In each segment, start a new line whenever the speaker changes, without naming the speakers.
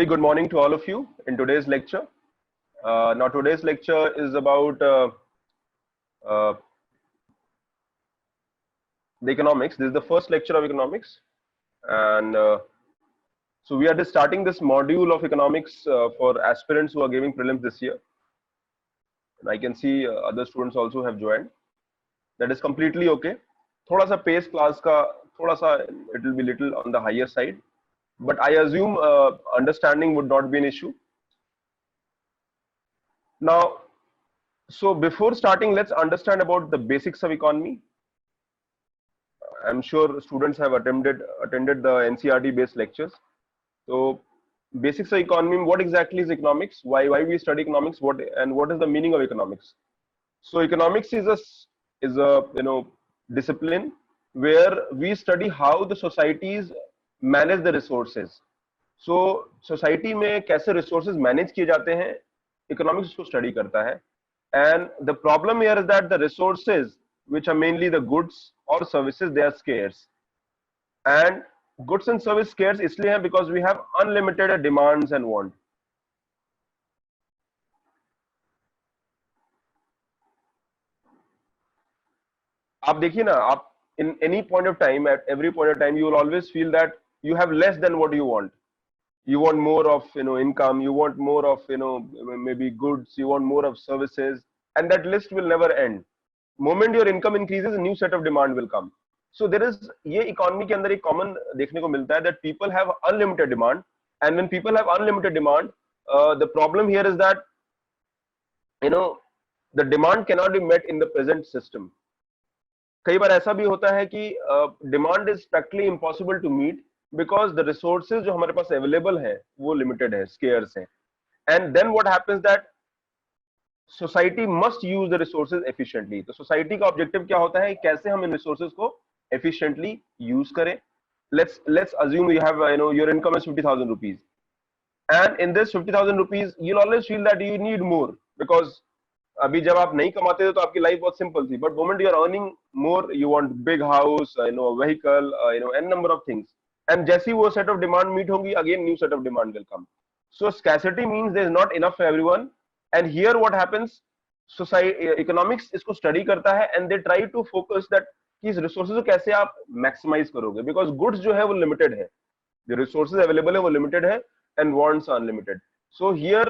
very good morning to all of you in today's lecture. Now today's lecture is about uh, the economics. This is the first lecture of economics, and so we are just starting this module of economics for aspirants who are giving prelims this year. And I can see other students also have joined. That is completely okay. थोड़ा सा pace class का थोड़ा सा it will be little on the higher side, but I assume understanding would not be an issue. Now, so before starting, let's understand about the basics of economy. I'm sure students have attended the NCERT based lectures. So basics of economy, what exactly is economics? Why we study economics? What is the meaning of economics? So economics is a discipline where we study how the societies manage the resources. So society में कैसे resources manage किए जाते हैं, economics उसको study करता है. And the problem here is that the resources, which are mainly the goods or services, they are scarce. And goods and service scarce इसलिए हैं because we have unlimited demands and want. आप देखिए ना, आप in any point of time, at every point of time, you will always feel that you have less than what you want. You want more of income, you want more of maybe goods, you want more of services, and that list will never end. Moment your income increases, a new set of demand will come. So there is ये economy के अंदर एक common देखने को मिलता है that people have unlimited demand, and when people have unlimited demand, the problem here is that the demand cannot be met in the present system. कई बार ऐसा भी होता है कि demand is practically impossible to meet because the resources जो हमारे पास available है वो limited है, scarce है. And then what happens that society must use the resources efficiently. तो society का objective क्या होता है, कैसे हम इन resources को efficiently use करें. Let's assume you have your income is 50,000 rupees, and in this 50,000 rupees you'll always feel that you need more because अभी जब आप नहीं कमाते थे तो आपकी लाइफ बहुत सिंपल थी, but moment you are earning more, you want big house, a vehicle, n number of things. And जैसी वो set of demand meet होंगी, again new set of demand will come. So scarcity means there is not enough for everyone. And here what happens, society economics इसको study करता है and they try to focus that कि इस resources को कैसे आप maximize करोगे, because goods जो है वो limited है, the resources available है वो limited है and wants are unlimited. So here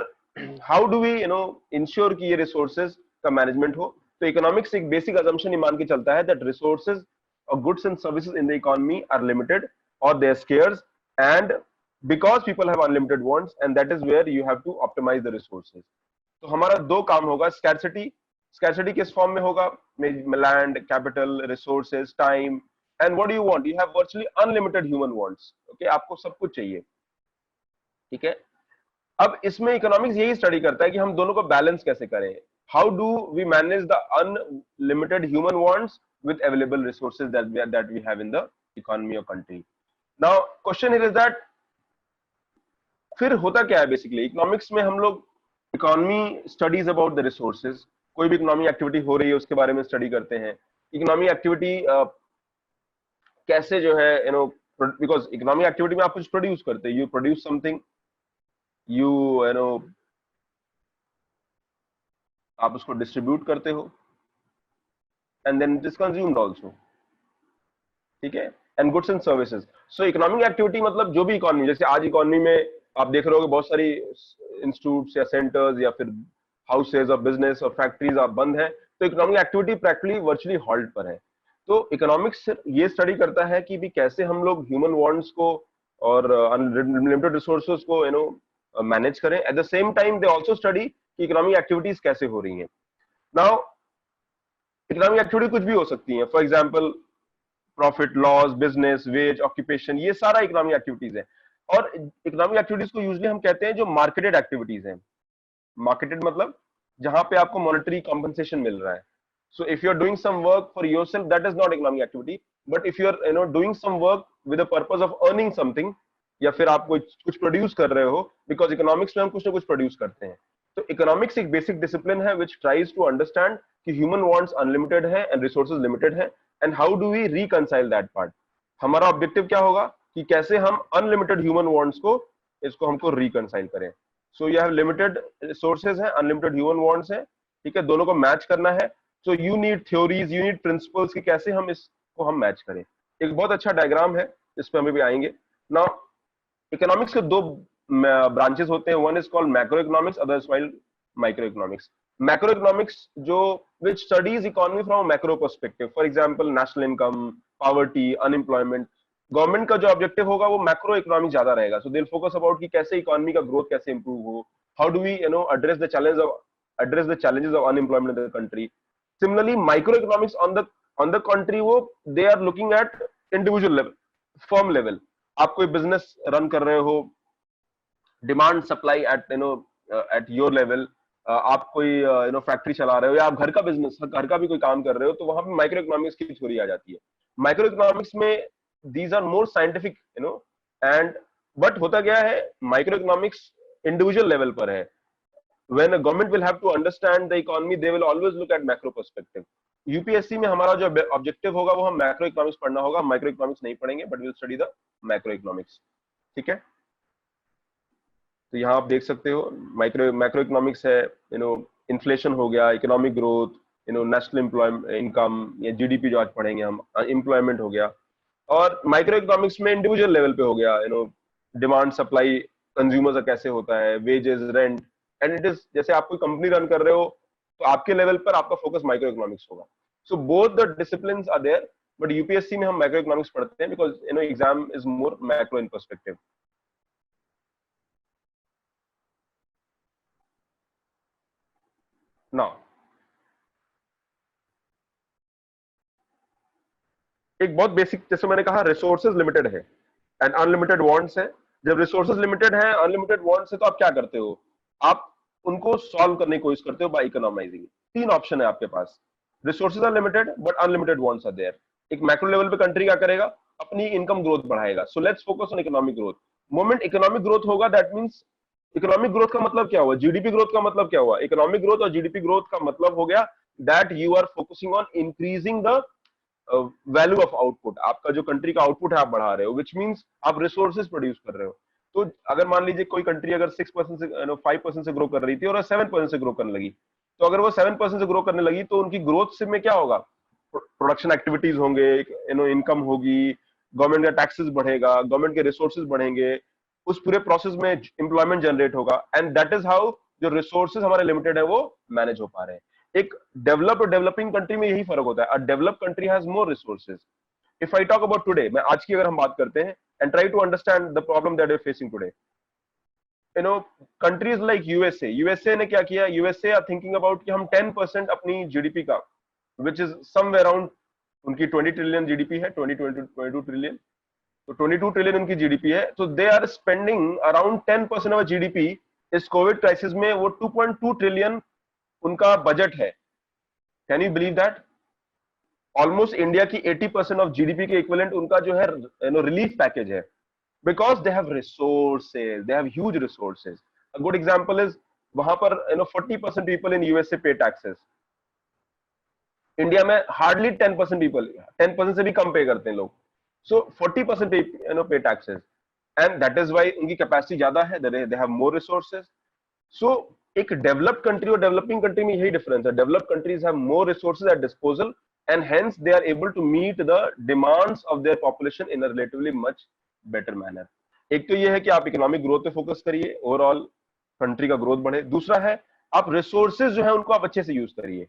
how do we ensure कि ये resources का management हो. तो economics एक basic assumption ही मान के चलता है that resources or goods and services in the economy are limited or they are scarce, and because people have unlimited wants, and that is where you have to optimize the resources. तो हमारा दो काम होगा, scarcity किस form में होगा, land, capital, resources, time, and what do you want? You have virtually unlimited human wants. Okay, आपको सब कुछ चाहिए, ठीक है. अब इसमें इकोनॉमिक्स यही स्टडी करता है कि हम दोनों को बैलेंस कैसे करें. How do we manage the unlimited human wants with available resources that we have in the economy और country. Now question here is that फिर होता क्या है. बेसिकली इकोनॉमिक्स में हम लोग economy studies about the resources. कोई भी इकोनॉमी एक्टिविटी हो रही है उसके बारे में स्टडी करते हैं. इकोनॉमी एक्टिविटी कैसे जो है बिकॉज इकोनॉमी एक्टिविटी में आप कुछ प्रोड्यूस करते हैं, यू प्रोड्यूस समथिंग, आप उसको डिस्ट्रीब्यूट करते हो and then it is consumed also, ठीक है. And goods and services. So economic activity मतलब जो भी इकोनॉमी, जैसे आज इकोनॉमी में आप देख रहे हो बहुत सारी इंस्टीट्यूट्स या सेंटर्स या फिर हाउसेज ऑफ बिजनेस और फैक्ट्रीज आप बंद है, तो economic activity practically virtually halt पर है. तो इकोनॉमिक्स ये स्टडी करता है कि भी कैसे हम लोग ह्यूमन वांट्स को और अनलिमिटेड रिसोर्सेज को मैनेज करें. Eight the same time they also study कि इकोनॉमिक एक्टिविटीज कैसे हो रही हैं. नाउ इकोनॉमिक एक्टिविटी कुछ भी हो सकती है. For example profit, loss, business, wage, occupation, ये सारा इकोनॉमिक एक्टिविटीज है. और इकोनॉमिक एक्टिविटीज को यूजुअली हम कहते हैं जो मार्केटेड एक्टिविटीज हैं. मार्केटेड मतलब जहां पे आपको मॉनेटरी कॉम्पनसेशन मिल रहा है. So if you are doing some work for yourself, that is not economic activity. But if you are doing some work with the purpose of earning something, या फिर आप कुछ प्रोड्यूस कर रहे हो, बिकॉज इकोनॉमिक्स में हम कुछ ना कुछ प्रोड्यूस करते हैं. तो इकोनॉमिक्स एक बेसिक डिसिप्लिन है विच ट्राइज टू अंडरस्टैंड कि ह्यूमन वांट्स अनलिमिटेड है एंड रिसोर्सेज लिमिटेड है, and how do we reconcile that part. हमारा ऑब्जेक्टिव क्या होगा कि कैसे हम अनलिमिटेड ह्यूमन वांट्स को इसको हमको रिकंसाइल करें। So you have limited resources है, अनलिमिटेड ह्यूमन वांट्स है, ठीक है, दोनों को मैच करना है। So you need theories, you need principles कि कैसे हम इसको हम मैच करें। एक बहुत अच्छा डायग्राम है, इस पे हम भी आएंगे ना। इकोनॉमिक्स के दो ब्रांचेस होते हैं, one is called macro economics, other is called micro economics. Macro economics जो which studies economy from macro perspective, for example national income, poverty, unemployment, government का जो ऑब्जेक्टिव होगा वो मैक्रो इकोनॉमिक ज्यादा रहेगा। So they will focus about कि कैसे economy का ग्रोथ कैसे इंप्रूव हो, how do we address the challenges of unemployment in the country. Similarly micro economics on the country, वो दे are looking at individual level, firm level. आप कोई business run कर रहे हो, demand supply at at your level, आप कोई factory चला रहे हो, या आप घर का बिजनेस, घर का भी कोई काम कर रहे हो, तो वहां पे माइक्रो इकोनॉमिक्स की थ्योरी आ जाती है। माइक्रो इकोनॉमिक्स में these are more scientific and but होता क्या है, माइक्रो इकोनॉमिक्स इंडिविजुअल लेवल पर है। when a government will have to understand the economy, they will always look at macro perspective. UPSC में हमारा जो ऑब्जेक्टिव होगा वो हम मैक्रो इकोनॉमिक्स पढ़ना होगा, माइक्रो इकोनॉमिक्स नहीं पढ़ेंगे, but will study the macro economics, ठीक है। तो यहाँ आप देख सकते हो मैक्रो इकोनॉमिक्स है, इन्फ्लेशन हो गया, economic growth, national employment income या जीडीपी जो आज पढ़ेंगे हम, एम्प्लॉयमेंट हो गया। और माइक्रो इकोनॉमिक्स में इंडिविजुअल लेवल पे हो गया, डिमांड सप्लाई, कंज्यूमर का कैसे होता है, wages, rent, and it is जैसे आप कोई कंपनी रन कर रहे हो तो आपके लेवल पर आपका फोकस माइक्रो इकोनॉमिक्स होगा। So both the disciplines are there, but UPSC में हम माइक्रो इकोनॉमिक्स पढ़ते हैं because exam is more macro in perspective. Now एक बहुत बेसिक, जैसे मैंने कहा रिसोर्सेज लिमिटेड है एंड अनलिमिटेड वांट्स है। जब रिसोर्सेज लिमिटेड है, अनलिमिटेड वांट्स है, तो आप क्या करते हो, आप उनको सॉल्व करने की कोशिश करते हो बाय इकोनॉमाइजिंग। तीन ऑप्शन है आपके पास, resources are limited but unlimited wants are there. एक मैक्रो लेवल पे कंट्री क्या करेगा, अपनी इनकम ग्रोथ बढ़ाएगा। So let's focus on economic growth. Moment economic growth होगा, दैट मींस इकोनॉमिक ग्रोथ का मतलब क्या हुआ, जीडीपी ग्रोथ का मतलब क्या हुआ। इकोनॉमिक ग्रोथ और जीडीपी ग्रोथ का मतलब हो गया that you are focusing on increasing the value of output. आपका जो कंट्री का आउटपुट है आप बढ़ा रहे हो, विच मींस आप रिसोर्सेज प्रोड्यूस कर रहे हो। तो अगर मान लीजिए कोई कंट्री अगर 6% से 5% से ग्रो कर रही थी और 7% से ग्रो करने लगी, तो अगर वो 7% से ग्रो करने लगी तो उनकी ग्रोथ से में क्या होगा, प्रोडक्शन एक्टिविटीज होंगे, इनकम होगी, गवर्नमेंट का टैक्सेस बढ़ेगा, गवर्नमेंट के रिसोर्सेज बढ़ेंगे, उस पूरे प्रोसेस में एम्प्लॉयमेंट जनरेट होगा, एंड दैट इज हाउ जो रिसोर्सेज हमारे लिमिटेड है वो मैनेज हो पा रहे हैं। एक डेवलप्ड और डेवलपिंग कंट्री में यही फर्क होता है। A developed country has more resources. If I talk about today, मैं आज की अगर हम बात करते हैं and try to understand the problem that we are facing today, countries like USA ने क्या किया, यूएसए आर थिंकिंग अबाउट कि हम 10% अपनी जीडीपी का, विच इज समवेयर अराउंड, उनकी 20 ट्रिलियन जीडीपी है, 22 ट्रिलियन, तो 22 ट्रिलियन उनकी जीडीपी है। तो they are spending around 10% of GDP. इस कोविड क्राइसिस में वो 2.2 ट्रिलियन उनका बजट है। Can you believe that? Almost India की 80% ऑफ जीडीपी के इक्विवेलेंट उनका जो है रिलीफ पैकेज है, because they have resources, they have huge resources. A good example is वहां पर 40% people in USA pay taxes. India में हार्डली 10% पीपल, 10% से भी कम पे करते हैं लोग। So 40% pay taxes, and that is why उनकी कैपेसिटी ज्यादा है, they have more resources. So एक डेवलप्ड कंट्री और डेवलपिंग कंट्री में यही डिफरेंस है। Developed countries have more resources at disposal and hence they are able to meet the demands of their population in a relatively much better manner. एक तो ये है कि आप इकोनॉमिक ग्रोथ पे फोकस करिए, ओवरऑल कंट्री का ग्रोथ बढ़े। दूसरा है आप रिसोर्सेज जो है उनको आप अच्छे से यूज करिए।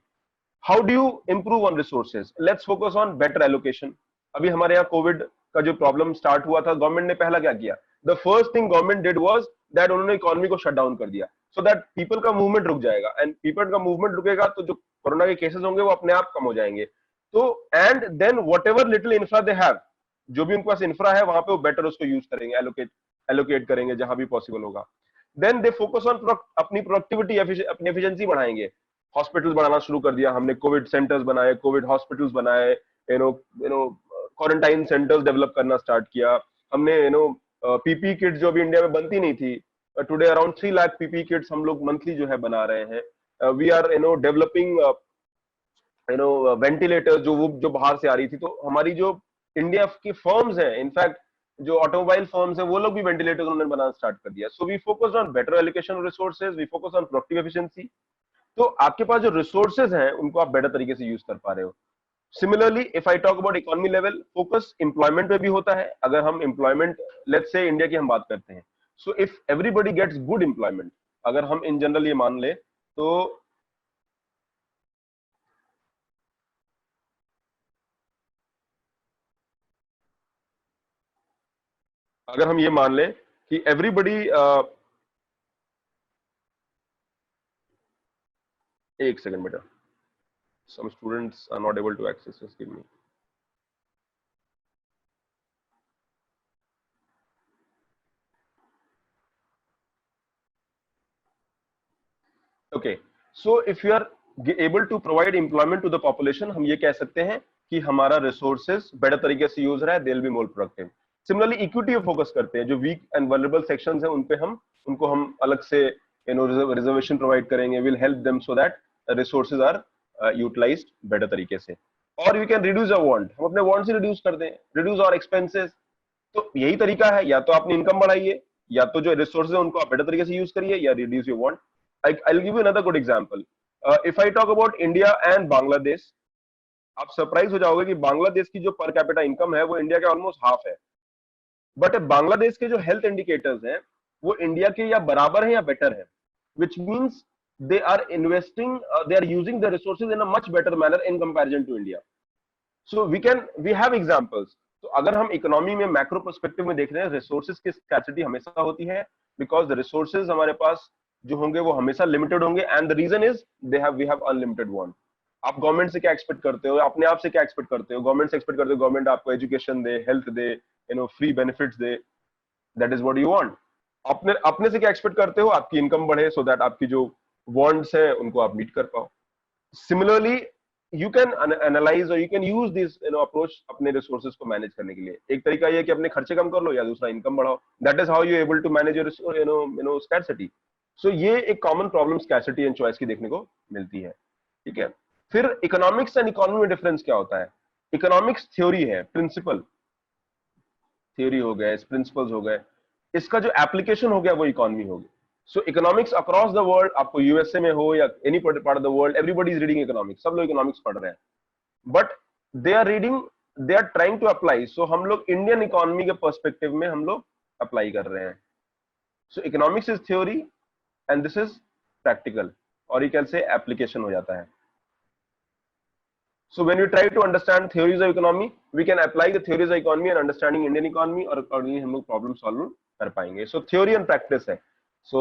How do you improve on resources? Let's focus on better allocation. अभी हमारे यहाँ कोविड का जो प्रॉब्लम स्टार्ट हुआ था, गवर्नमेंट ने पहला क्या किया, the first thing government did was that उन्होंने इकोनॉमी को शट डाउन कर दिया, सो दैट पीपल का मूवमेंट रुक जाएगा, एंड पीपल का मूवमेंट रुकेगा तो जो कोरोना के केसेस होंगे वो अपने आप कम हो जाएंगे। तो and then whatever little infra they have, जो भी उनके पास इंफ्रा है वहां पे वो बेटर उसको यूज करेंगे, एलोकेट करेंगे जहां भी पॉसिबल होगा। देन दे फोकस ऑन अपनी प्रोडक्टिविटी, अपनी एफिशिएंसी बढ़ाएंगे। हॉस्पिटल्स बनाना शुरू कर दिया हमने, कोविड सेंटर्स बनाए, कोविड हॉस्पिटल्स बनाए, क्वारंटाइन सेंटर्स डेवलप करना स्टार्ट किया हमने। पीपी किट जो भी इंडिया में बनती नहीं थी, today around 3 lakh PP kits हम लोग मंथली जो है बना रहे हैं। वी आर डेवलपिंग वेंटिलेटर जो बाहर से आ रही थी। तो हमारी जो इंडिया की फर्म्स हैं, इनफैक्ट जो ऑटोमोबाइल फर्म्स है वो लोग भी वेंटिलेटर उन्होंने बनाना स्टार्ट कर दिया. So we focus on better allocation of resources, we focus on productive efficiency. तो आपके पास जो रिसोर्सेज हैं उनको आप बेटर तरीके से यूज कर पा रहे हो. Similarly if I talk about economy level, focus employment पे भी होता है. अगर हम एम्प्लॉयमेंट, लेट्स से इंडिया की हम बात करते हैं, so if everybody gets good employment, अगर हम इन जनरल ये मान ले, तो अगर हम ये मान लें कि एवरीबॉडी, एक सेकंड बेटा, some students are not able to access, just give me. Okay, so if you are able to provide employment to the population, हम ये कह सकते हैं कि हमारा resources better तरीके से यूज रहा है, they'll be more productive. Similarly, equity पे फोकस करते हैं, जो weak and vulnerable sections हैं उन पे उनको हम अलग से reservation provide करेंगे, will help them so that resources are utilized better तरीके से. और we can reduce our want, हम अपने want से reduce कर दें, reduce our expenses. तो यही तरीका है, या तो आपने इनकम बढ़ाइए, या तो जो रिसोर्सेज है उनको आप बेटर तरीके से यूज करिए, या reduce your want. I'll give you another good example. If I talk about India and Bangladesh, आप सरप्राइज हो जाओगे कि बांग्लादेश की जो पर कैपिटा इनकम है वो इंडिया के ऑलमोस्ट हाफ है. बट बांग्लादेश के जो हेल्थ इंडिकेटर्स हैं वो इंडिया के या बराबर है या बेटर है, which means they are investing, they are using the resources in a much better manner in comparison to India. So we have examples. तो अगर हम इकोनॉमी में मैक्रो पर्सपेक्टिव में देख रहे हैं, रिसोर्सेज की स्कैर्सिटी हमेशा होती है, बिकॉज द रिसोर्सेज हमारे पास जो होंगे वो हमेशा लिमिटेड होंगे, and the reason is we have unlimited want. आप गवर्नमेंट से क्या एक्सपेक्ट करते हो, अपने आप से क्या एक्सपेक्ट करते हो? गवर्नमेंट से एक्सपेक्ट करते हो गवर्नमेंट आपको education they, health they, free benefits they, that is what you want. अपने अपने से क्या एक्सपेक्ट करते हो? आपकी इनकम बढ़े, सो दैट आपकी जो वांट्स है उनको आप मीट कर पाओ. Similarly you can analyze or you can use this approach अपने resources को manage करने के लिए. एक तरीका ये है कि अपने खर्चे कम कर लो, या दूसरा इनकम बढ़ाओ. That is how you able to manage your scarcity. So ये एक common problem scarcity and choice की देखने को मिलती है. ठीक है. फिर इकोनॉमिक्स एंड इकोनॉमी में डिफरेंस क्या होता है? इकोनॉमिक्स थ्योरी है, प्रिंसिपल थ्योरी हो गए, प्रिंसिपल्स हो गए, इसका जो एप्लीकेशन हो गया वो इकोनॉमी होगी. So economics across the world, आपको यूएसए में हो या any part of the world, everybody is reading economics. सब लोग economics पढ़ रहे हैं, but they are trying to apply. So हम लोग इंडियन इकोनॉमी के पर्सपेक्टिव में हम लोग अप्लाई कर रहे हैं. So economics is theory and this is practical, और ये कैसे एप्लीकेशन हो जाता है. So when we try to understand theories of economy, we can apply the theories of economy and understanding Indian economy, और accordingly हम लोग प्रॉब्लम सॉल्व कर पाएंगे. So theory and practice है. So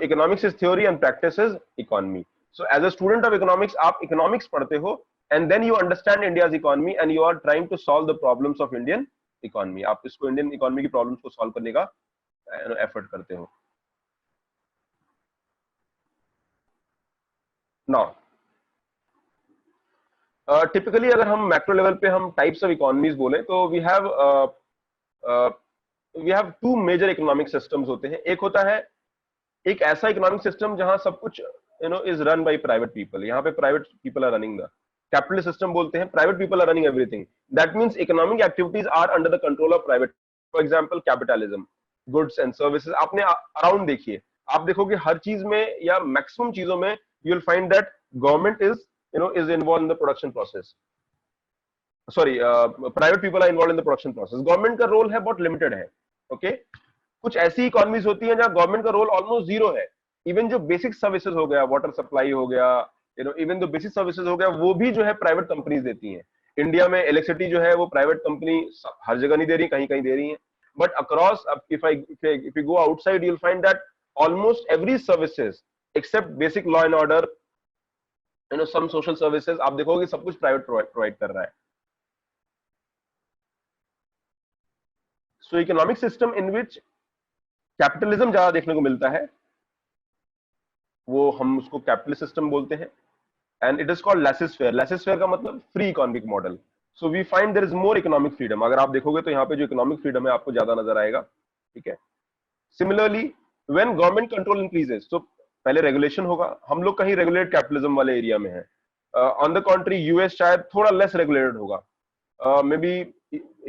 economics is theory and practice is economy. So as a student of economics, आप economics पढ़ते हो, and then you understand India's economy and you are trying to solve the problems of Indian economy. आप इसको Indian economy की problems को solve करने का effort करते हो. Now, typically अगर हम macro level पे हम types of economies बोले तो we have two major economic systems होते हैं. एक होता है एक ऐसा इकोनॉमिक सिस्टम जहां सब कुछ is run by private people. यहाँ पे private people are running the capitalist system बोलते हैं. Private people are running everything. That means economic activities are under the control of private. For example capitalism, goods and services. आपने around देखिए, आप देखोगे हर चीज में या मैक्सिमम चीजों में you will find that government is involve in the production process. Sorry, private people are involve in the production process. Government का रोल है बहुत लिमिटेड है. ओके, कुछ ऐसी इकोनॉमीज होती हैं जहां गवर्नमेंट का रोल ऑलमोस्ट जीरो है. इवन जो बेसिक सर्विसेज हो गया, वाटर सप्लाई हो गया, इवन जो बेसिक सर्विसेज हो गया, वो भी जो है प्राइवेट कंपनीज देती हैं. इंडिया में इलेक्ट्रिसिटी जो है वो प्राइवेट कंपनी हर जगह नहीं दे रही, कहीं कहीं दे रही है. But across, if you go outside you will find that almost every services except basic law and order, some social services, आप देखोगे सब कुछ प्राइवेट प्रोवाइड कर रहा है. So economic system in which capitalism ज्यादा देखने को मिलता है, वो हम उसको कैपिटलिस्ट सिस्टम बोलते हैं. And it is called laissez-faire. Laissez-faire का मतलब free economic model. So we find there is more economic freedom. अगर आप देखोगे तो यहाँ पे जो इकोनॉमिक फ्रीडम है आपको ज्यादा नजर आएगा. ठीक है. Similarly when government control increases, तो पहले रेगुलेशन होगा. हम लोग कहीं रेगुलेटेड कैपिटलिज्म वाले एरिया में है. ऑन द कंट्री यूएस शायद थोड़ा लेस रेगुलेटेड होगा, मे बी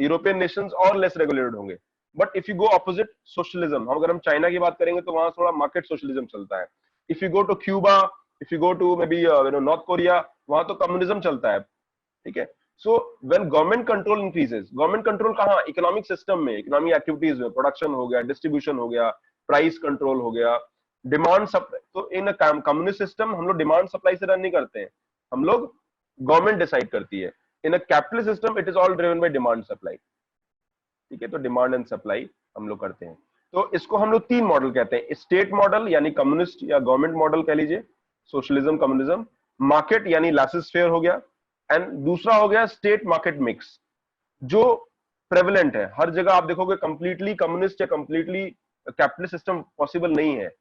यूरोपियन नेशंस और लेस रेगुलेटेड होंगे. But if you go opposite socialism, हम अगर हम चाइना की बात करेंगे तो वहां थोड़ा मार्केट सोशलिज्म चलता है. If you go to Cuba, if you go to maybe North Korea, वहां तो कम्युनिज्म चलता है. ठीक है. So when government control increases, government control कहाँ, इकोनॉमिक सिस्टम में, इकोनॉमिक एक्टिविटीज में, प्रोडक्शन हो गया, डिस्ट्रीब्यूशन हो गया, प्राइस कंट्रोल हो गया, डिमांड सप्लाई. तो इन कम्युनिस्ट सिस्टम हम लोग डिमांड सप्लाई से रन नहीं करते हैं, हम लोग गवर्नमेंट डिसाइड करती है. In a capitalist system it is all driven by demand supply. ठीक है. तो डिमांड एंड सप्लाई हम लोग करते हैं. तो इसको हम लोग तीन मॉडल कहते हैं, स्टेट मॉडल यानी कम्युनिस्ट या गवर्नमेंट मॉडल कह लीजिए, सोशलिज्म कम्युनिज्म, मार्केट यानी लासेस फेयर हो गया, एंड दूसरा हो गया स्टेट मार्केट मिक्स, जो प्रेवलेंट है हर जगह. आप देखोगे कंप्लीटली कम्युनिस्ट या कंप्लीटली कैपिटलिस्ट सिस्टम पॉसिबल नहीं है,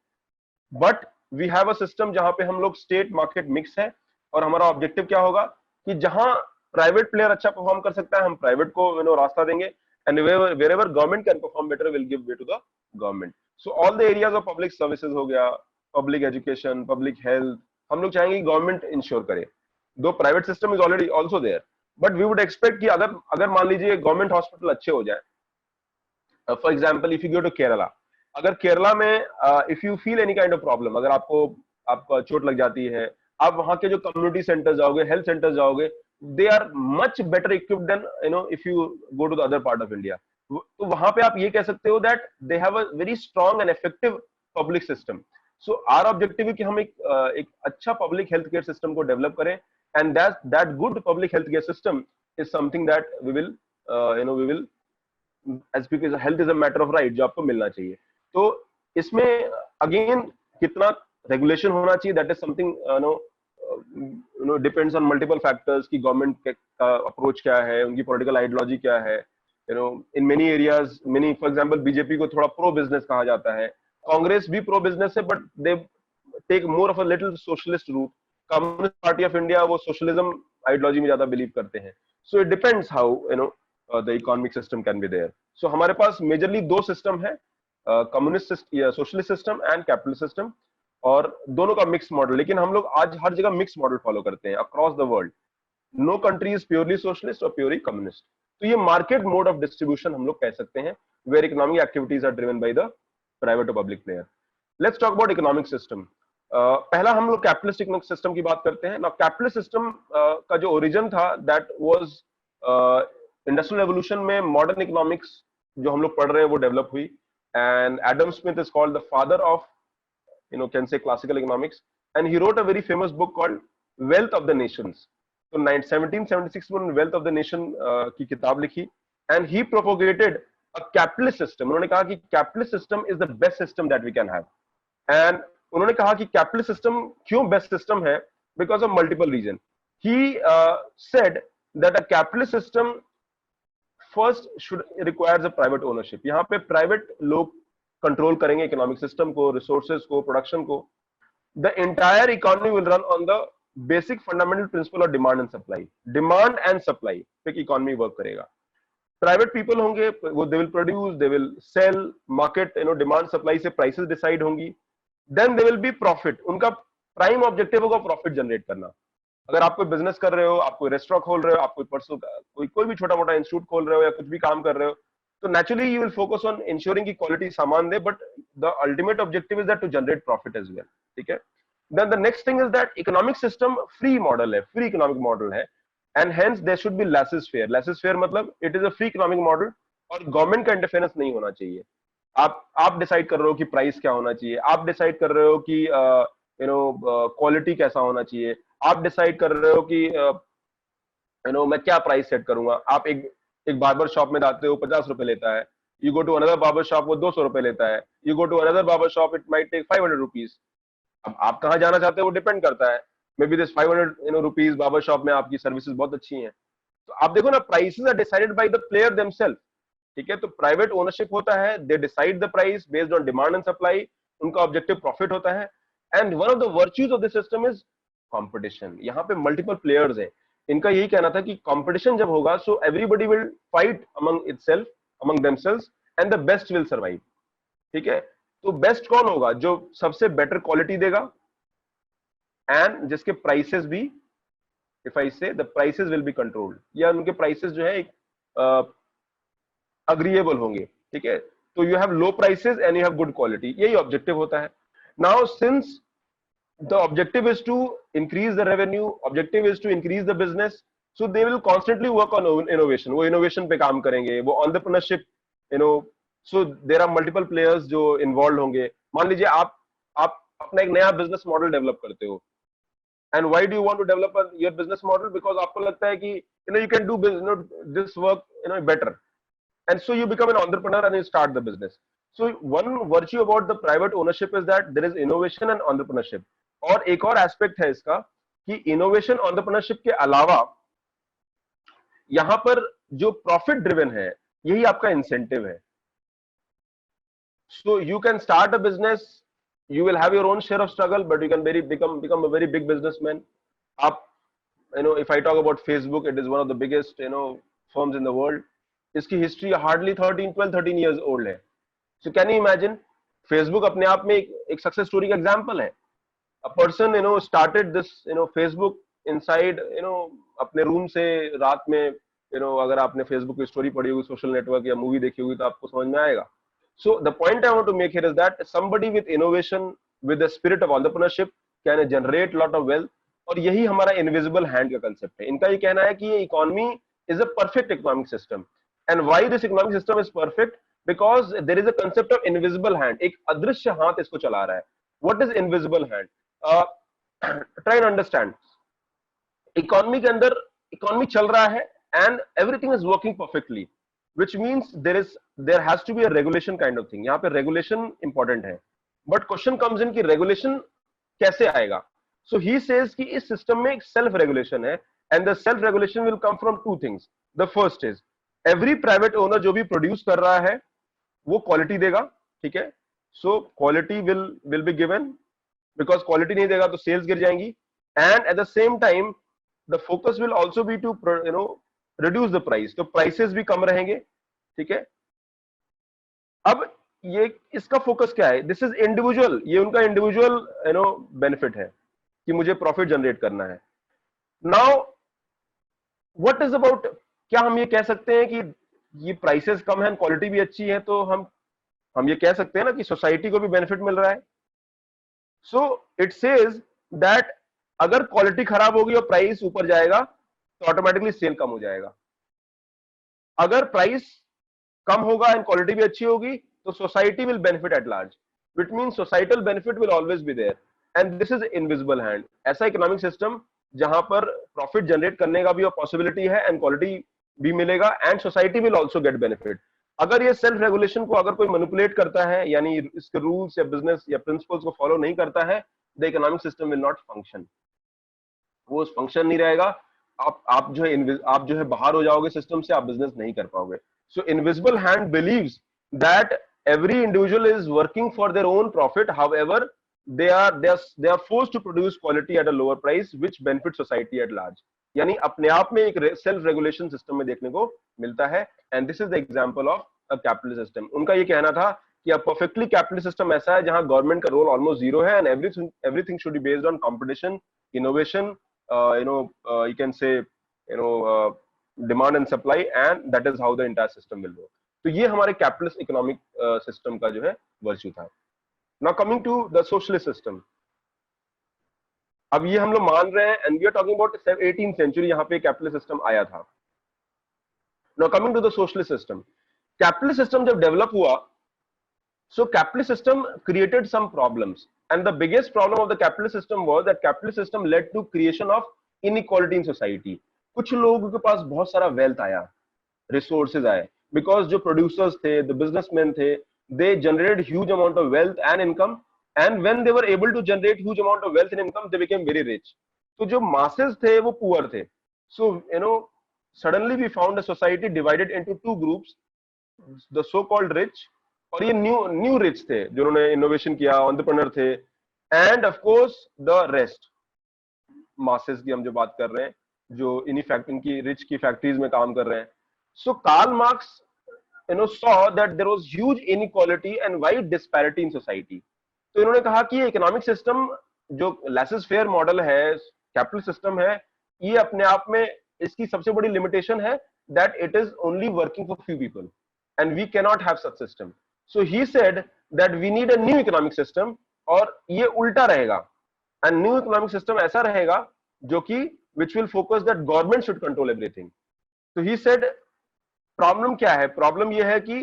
but we have a system जहां पे हम लोग स्टेट मार्केट मिक्स है. और हमारा ऑब्जेक्टिव क्या होगा कि जहां प्राइवेट प्लेयर अच्छा परफॉर्म कर सकता है हम प्राइवेट को रास्ता देंगे, and wherever government can perform better will give way to the government. So all the areas of public services हो गया, public education, public health, हम लोग चाहेंगे गवर्नमेंट इंश्योर करे. दो private system is already also there, but we would expect कि अगर मान लीजिए गवर्नमेंट हॉस्पिटल अच्छे हो जाए. For example if you go to Kerala, अगर केरला में if you feel any kind of problem, अगर आपको चोट लग जाती है, आप वहां के जो कम्युनिटी सेंटर जाओगे, हेल्थ सेंटर जाओगे, they are much better equipped than if you go to the other part of India. तो वहां पे आप ये कह सकते हो that they have a very strong and effective public system. So our objective है कि हम एक अच्छा पब्लिक हेल्थ केयर सिस्टम को डेवलप करें, and that good public health care system is something that we will as because health is a matter of right, जो आपको मिलना चाहिए. तो इसमें अगेन कितना रेगुलेशन होना चाहिए, that is something depends on multiple factors कि गवर्नमेंट का अप्रोच क्या है, उनकी पॉलिटिकल आइडियोलॉजी क्या है. In many areas, many for example BJP को थोड़ा प्रो बिजनेस कहा जाता है, कांग्रेस भी प्रो बिजनेस है, but they take more of a little socialist route. Communist party of India वो सोशलिज्म आइडियोलॉजी में ज्यादा बिलीव करते हैं. So it depends how the economic system can be there. So हमारे पास मेजरली दो सिस्टम है, कम्युनिस्ट या socialist system and capitalist system, और दोनों का मिक्स मॉडल. लेकिन हम लोग आज हर जगह मिक्स मॉडल फॉलो करते हैं across the world. No country is purely socialist और प्योरली कम्युनिस्ट. तो ये मार्केट मोड ऑफ डिस्ट्रीब्यूशन हम लोग कह सकते हैं, where economic activities are driven by the private और public player. Let's talk about economic system. पहला हम लोग कैपिटलिस्ट इकोनॉमिक सिस्टम की बात करते हैं ना. कैपिटलिस्ट सिस्टम का जो ओरिजिन था दैट वाज इंडस्ट्रियल रेवोल्यूशन में मॉडर्न इकोनॉमिक्स जो हम लोग पढ़ रहे हैं वो डेवलप हुई, and Adam Smith is called the father of can say classical economics, and he wrote a very famous book called Wealth of the Nations. So 1776 में Wealth of the Nation की किताब लिखी, and he propagated a capitalist system. उन्होंने कहा कि capitalist system is the best system that we can have, and उन्होंने कहा कि capitalist system क्यों best system है, because of multiple reason. He said that a capitalist system first should requires a private ownership. यहाँ पे private लोग control करेंगे economic system को, रिसोर्सेज को, प्रोडक्शन को. The entire economy will run on the basic fundamental principle of demand and supply. Demand and supply पे economy work करेगा. Private people होंगे, वो they will produce, they will sell, market demand supply से prices decide होंगी, then they will be profit. उनका prime objective होगा profit generate करना. अगर आप कोई बिजनेस कर रहे हो, आप कोई रेस्टोरेंट खोल रहे हो, आप कोई परसों कोई भी छोटा मोटा इंस्टीट्यूट खोल रहे हो या कुछ भी काम कर रहे हो, तो naturally you will focus on ensuring की quality सामान दे, but the ultimate objective is that to generate profit as well. ठीक है. Then the next thing is that economic system free model है, free economic model है, and hence there should be laissez-faire. Laissez-faire मतलब it is a free economic model और government का interference नहीं होना चाहिए. आप डिसाइड कर रहे हो कि प्राइस क्या होना चाहिए, आप डिसाइड कर रहे हो कि क्वालिटी कैसा होना चाहिए, आप डिसाइड कर रहे हो कि मैं क्या प्राइस सेट करूंगा. आप एक बार्बर शॉप में जाते हो, 50 रुपए लेता है. You go to another barber shop, वो 200 रुपए लेता है. You go to another barber shop, it might take 500 rupees. अब आप कहाँ जाना चाहते हो वो डिपेंड करता है. May be this 500 rupees barber shop में आपकी सर्विसेज बहुत अच्छी हैं. तो आप देखो ना, prices are decided by the player themselves. ठीक है. तो प्राइवेट ओनरशिप होता है, they decide the price based on demand and supply. उनका ऑब्जेक्टिव प्रॉफिट होता है, and one of the virtues of this system is competition. यहाँ पे मल्टीपल प्लेयर्स हैं. इनका यही कहना था कि कंपटीशन जब होगा, so everybody will fight among itself, among themselves, and the best will survive. ठीक है. तो बेस्ट कौन होगा? जो सबसे बेटर क्वालिटी देगा, एंड जिसके प्राइसेस भी, इफ आई से the prices will be controlled, या उनके प्राइसेस जो है एक अग्रीएबल होंगे. ठीक है, तो you have low prices and you have good quality, यही ऑब्जेक्टिव होता है। Now since the objective is to increase the revenue, objective is to increase the business, so they will constantly work on innovation, वो innovation पे काम करेंगे, वो entrepreneurship, you know, so there are multiple players जो involved होंगे। मान लीजिए आप अपना एक नया business model develop करते हो, and why do you want to develop your business model? Because आपको लगता है कि you can do business, this work better, and so you become an entrepreneur and you start the business. So one virtue about the private ownership is that there is innovation and entrepreneurship। और एक और aspect है इसका कि innovation entrepreneurship के अलावा यहां पर जो प्रॉफिट ड्रिवन है, यही आपका इंसेंटिव है। So you can start a business, you will have your own share of struggle, but you can become a very big businessman. आप if I talk about Facebook, it is one of the biggest firms in the world. इसकी history hardly 13 years old है। So can you imagine, Facebook अपने आप में एक success story का example है। A person started this Facebook inside अपने room से रात में। अगर आपने फेसबुक की स्टोरी पढ़ी होगी, सोशल नेटवर्क या मूवी देखी होगी, तो आपको समझ में आएगा। So the point I want to make here is that somebody with innovation, with the spirit of entrepreneurship can generate lot of wealth। और यही हमारा इनविजिबल हैंड का कंसेप्ट है। इनका ये कहना है कि ये economy is a perfect economic system. And why this economic system is perfect? Because there is a concept of invisible hand, एक अदृश्य हाथ इसको चला रहा है। What is invisible hand? Try and understand. Economy के अंदर इकोनॉमी चल रहा है and everything is working perfectly, which means there has to be a regulation kind of thing. यहाँ पे रेगुलेशन इंपॉर्टेंट है, बट क्वेश्चन कम्स इन कि regulation कैसे आएगा? सो ही सेज कि इस सिस्टम में एक सेल्फ रेगुलेशन है, and the self regulation will come from two things. The first is every private owner जो भी प्रोड्यूस कर रहा है वो क्वालिटी देगा, ठीक है। So quality will be given, because quality नहीं देगा तो सेल्स गिर जाएंगी। And at the same time the focus will also be to reduce the price, तो प्राइसेस भी कम रहेंगे, ठीक है। अब ये इसका फोकस क्या है? दिस इज इंडिविजुअल, ये उनका इंडिविजुअल बेनिफिट है कि मुझे प्रॉफिट जनरेट करना है। नाउ व्हाट इज अबाउट, क्या हम ये कह सकते हैं कि ये प्राइसेस कम है, क्वालिटी भी अच्छी है, तो हम ये कह सकते हैं ना कि सोसाइटी को भी बेनिफिट मिल रहा है? सो इट सेज दैट अगर क्वालिटी खराब होगी और प्राइस ऊपर जाएगा तो ऑटोमेटिकली सेल कम हो जाएगा। अगर प्राइस कम होगा एंड क्वालिटी भी अच्छी होगी तो society will benefit at large, which mean societal benefit will always be there, and this is invisible hand. ऐसा इकोनॉमिक सिस्टम जहां पर प्रॉफिट जनरेट करने का भी पॉसिबिलिटी है एंड क्वालिटी भी मिलेगा, and society will also get benefit. अगर ये सेल्फ रेगुलेशन को अगर कोई मैनिपुलेट करता है, यानी इसके रूल्स या बिजनेस या प्रिंसिपल्स को फॉलो नहीं करता है, the economic system will not function, वो फंक्शन नहीं रहेगा। आप जो है बाहर हो जाओगे सिस्टम से, आप बिजनेस नहीं कर पाओगे। So invisible hand believes that every individual is working for their own profit, however they are forced to produce quality at a lower price which benefits society at large। यानी अपने आप में एक सेल्फ रेगुलेशन सिस्टम में देखने को मिलता है, and this is the example of a capitalist system. उनका ये कहना था कि अ परफेक्टली कैपिटलिस्ट सिस्टम ऐसा है जहां गवर्नमेंट का रोल ऑलमोस्ट जीरो है, and everything should be based on competition, innovation, you can say demand and supply, and that is how the entire system will work। तो ये हमारे कैपिटलिस्ट इकोनॉमिक सिस्टम का जो है वर्च्यू था। Now coming to the socialist system. अब ये हम लोग मान रहे हैं, and we are talking about 18th century, यहाँ पे कैपिटलिस्ट सिस्टम आया था। Now coming to the socialist system, capitalist system जब डेवलप हुआ, so capitalist system created some problems, and the biggest problem of the capitalist system was that capitalist system led to creation of inequality in society। कुछ लोगों के पास बहुत सारा wealth आया, resources आए, because जो प्रोड्यूसर्स थे, द बिजनेसमैन थे, they generated huge amount of wealth and income, and when they were able to generate huge amount of wealth and income, they became very rich. तो जो masses थे वो poor थे। So suddenly we found a society divided into two groups, the so called rich, और ये new rich थे जिन्होंने innovation किया, एंटरप्रेन्योर थे, end of course the rest masses की हम जो बात कर रहे हैं, जो इनकी रिच की फैक्ट्रीज में काम कर रहे हैं। So Karl Marx saw that there was huge inequality and wide disparity in society। तो इन्होंने कहा कि इकोनॉमिक सिस्टम जो लेसेस फेयर मॉडल है, कैपिटल सिस्टम है, ये अपने आप में इसकी सबसे बड़ी लिमिटेशन है that it is only working for few people. and we cannot have such system. So he said that we need a new economic system, और ये उल्टा रहेगा, and new economic system ऐसा रहेगा जो कि which will focus that government should control everything. So he said problem क्या है, प्रॉब्लम ये है कि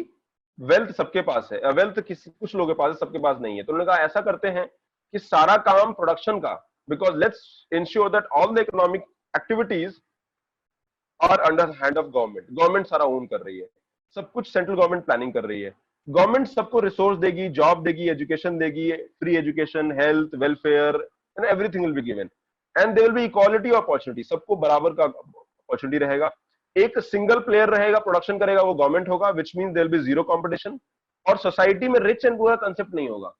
वेल्थ सबके पास है, वेल्थ किसी कुछ लोगों के पास है, सबके पास नहीं है। तो उन्होंने कहा ऐसा करते हैं कि सारा काम प्रोडक्शन का, because let's insure that all the economic activities are under hand of government, government सारा ओन कर रही है, सब कुछ सेंट्रल गवर्नमेंट प्लानिंग कर रही है, गवर्नमेंट सबको रिसोर्स देगी, जॉब देगी, एजुकेशन देगी, free education, health, welfare and everything will be given, and there will be equality of opportunity, सबको बराबर का अपॉर्चुनिटी रहेगा। एक सिंगल प्लेयर रहेगा, प्रोडक्शन करेगा, वो गवर्नमेंट होगा, which means there will be zero competition, और सोसाइटी में रिच एंड पुअर कंसेप्ट नहीं होगा।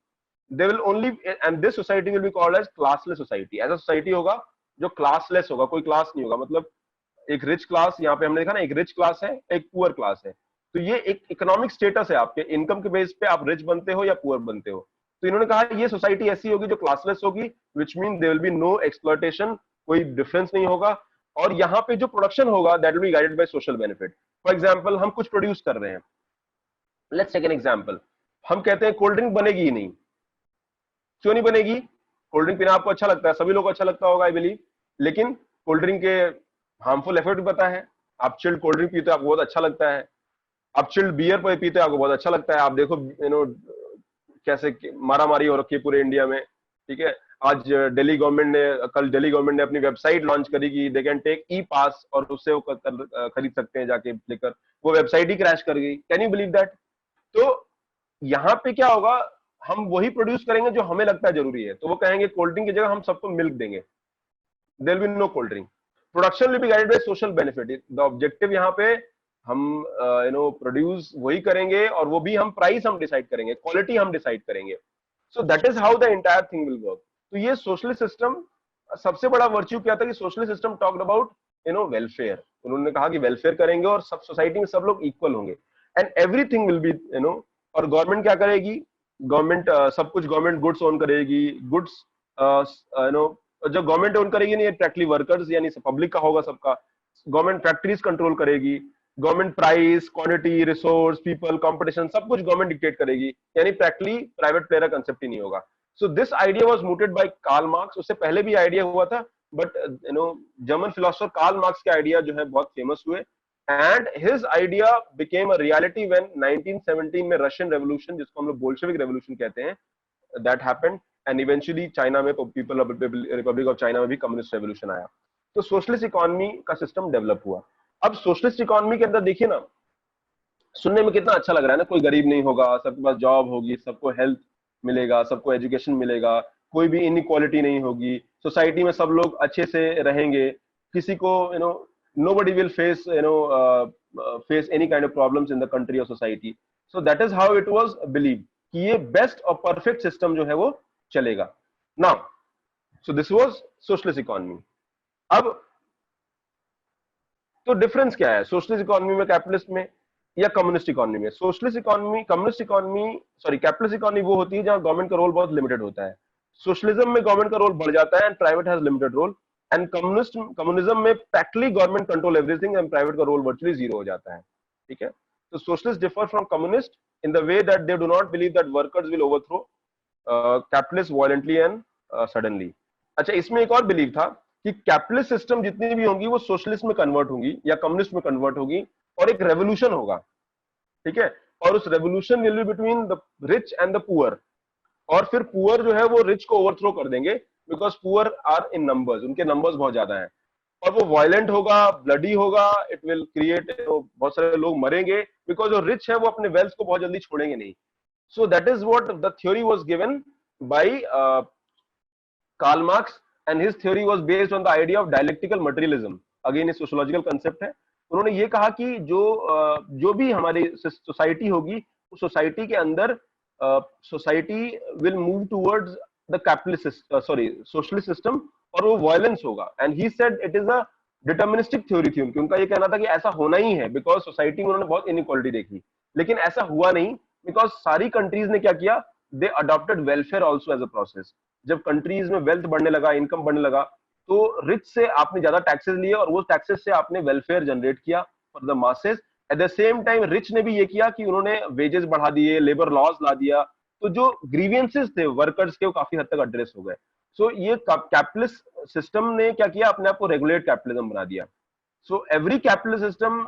They will only, and this society will be called as classless society. ऐसा सोसाइटी होगा जो क्लासलेस होगा, कोई क्लास नहीं होगा, मतलब एक रिच क्लास, यहाँ पे हमने देखा ना, एक रिच क्लास है, एक पुअर क्लास है, तो ये एक इकोनॉमिक स्टेटस है, आपके इनकम के बेस पे आप रिच बनते हो या पुअर बनते हो। तो इन्होंने कहा ये सोसाइटी ऐसी होगी जो क्लासलेस होगी, which mean there will be no exploitation, कोई डिफरेंस नहीं होगा, और यहाँ पे जो प्रोडक्शन होगा that will be guided by social benefit. For example, हम कुछ प्रोड्यूस कर रहे हैं, लेट्स टेक एन एग्जांपल, हम कहते हैं कोल्ड ड्रिंक बनेगी ही नहीं, क्यों नहीं बनेगी? कोल्ड ड्रिंक पीना आपको अच्छा लगता है, सभी लोग को अच्छा लगता होगा आई बिलीव, लेकिन कोल्ड ड्रिंक के हार्मफुल इफेक्ट भी पता है। आप चिल्ड कोल्ड ड्रिंक पीते हो, आपको बहुत अच्छा लगता है, आप चिल्ड बियर पीते हो, आपको बहुत अच्छा लगता है। आप देखो कैसे मारा मारी हो रखी है पूरे इंडिया में, ठीक है। आज दिल्ली गवर्नमेंट ने, कल दिल्ली गवर्नमेंट ने अपनी वेबसाइट लॉन्च करी कि दे कैन टेक ई पास, और उससे वो खरीद सकते हैं जाके लेकर, वो वेबसाइट ही क्रैश कर गई। Can you believe that? तो यहाँ पे क्या होगा, हम वही प्रोड्यूस करेंगे जो हमें लगता है जरूरी है, तो वो कहेंगे कोल्ड ड्रिंक की जगह हम सबको मिल्क देंगे, there will be no cold drink. Production will be guided by social benefit. The objective यहाँ पे हम प्रोड्यूस वही करेंगे, और वो भी हम प्राइस हम डिसाइड करेंगे, क्वालिटी हम डिसाइड करेंगे। सो that is how the entire thing will work. तो ये सोशलिस्ट सिस्टम, सबसे बड़ा वर्च्यू क्या था कि socialist system talked about welfare. उन्होंने कहा कि वेलफेयर करेंगे और सब सोसाइटी में सब लोग इक्वल होंगे, एंड एवरीथिंग विल बी और गवर्नमेंट क्या करेगी, गवर्नमेंट सब कुछ, गवर्नमेंट गुड्स ओन करेगी, गुड्स जब गवर्नमेंट ओन करेगी नहीं, डायरेक्टली वर्कर्स यानी पब्लिक का होगा सबका। गवर्नमेंट फैक्ट्रीज कंट्रोल करेगी, government price, quantity, resource, people, competition, सब कुछ गवर्नमेंट डिक्टेट करेगी, यानी प्रैक्टिकली प्राइवेट प्लेयर का कंसेप्ट ही नहीं होगा। So this idea was mooted by Karl Marx. उससे पहले भी आइडिया हुआ था, but German philosopher Karl Marx के आइडिया जो है बहुत फेमस हुए, and his idea became a reality when 1917 में रशियन रेवोल्यूशन, जिसको हम लोग बोल्शेविक रेवोल्यूशन कहते हैं, that happened, and eventually China में, पीपल रिपब्लिक ऑफ चाइना में भी कम्युनिस्ट रेवोल्यूशन आया। तो सोशलिस्ट इकोनॉमी का सिस्टम डेवलप हुआ। अब सोशलिस्ट इकोनॉमी के अंदर देखिए ना, सुनने में कितना अच्छा लग रहा है ना, कोई गरीब नहीं होगा, सबके पास जॉब होगी, सबको हेल्थ मिलेगा, सबको एजुकेशन मिलेगा, कोई भी इनइक्वालिटी नहीं होगी, सोसाइटी में सब लोग अच्छे से रहेंगे, किसी को nobody will face face any kind of problems in the country or society. So that is how it was believed कि ये बेस्ट और परफेक्ट सिस्टम जो है वो चलेगा। Now, so this was socialist economy. अब तो डिफरेंस क्या है सोशलिस्ट इकोनॉमी में, कैपिटलिस्ट में, या कम्युनिस्ट इकोनॉमी में? Socialist economy, communist economy, sorry capitalist economy वो होती है जहां गवर्नमेंट का रोल बहुत लिमिटेड होता है। सोशलिज्म में गवर्नमेंट का रोल बढ़ जाता है and private has limited role, and communism में practically government control everything and private का रोल वर्चुअली जीरो हो जाता है, ठीक है। तो socialist differ from communist in the way that they do not believe that workers will overthrow capitalist violently and suddenly. अच्छा, इसमें एक और बिलीव था कि कैपिटलिस्ट सिस्टम जितनी भी होंगी वो सोशलिस्ट में कन्वर्ट होंगी या कम्युनिस्ट में कन्वर्ट होगी, और एक रेवोल्यूशन होगा, ठीक है, और उस revolution will be between the rich and the poor, और फिर पुअर जो है वो रिच को ओवरथ्रो कर देंगे, because poor are in numbers, उनके नंबर्स बहुत ज्यादा हैं, और वो वायलेंट होगा, ब्लडी होगा, इट विल क्रिएट, बहुत सारे लोग मरेंगे, बिकॉज जो रिच है वो अपने वेल्थ को बहुत जल्दी छोड़ेंगे नहीं। So that is what the theory was given by Karl Marx, and his theory was based on the idea of dialectical materialism. Again, a sociological concept है। उन्होंने ये कहा कि जो भी हमारी सोसाइटी होगी, उस सोसाइटी के अंदर society will move towards the capitalist socialist system, और वो वायलेंस होगा। And he said it is a deterministic theory थी उनकी, उनका ये कहना था कि ऐसा होना ही है, बिकॉज सोसाइटी में उन्होंने बहुत इनइक्वालिटी देखी, लेकिन ऐसा हुआ नहीं, बिकॉज सारी कंट्रीज ने क्या किया, they adopted welfare also as a process. जब कंट्रीज में वेल्थ बढ़ने लगा, इनकम बढ़ने लगा, तो रिच से आपने ज्यादा टैक्सेस लिए, और वो टैक्सेस से आपने वेलफेयर जनरेट किया for the masses, eight the same time rich ने भी ये किया कि उन्होंने वेजेस बढ़ा दिए, लेबर लॉज ला दिया, तो जो ग्रीवियंसेस थे वर्कर्स के वो काफी हद तक एड्रेस हो गए। सो ये कैपिटलिस्ट सिस्टम ने क्या किया, अपने आप को रेगुलेट कैपिटलिज्म बना दिया। So every capitalist system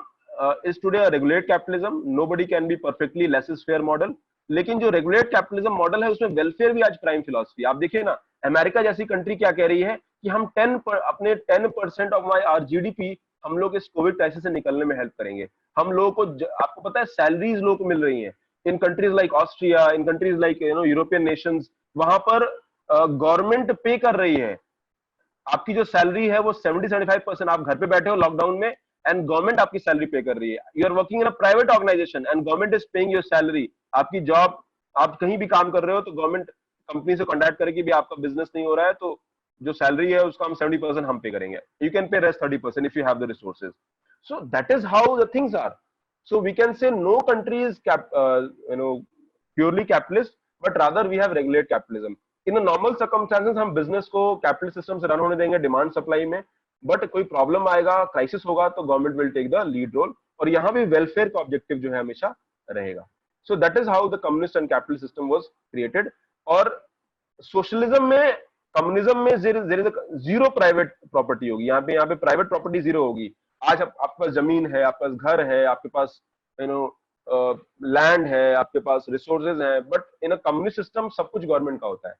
is today a regulate capitalism, nobody can be perfectly less is fair model. लेकिन जो रेगुलेट कैपिटलिज्म मॉडल है उसमें वेलफेयर भी आज प्राइम फिलॉसफी। आप देखिए ना, अमेरिका जैसी कंट्री क्या कह रही है कि हम अपने 10% ऑफ माई आर जीडीपी हम लोग इस कोविड क्राइसिस से निकलने में हेल्प करेंगे। हम लोगों को आपको पता है सैलरीज लोगों को मिल रही हैं इन कंट्रीज लाइक ऑस्ट्रिया, इन कंट्रीज लाइक यूरोपियन नेशंस, वहां पर गवर्नमेंट पे कर रही है। आपकी जो सैलरी है वो 70-75%, आप घर पे बैठे हो लॉकडाउन में एंड गवर्नमेंट आपकी सैलरी पे कर रही है। You are working in a private organisation and government is paying your salary. आपकी जॉब, आप कहीं भी काम कर रहे हो तो गवर्नमेंट कंपनी से कॉन्टैक्ट करेगी भी आपका बिजनेस नहीं हो रहा है तो जो सैलरी है उसका हम 70% हम पे करेंगे, you can pay rest 30% if you have the resources. So that is how the things are. So we can say no country is purely capitalist, but rather we have regulate capitalism. In a normal circumstances हम business को capitalist system से run होने देंगे demand supply में, but कोई problem आएगा, crisis होगा तो government will take the lead role, और यहाँ भी वेलफेयर का ऑब्जेक्टिव जो है हमेशा रहेगा। सो that is how the communist and capitalist system was created. और सोशलिज्म में, कम्युनिज्म में जीरो प्राइवेट प्रॉपर्टी होगी, यहाँ पे प्राइवेट प्रॉपर्टी जीरो होगी। आज आपके पास जमीन है, आपके पास घर है, आपके पास लैंड है, आपके पास रिसोर्सेज हैं, but in a communist system सब कुछ गवर्नमेंट का होता है।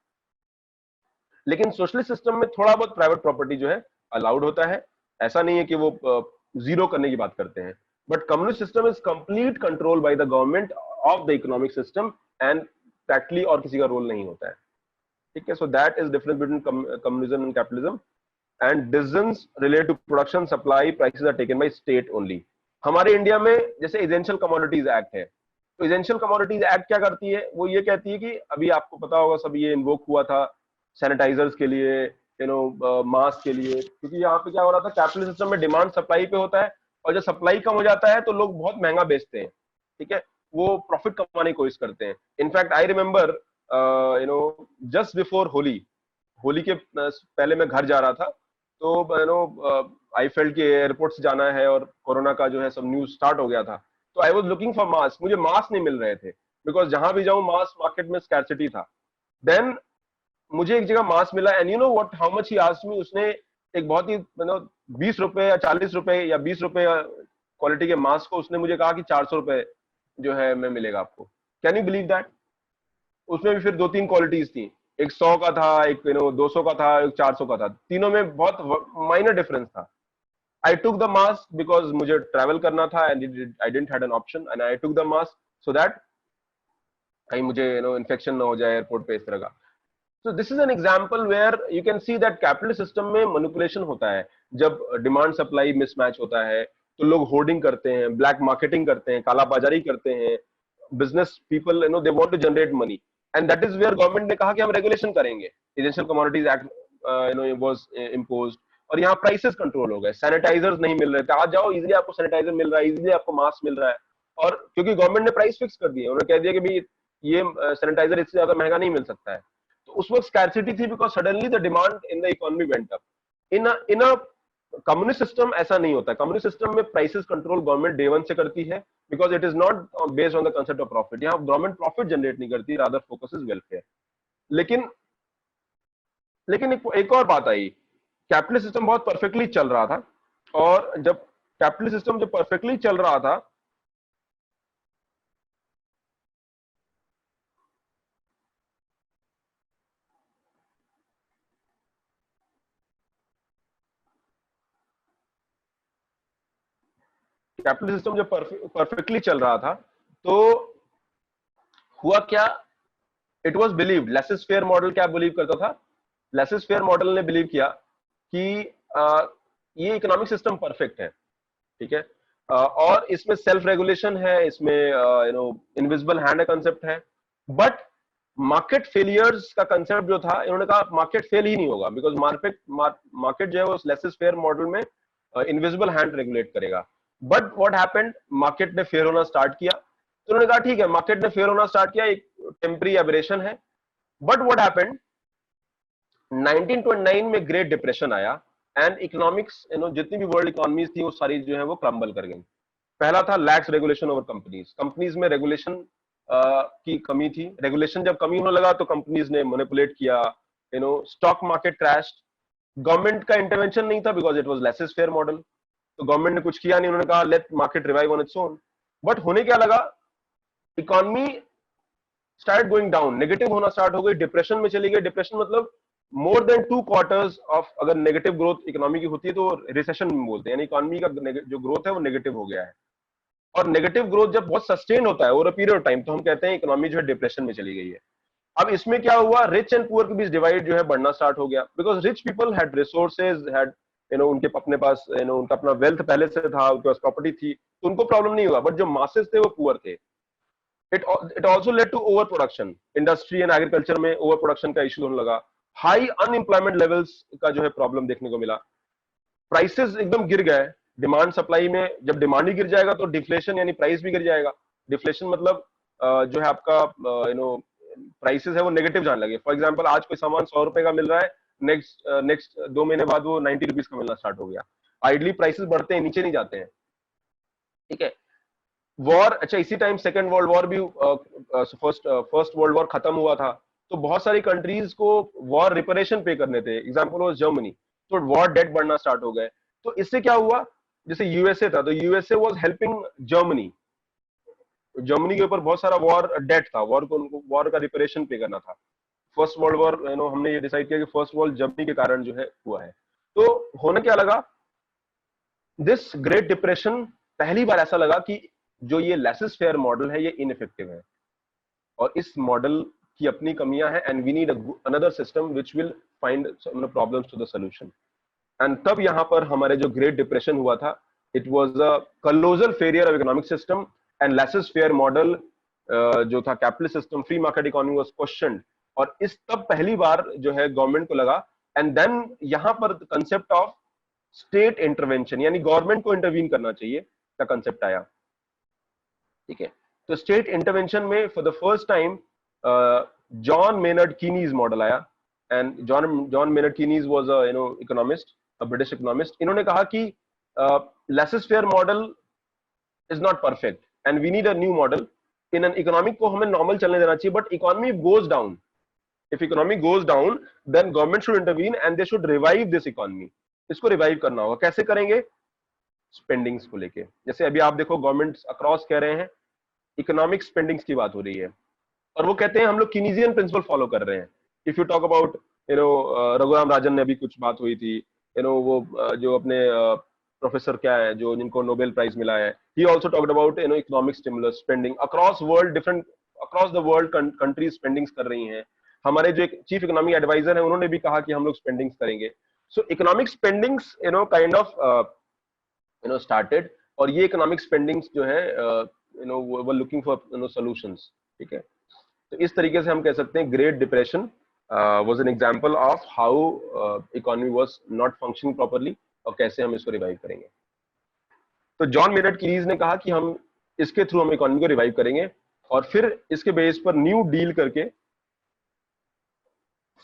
लेकिन सोशलिस्ट सिस्टम में थोड़ा बहुत प्राइवेट प्रॉपर्टी जो है अलाउड होता है, ऐसा नहीं है कि वो जीरो करने की बात करते हैं। But communist system is complete control by the government of the economic system and practically और किसी का रोल नहीं होता है। ठीक है, so that is difference between communism and capitalism. And decisions related to production, supply, prices are taken by state only. हमारे India में जैसे एसेंशियल कमोडिटीज एक्ट है, तो एसेंशियल कमोडिटीज एक्ट क्या करती है, वो ये कहती है कि अभी आपको पता होगा सब ये इन्वोक हुआ था सैनिटाइजर्स के लिए, मास्क के लिए, क्योंकि यहाँ पे क्या हो रहा था, कैपिटलिस्ट सिस्टम में डिमांड सप्लाई पे होता है, और जब सप्लाई कम हो जाता है तो लोग बहुत महंगा बेचते हैं। ठीक है, वो प्रॉफिट कमाने की कोशिश करते हैं। In fact I remember just before Holi, Holi के पहले मैं घर जा रहा था, तो आईफेल्ड के एयरपोर्ट से जाना है और कोरोना का जो है सब न्यूज स्टार्ट हो गया था, तो I was looking for mask, मुझे मास्क नहीं मिल रहे थे, बिकॉज जहां भी जाऊं मास्क मार्केट में स्कैर्सिटी था। देन मुझे एक जगह मास्क मिला, and you know what, how much he asked me, उसने एक बहुत ही 20 रुपए या 40 रुपए या 20 रुपए क्वालिटी के मास्क को उसने मुझे कहा कि 400 रुपए जो है में मिलेगा आपको। Can you believe that? उसमें भी फिर 2-3 क्वालिटीज थी, एक 100 का था, एक 200 का था, एक 400 का था, तीनों में बहुत माइनर डिफरेंस था। आई टुक द मास्क बिकॉज मुझे ट्रैवल करना था and I didn't had an option, and I took the mask so that कहीं मुझे इन्फेक्शन ना हो जाए एयरपोर्ट पे इस तरह का। So this is an example where you can see that capitalist system में manipulation होता है। जब डिमांड सप्लाई मिसमैच होता है तो लोग होर्डिंग करते हैं, ब्लैक मार्केटिंग करते हैं, काला बाजारी करते हैं, business people they want to generate money, and that is where government ने कहा कि हम रेगुलेशन करेंगे। Essential commodities act was imposed, और यहाँ प्राइसेस कंट्रोल हो गए, सैनिटाइजर्स नहीं मिल रहे थे, आज जाओ इजीली आपको सैनिटाइजर मिल रहा है, इजीली आपको मास्क मिल रहा है, और क्योंकि गवर्नमेंट ने प्राइस फिक्स कर दिए, उन्होंने कह दिया कि भाई ये सैनिटाइजर इससे ज्यादा महंगा नहीं मिल सकता है। तो उस वक्त स्कैर्सिटी थी because suddenly the demand in the economy went up. In a communist system ऐसा नहीं होता है। कम्युनिस्ट सिस्टम में prices control government day one से करती है, because it is not based on the concept of profit. यहाँ गवर्नमेंट प्रॉफिट जनरेट नहीं करती, रादर फोकस इज वेलफेयर। लेकिन एक और बात आई, कैपिटलिस्ट सिस्टम बहुत परफेक्टली चल रहा था, और जब कैपिटलिस्ट सिस्टम जब परफेक्टली चल रहा था कैपिटलिस्ट सिस्टम जब परफेक्टली चल रहा था तो हुआ क्या, it was believed, laces fair model क्या बिलीव करता था, लेसिस फेयर मॉडल ने बिलीव किया कि ये इकोनॉमिक सिस्टम परफेक्ट है, ठीक है, और इसमें सेल्फ रेगुलेशन है, इसमें इनविजिबल हैंड का कंसेप्ट है, बट मार्केट फेलियर्स का कंसेप्ट जो था, इन्होंने कहा मार्केट फेल ही नहीं होगा, बिकॉज मार्केट जो है वो लेसिस फेयर मॉडल में इनविजिबल हैंड रेगुलेट करेगा। बट व्हाट हैपेंड, मार्केट ने फेयर होना स्टार्ट किया, तो उन्होंने कहा ठीक है मार्केट ने फेयर होना स्टार्ट किया, एक टेम्पररी एबरेशन है। बट व्हाट हैपेंड, 1929 में ग्रेट डिप्रेशन आया, एंड इकोनॉमिक्स जितनी भी वर्ल्ड इकोनॉमीज थी वो सारी जो है वो क्रम्बल कर गई। पहला था lakhs regulation over companies, companies में रेगुलेशन की कमी थी। रेगुलेशन जब कमी होने लगा तो कंपनीज ने मैनिपुलेट किया, स्टॉक मार्केट क्रैश। गवर्नमेंट का इंटरवेंशन नहीं था because it was laissez faire model, तो गवर्नमेंट ने कुछ किया नहीं, उन्होंने कहा let market revive on its own. But होने क्या लगा, economy start going down, negative होना स्टार्ट हो गई, डिप्रेशन में चली गई। डिप्रेशन मतलब मोर देन 2 क्वार्टर्स ऑफ अगर नेगेटिव ग्रोथ इकोनॉमी की होती है तो रिसेशन बोलते हैं, यानी इकोनॉमी का जो ग्रोथ है वो नेगेटिव हो गया है। और नेगेटिव ग्रोथ जब बहुत सस्टेन होता है over a period of time तो हम कहते हैं इकोनॉमी जो है डिप्रेशन में चली गई है। अब इसमें क्या हुआ, रिच एंड पुअर के बीच डिवाइड जो है बढ़ना स्टार्ट हो गया, because rich people had resources, had उनके अपने पास उनका अपना वेल्थ पहले से था, उनके पास प्रॉपर्टी थी, तो उनको प्रॉब्लम नहीं हुआ। बट जो मासेस थे वो पुअर थे। It also led to over production, industry and agriculture में ओवर प्रोडक्शन का इशू होने लगा। हाई अनएम्प्लॉयमेंट लेवल्स का जो है प्रॉब्लम देखने को मिला। प्राइसेस एकदम गिर गए, डिमांड सप्लाई में जब डिमांड ही गिर जाएगा तो डिफ्लेशन यानी प्राइस भी गिर जाएगा। डिफ्लेशन मतलब जो है आपका प्राइसेस है वो नेगेटिव जाने लगे। फॉर एग्जांपल आज कोई सामान 100 रुपए का मिल रहा है, नेक्स्ट 2 महीने बाद वो 90 रुपीज का मिलना स्टार्ट हो गया। आइडली प्राइसेस बढ़ते हैं, नीचे नहीं जाते हैं। ठीक है, वॉर, अच्छा इसी टाइम सेकेंड वर्ल्ड वॉर भी, फर्स्ट वर्ल्ड वॉर खत्म हुआ था, तो बहुत सारी कंट्रीज को वॉर रिपरेशन पे करने थे। एग्जाम्पल वॉज जर्मनी, तो वॉर डेट बढ़ना स्टार्ट हो गए। तो इससे क्या हुआ, जैसे यूएसए था तो USA was helping Germany, Germany के ऊपर बहुत सारा वॉर डेट था, वॉर को उनको वॉर का रिपरेशन पे करना था। फर्स्ट वर्ल्ड वॉर हमने ये डिसाइड किया कि फर्स्ट वर्ल्ड जर्मनी के कारण जो है हुआ है। तो होने क्या लगा, दिस ग्रेट डिप्रेशन, पहली बार ऐसा लगा कि जो ये लेसेस फेयर मॉडल है ये इनइफेक्टिव है और इस मॉडल की अपनी कमियां हैं, and we need another system which will find problems to the solution. And तब यहां पर हमारे जो ग्रेट डिप्रेशन हुआ था, it was a colossal failure of economic system and laissez faire model जो था capitalist system, free market economy was questioned. और इस तब पहली बार जो है गवर्नमेंट को लगा, एंड देन यहां पर कंसेप्ट ऑफ स्टेट इंटरवेंशन यानी गवर्नमेंट को इंटरवीन करना चाहिए का कंसेप्ट आया। ठीक है, तो स्टेट इंटरवेंशन में for the first time John Maynard Keynes model आया। And John Maynard Keynes was a economist, a British economist. इन्होंने कहा कि laissez faire model is not perfect and we need a new model. In an economic को हमें normal चलने देना चाहिए, but economy goes down, if economy goes down then government should intervene and they should revive this economy. इसको revive करना होगा, कैसे करेंगे, स्पेंडिंग्स को लेके। जैसे अभी आप देखो गवर्नमेंट अक्रॉस कह रहे हैं इकोनॉमिक स्पेंडिंग्स की बात हो रही है, और वो कहते हैं हम लोग कीनीजियन प्रिंसिपल फॉलो कर रहे हैं। If you talk about Raghuram Rajan ने अभी कुछ बात हुई थी, वो जो अपने प्रोफेसर क्या है जो जिनको नोबेल प्राइज मिला है, ही also talked about economic stimulus spending across world, different across the world countries spendings कर रही हैं। हमारे जो एक चीफ इकोनॉमिक एडवाइजर है उन्होंने भी कहा कि हम लोग स्पेंडिंग्स करेंगे। सो economic spendings kind of started, और ये इकोनॉमिक स्पेंडिंग्स जो है वर लुकिंग फॉर सॉल्यूशंस। ठीक है, तो इस तरीके से हम कह सकते हैं great depression was an example of how economy was not functioning properly और कैसे हम इसको रिवाइव करेंगे। तो जॉन मेनर्ड कीनीज ने कहा कि हम इसके थ्रू हम इकोनॉमी को रिवाइव करेंगे, और फिर इसके बेस पर न्यू डील करके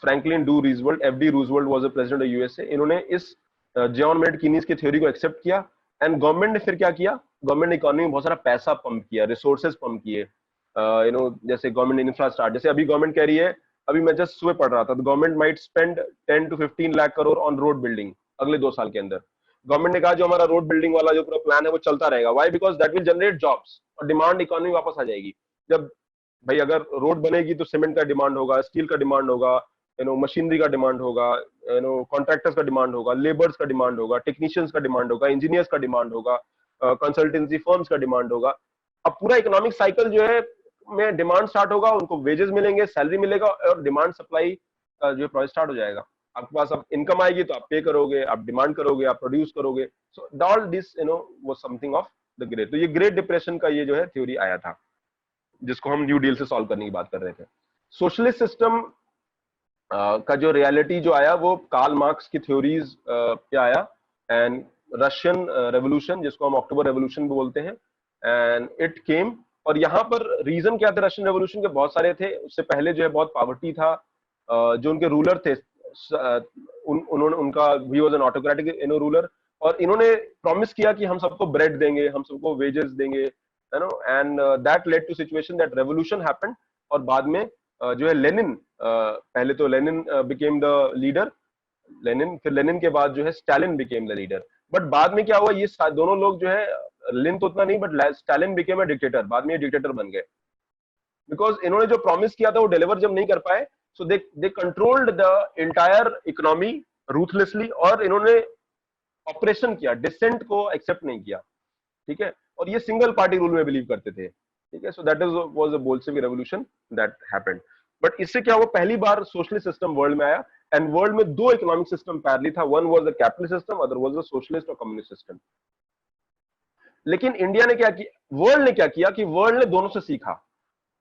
Franklin D Roosevelt, FD Roosevelt was the president of USA, इन्होंने इस जॉन मेनर्ड कीनीज की थ्योरी को एक्सेप्ट किया। एंड गवर्नमेंट ने फिर क्या किया, गवर्नमेंट ने इकोनॉमी में बहुत सारा पैसा पंप किया, रिसोर्सेज पंप किए। जैसे गवर्नमेंट इंफ्रा स्टार्ट, जैसे अभी गवर्नमेंट कह रही है, अभी मैं जस्ट सुबह पढ़ रहा था, तो government might spend 10 to 15 lakh crore on road building अगले 2 साल के अंदर। गवर्नमेंट ने कहा जो हमारा रोड बिल्डिंग वाला जो पूरा प्लान है वो चलता रहेगा। Why, because that will generate jobs और डिमांड इकोनॉमी वापस आ जाएगी। जब भाई अगर रोड बनेगी तो सीमेंट का डिमांड होगा, स्टील का डिमांड होगा, मशीनरी का डिमांड होगा, कॉन्ट्रैक्टर्स का डिमांड होगा, लेबर्स का डिमांड होगा, टेक्नीशियंस का डिमांड होगा, इंजीनियर्स का डिमांड होगा, कंसल्टेंसी फर्म्स का डिमांड होगा। अब पूरा इकोनॉमिक साइकिल जो है में डिमांड स्टार्ट होगा, उनको वेजेस मिलेंगे, सैलरी मिलेगा, और डिमांड सप्लाई जो है प्रोसेस स्टार्ट हो जाएगा। आपके पास अब इनकम आएगी तो आप पे करोगे, आप डिमांड करोगे, आप प्रोड्यूस करोगे। So all this was something of the great. तो ये ग्रेट डिप्रेशन का ये जो है थ्योरी आया था, जिसको हम न्यू डील से सॉल्व करने की बात कर रहे थे। सोशलिस्ट सिस्टम का जो रियलिटी जो आया वो कार्ल मार्क्स की थ्योरीज पे आया, एंड रशियन रेवोल्यूशन जिसको हम अक्टूबर रेवोल्यूशन भी बोलते हैं, एंड इट केम। और यहाँ पर रीजन क्या थे रशियन रेवोल्यूशन के, बहुत सारे थे। उससे पहले जो है बहुत पॉवर्टी था, जो उनके रूलर थे उन्होंने उनका he was an autocratic ruler, और इन्होंने प्रॉमिस किया कि हम सबको ब्रेड देंगे, हम सबको वेजेस देंगे, you know, and that led to situation that revolution happened. और बाद में जो है लेनिन, पहले तो Lenin became the leader, Lenin, फिर लेनिन के बाद जो है Stalin became the leader. But बाद में क्या हुआ, ये दोनों लोग जो है, लेनिन तो उतना नहीं, but Stalin became a dictator, बाद में ये डिक्टेटर बन गए, बिकॉज इन्होंने जो प्रॉमिस किया था वो डिलीवर जब नहीं कर पाए, so they controlled the entire economy ruthlessly, और इन्होंने ऑपरेशन किया, डिसेंट को एक्सेप्ट नहीं किया, ठीक है। और ये सिंगल पार्टी रूल में बिलीव करते थे, ठीक है। So that is was a Bolshevik revolution that happened. But इससे क्या हुआ, पहली बार सोशलिस्ट सिस्टम वर्ल्ड में आया, एंड वर्ल्ड में दो इकोनॉमिक सिस्टम पैरेलली था, one was the capitalist system, other was the socialist और कम्युनिस्ट सिस्टम। लेकिन इंडिया ने क्या किया, वर्ल्ड ने क्या किया कि वर्ल्ड ने दोनों से सीखा,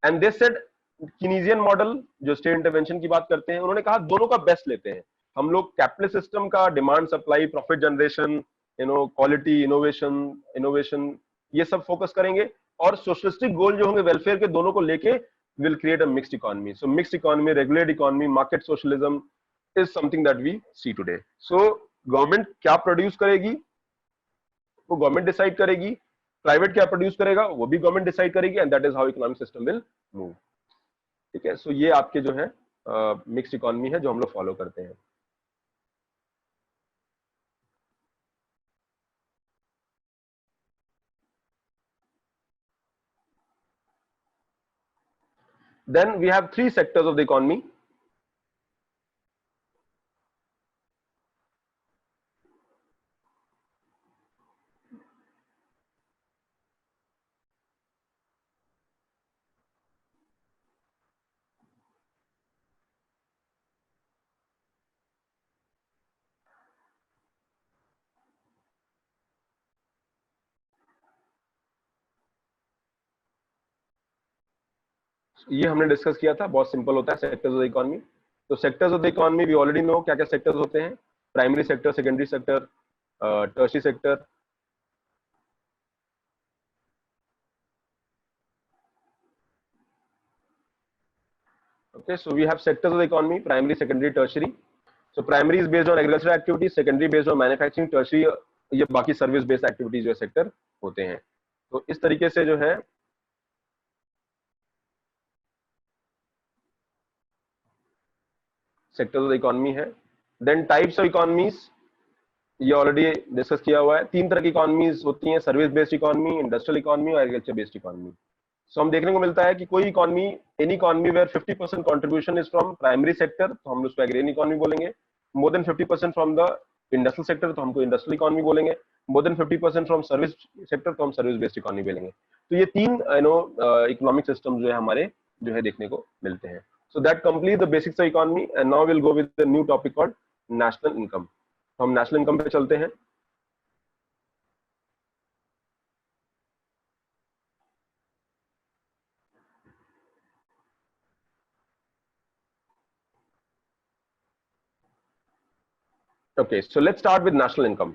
and they said Keynesian model जो स्टेट इंटरवेंशन की बात करते हैं, उन्होंने कहा दोनों का बेस्ट लेते हैं, हम लोग कैपिटलिस्ट सिस्टम का demand supply, profit generation, you know, quality, innovation innovation, ये सब फोकस करेंगे, और सोशलिस्टिक गोल जो होंगे वेलफेयर के, दोनों को लेके will create a mixed economy. So mixed economy, regulated economy, market socialism is something that we see today. So government क्या प्रोड्यूस करेगी वो गवर्नमेंट डिसाइड करेगी, प्राइवेट क्या प्रोड्यूस करेगा वो भी गवर्नमेंट डिसाइड करेगी, and that is how economic system will move, ठीक है। सो ये आपके जो है मिक्स्ड इकोनॉमी है जो हम लोग फॉलो करते हैं। Then we have three sectors of the economy. ये हमने डिस्कस किया था, बहुत सिंपल होता है सेक्टर्स ऑफ द इकोनॉमी। तो sectors of the economy we already know क्या क्या सेक्टर्स होते हैं, primary sector, secondary sector, tertiary sector. Okay, so we have sectors of the economy: primary, secondary, tertiary. So primary is based on agricultural activities, secondary based on manufacturing, tertiary ये बाकी service based activities जो sector होते हैं। तो इस तरीके से जो है सेक्टर्स ऑफ द इकोनॉमी है। देन टाइप्स ऑफ इकोनॉमीज, ये ऑलरेडी डिस्कस किया हुआ है। तीन तरह की इकोनॉमीज होती हैं: service based economy, industrial economy और एग्रीकल्चर बेस्ड इकोनॉमी। सो हम देखने को मिलता है कि कोई economy, any economy where 50% contribution is from primary sector, तो हम उसको एग्रेरियन इकोनॉमी बोलेंगे। More than 50% from the industrial sector, तो हमको इंडस्ट्रियल इकोनॉमी बोलेंगे। More than 50% from service sector, तो हम सर्विस बेस्ड इकोनॉमी बोलेंगे। तो ये तीन इकोनॉमिक सिस्टम जो है हमारे जो है देखने को मिलते हैं। So that complete the basics of economy, and now will go with the new topic called national income. हम नेशनल इनकम पे चलते हैं। Okay, so let's start with national income.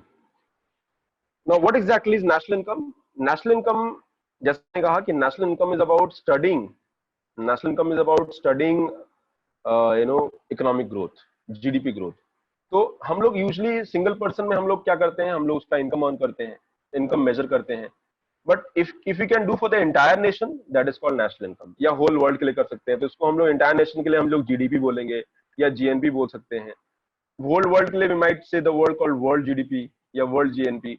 Now, what exactly is national income? National income, जैसे मैंने कहा कि national income is about studying. National income is about studying, economic growth, GDP growth. तो हम लोग यूजली सिंगल पर्सन में हम लोग क्या करते हैं, हम लोग उसका इनकम अर्न करते हैं, इनकम मेजर करते हैं। But if you can do for the entire nation, that is called national income, या होल वर्ल्ड के लिए कर सकते हैं, तो इसको हम लोग एंटायर नेशन के लिए हम लोग जीडीपी बोलेंगे या जीएनपी बोल सकते हैं। होल वर्ल्ड के लिए we might say the word called world GDP या वर्ल्ड जीएनपी,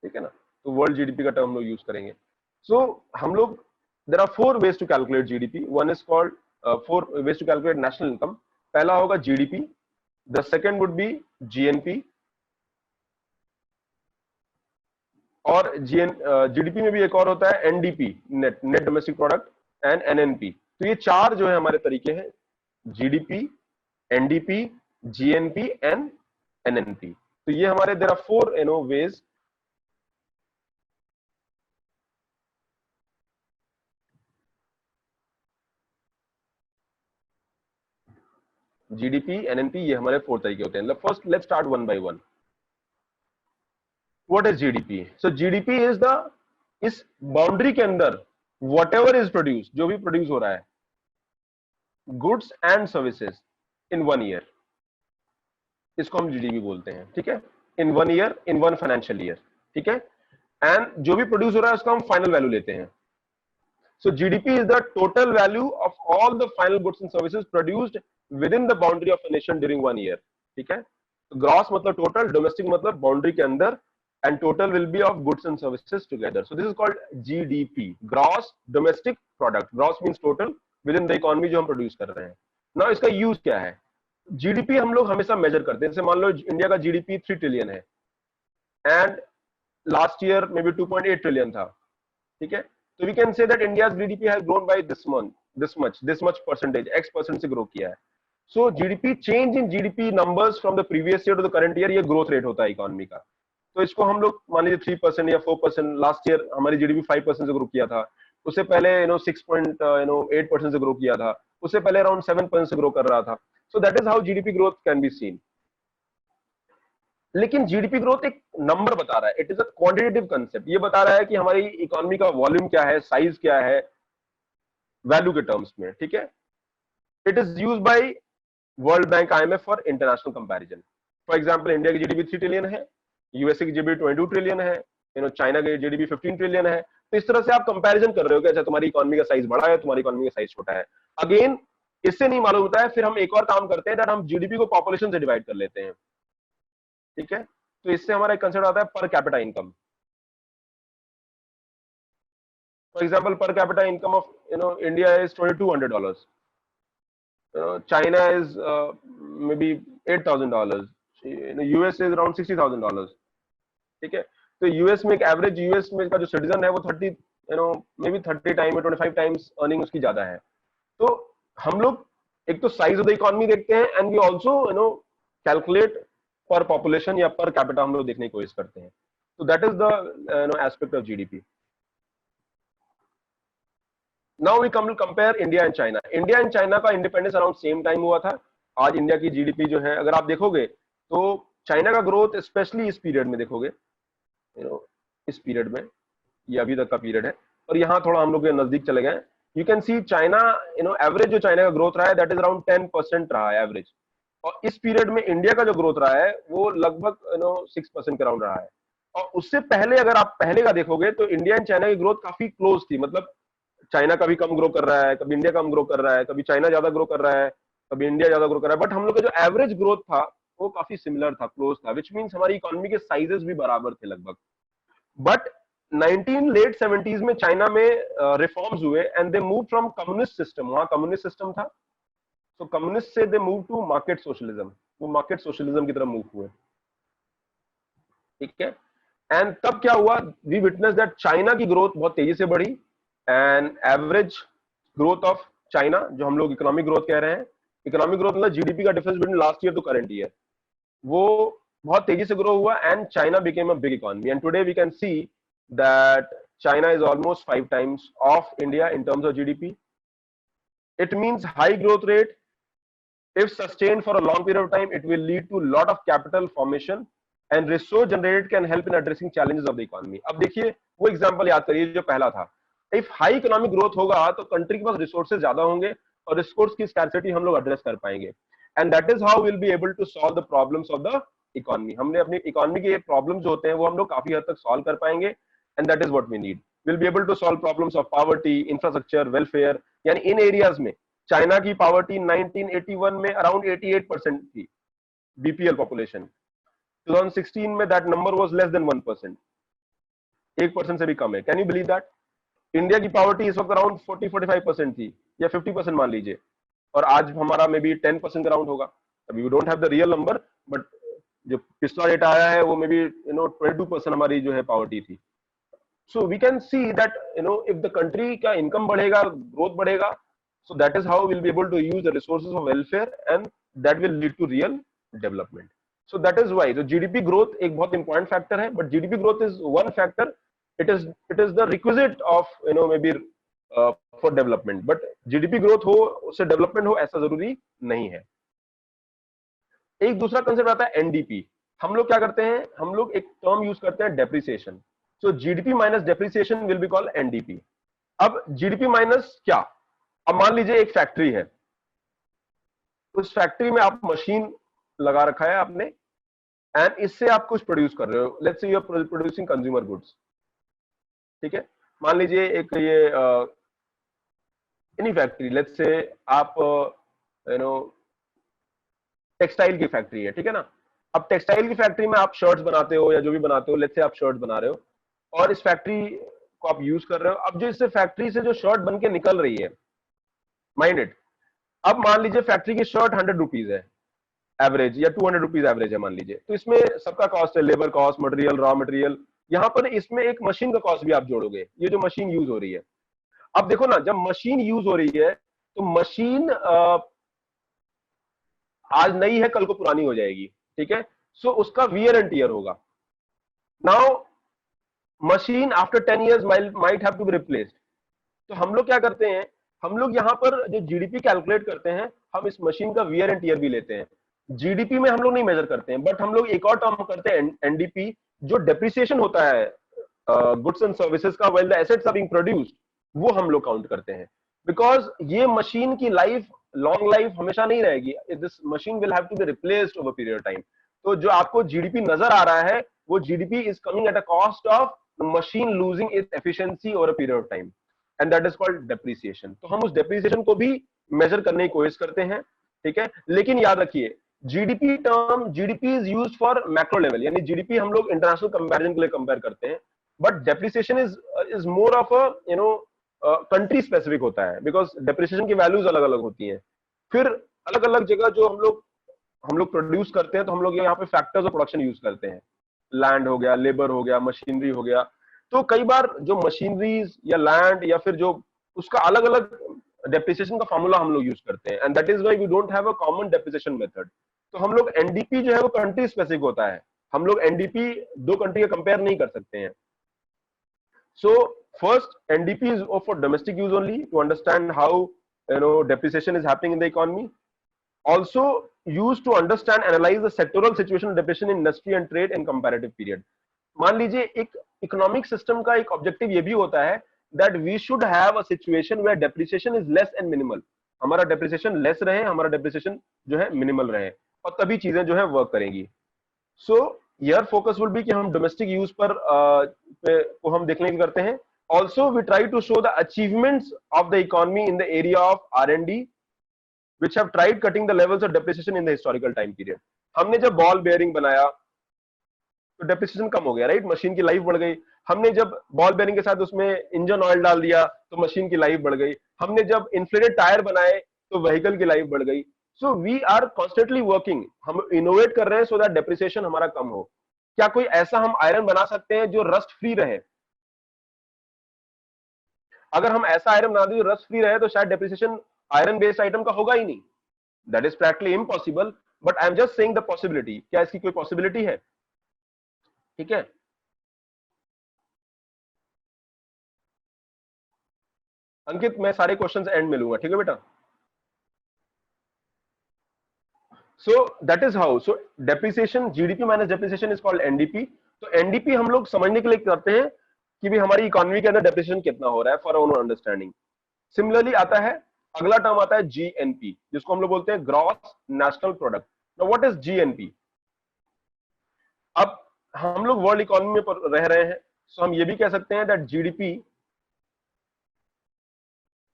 ठीक है ना। तो वर्ल्ड जीडीपी का टर्म हम लोग यूज करेंगे। सो हम लोग, there are four ways to calculate GDP. One is called, four ways to calculate national income. पहला होगा GDP, the second would be GNP, और जीडीपी में भी एक और होता है NDP, net net domestic product, and NNP. तो ये चार जो है हमारे तरीके हैं: GDP, NDP, GNP and NNP. तो ये हमारे, there are four ways. GDP, NNP, ये हमारे फोर तरीके होते हैं। First let's start one by one. What is GDP? So GDP is the, इस बाउंड्री के अंदर व्हाटएवर इज प्रोड्यूस, जो भी प्रोड्यूस हो रहा है, goods and services in one year, इसको हम जीडीपी बोलते हैं, ठीक है, इन 1 ईयर, इन 1 फाइनेंशियल ईयर, ठीक है। एंड जो भी प्रोड्यूस हो रहा है उसका हम फाइनल वैल्यू लेते हैं। So GDP is the total value of all the final goods and services produced within the boundary of a nation during 1 year, ठीक है। तो ग्रॉस मतलब टोटल, डोमेस्टिक मतलब बाउंड्री के अंदर, and total will be of goods and services together. So this is called GDP, gross domestic product. Gross means total with in the economy जो हम produce कर रहे हैं। नाउ इसका यूज क्या है? जीडीपी हम लोग हमेशा मेजर करते हैं, जैसे मान लो इंडिया का जीडीपी 3 ट्रिलियन है एंड लास्ट ईयर में भी 2.8 ट्रिलियन था, ठीक है। तो we can say that India's GDP has grown by this much percentage, x% से ग्रो किया है। So GDP, change in GDP numbers from the previous year to the current year, ये ग्रोथ रेट होता है इकोनॉमी का। तो इसको हम लोग मान लीजिए 3% या 4%, लास्ट ईयर हमारी जीडीपी 5% से ग्रो किया था, उससे पहले 6.8% से ग्रो किया था, उससे पहले अराउंड 7% से ग्रो कर रहा था। सो that is how GDP growth can be seen. लेकिन जीडीपी ग्रोथ एक नंबर बता रहा है, it is a quantitative concept. ये बता रहा है कि हमारी इकोनॉमी का वॉल्यूम क्या है, साइज क्या है वैल्यू के टर्म्स में, ठीक है। It is use by world bank, IMF for international comparison. For example India की जीडीपी 3 ट्रिलियन है, यूएसए की जीडीपी 22 ट्रिलियन है, चाइना की जीडीपी 15 ट्रिलियन है। तो इस तरह से आप कंपैरिजन कर रहे हो कि अच्छा तुम्हारी इकोनॉमी का साइज बड़ा है, तुम्हारी इकोनॉमी का साइज छोटा है। अगेन इससे नहीं मालूम होता है, फिर हम एक और काम करते हैं दैट हम जीडीपी को पॉपुलेशन से डिवाइड कर लेते हैं, ठीक है। तो इससे हमारा एक कंसेप्ट आता है पर कैपिटा इनकम। फॉर एग्जांपल पर capita income of India is $2200, China is may be $8000, US is around $60000, ठीक है। तो यूएस में एक एवरेज यूएस में का जो सिटीजन है वो 30 मे बी 30 टाइम या 25 टाइम्स अर्निंग उसकी ज्यादा है। तो हम लोग एक तो साइज ऑफ द इकोनॉमी देखते हैं एंड वी आल्सो कैलकुलेट पर पॉपुलेशन या पर कैपिटा हम लोग देखने की कोशिश करते हैं। तो that is the aspect of GDP. Now we come to compare India and China. India and China का इंडिपेंडेंस अराउंड सेम टाइम हुआ था। आज इंडिया की जीडीपी जो है अगर आप देखोगे तो चाइना का ग्रोथ स्पेशली इस पीरियड में देखोगे, इस पीरियड में, ये अभी तक का पीरियड है, और यहाँ थोड़ा हम लोग के नजदीक चले गए, you can see China average जो चाइना का ग्रोथ रहा है दैट इज अराउंड 10% रहा है एवरेज। और इस पीरियड में इंडिया का जो ग्रोथ रहा है वो लगभग 6% के अराउंड रहा है। और उससे पहले अगर आप पहले का देखोगे तो इंडिया एंड चाइना की ग्रोथ काफी क्लोज थी, मतलब चाइना कभी कम ग्रो कर रहा है, कभी इंडिया कम ग्रो कर रहा है, कभी चाइना ज्यादा ग्रो कर रहा है, कभी इंडिया ज्यादा ग्रो कर रहा है, बट हम लोग का जो एवरेज ग्रोथ था वो काफी सिमिलर था, क्लोज था, विच मीन्स हमारी इकोनॉमी के साइजेस भी बराबर थे लगभग। बट 19 लेट 70s में चाइना में रिफॉर्म्स हुए and they move from communist system, वहां कम्युनिस्ट सिस्टम था, तो कम्युनिस्ट से they move to market socialism, वो मार्केट सोशलिज्म की तरफ मूव हुए, ठीक है। एंड तब क्या हुआ, वी विटनेस दैट चाइना की ग्रोथ बहुत तेजी से बढ़ी and average growth of China, जो हम लोग इकोनॉमिक ग्रोथ कह रहे हैं, इकोनॉमिक ग्रोथ मतलब जीडीपी का difference between last year to current year, वो बहुत तेजी से ग्रो हुआ and China became a big economy. And today we can see that China is almost 5 times of India in terms of GDP. It means high growth rate, if sustained for a long period of time, it will lead to lot of capital formation and resource generated can help in addressing challenges of the economy। अब देखिए वो example याद करिए जो पहला था, if high economic growth होगा तो कंट्री के पास रिसोर्सेज ज्यादा होंगे और रिसोर्स की स्कैर्सिटी हम लोग एड्रेस कर पाएंगे, and that is how will be able to solve the problems of the economy. हमने अपनी इकोनॉमी के प्रॉब्लम जो होते हैं वो हम लोग काफी हद तक सॉल्व कर पाएंगे, and that is what we need. Will be able to solve problems of poverty, infrastructure, welfare, यानी इन एरियाज में चाइना की पॉवर्टी 1981 में अराउंड 88% थी बीपीएल पॉपुलेशन, 2016 में that number was less than 1%, 1% से भी कम है। Can you believe that? India की पॉवर्टी इस वक्त अराउंड 40-45% थी या 50% मान लीजिए, और आज हमारा मे बी 10% अराउंड होगा। अभी we don't have the real number, but जो पिछला डेटा आया है वो मे बी 22% हमारी जो है पॉवर्टी थी। So we can see that if the country का इनकम बढ़ेगा, ग्रोथ बढ़ेगा, so that is how we'll be able to use the resources for welfare and that will lead to real development। so that is why the GDP growth एक बहुत important factor है, but GDP growth is one factor, it is the requisite of maybe for development, but GDP growth हो उससे development हो ऐसा जरूरी नहीं है। एक दूसरा कंसेप्ट आता है एनडीपी। हम लोग क्या करते हैं, हम लोग एक टर्म यूज करते हैं depreciation, so GDP minus depreciation will be called NDP. अब जीडीपी माइनस क्या, अब मान लीजिए एक फैक्ट्री है, उस फैक्ट्री में आप मशीन लगा रखा है आपने, एंड इससे आप कुछ प्रोड्यूस कर रहे हो। Let's say you are producing consumer goods, ठीक है। मान लीजिए एक ये एनी फैक्ट्री, लेट्स से आप यू नो टेक्सटाइल की फैक्ट्री है, ठीक है ना। अब टेक्सटाइल की फैक्ट्री में आप शर्ट्स बनाते हो या जो भी बनाते हो, लेट्स से आप शर्ट बना रहे हो और इस फैक्ट्री को आप यूज कर रहे हो। अब जो इससे फैक्ट्री से जो शर्ट बन के निकल रही है, माइंड इट, अब मान लीजिए फैक्ट्री की शर्ट 100 रुपीज है एवरेज, या 200 रुपीज एवरेज है मान लीजिए, तो इसमें सबका कॉस्ट है, labour cost, material, raw material, यहां पर इसमें एक मशीन का कॉस्ट भी आप जोड़ोगे, ये जो मशीन यूज हो रही है। अब देखो ना, जब मशीन यूज हो रही है तो मशीन आज नई है कल को पुरानी हो जाएगी, ठीक है। सो उसका वियर एंड टीयर होगा। Now machine after 10 years might have to be replaced. तो हम लोग क्या करते हैं, हम लोग यहाँ पर जो जीडीपी कैलकुलेट करते हैं, हम इस मशीन का वियर एंड टीयर भी लेते हैं। जीडीपी में हम लोग नहीं मेजर करते हैं, बट हम लोग एक और टर्म करते हैं एनडीपी, जो डेप्रिसिएशन होता है गुड्स एंड सर्विसेज का when the assets are being produced, वो हम लोग काउंट करते हैं। बिकॉज ये मशीन की लाइफ, लॉन्ग लाइफ हमेशा नहीं रहेगी, this machine will have to be replaced over period of time. तो जो आपको जीडीपी नजर आ रहा है, वो GDP is coming at a cost of machine losing its efficiency over a period of time, and that is called depreciation. तो हम उस डेप्रिसिएशन को भी मेजर करने की कोशिश करते हैं, ठीक है। लेकिन याद रखिए, GDP term, GDP is used for macro level, यानी जीडीपी हम लोग इंटरनेशनल कंपैरिजन के लिए कंपेयर करते हैं, but depreciation is more of a country specific होता है, बिकॉज डेप्रिसिएशन की वैल्यूज अलग अलग होती हैं। फिर अलग अलग जगह जो हम लोग प्रोड्यूस करते हैं, तो हम लोग यहाँ पे फैक्टर्स ऑफ प्रोडक्शन यूज करते हैं, लैंड हो गया, लेबर हो गया, मशीनरी हो गया। तो कई बार जो मशीनरीज या लैंड या फिर जो उसका अलग अलग डेप्रिसिएशन का फॉर्मूला हम लोग यूज करते हैं, and that is why we don't have a common depreciation method. तो हम लोग एनडीपी जो है वो कंट्री स्पेसिफिक होता है, हम लोग एनडीपी दो कंट्री का कंपेयर नहीं कर सकते हैं। So first, NDP is for domestic use only, to understand how depreciation is happening in the economy. Also used to understand, analyze the sectoral situation of depreciation in industry and trade in comparative period. मान लीजिए एक economic system का एक objective ये भी होता है that we should have a situation where depreciation is less and minimal. हमारा डेप्रिसिएशन लेस रहे, हमारा डेप्रिसिएशन जो है मिनिमल रहे, और तभी चीजें जो है वर्क करेंगी। सो यर फोकस विल बी कि हम डोमेस्टिक यूज पर को हम देखने की करते हैं। Also we try to show the achievements of the economy in the area of R&D which have tried cutting the levels of depreciation in the historical time period. हमने जब बॉल बेयरिंग बनाया तो डेप्रिसिएशन कम हो गया, right, machine की life बढ़ गई। हमने जब बॉल बेयरिंग के साथ उसमें इंजन ऑयल डाल दिया तो मशीन की लाइफ बढ़ गई। हमने जब इन्फ्लेटेड टायर बनाए तो व्हीकल की लाइफ बढ़ गई। So we are constantly working, हम इनोवेट कर रहे हैं सो दैट डेप्रिसिएशन हमारा कम हो। क्या कोई ऐसा हम आयरन बना सकते हैं जो रस्ट फ्री रहे? अगर हम ऐसा आयरन बना दें जो रस्ट फ्री रहे तो शायद डेप्रिसिएशन आयरन बेस्ड आइटम का होगा ही नहीं। That is practically impossible, but I am just saying the possibility. क्या इसकी कोई पॉसिबिलिटी है? ठीक है, अंकित मैं सारे क्वेश्चंस एंड में लूंगा, ठीक है बेटा। सो that is how, so depreciation, GDP minus depreciation is called NDP. तो एनडीपी हम लोग समझने के लिए करते हैं कि भी हमारी इकोनॉमी के अंदर डेप्रिसिएशन कितना हो रहा है, फॉर आवर अंडरस्टैंडिंग। सिमिलरली आता है, अगला टर्म आता है जीएनपी, जिसको हम लोग बोलते हैं gross national product. Now what is GNP? अब हम लोग वर्ल्ड इकोनॉमी में रह रहे हैं, सो हम ये भी कह सकते हैं that GDP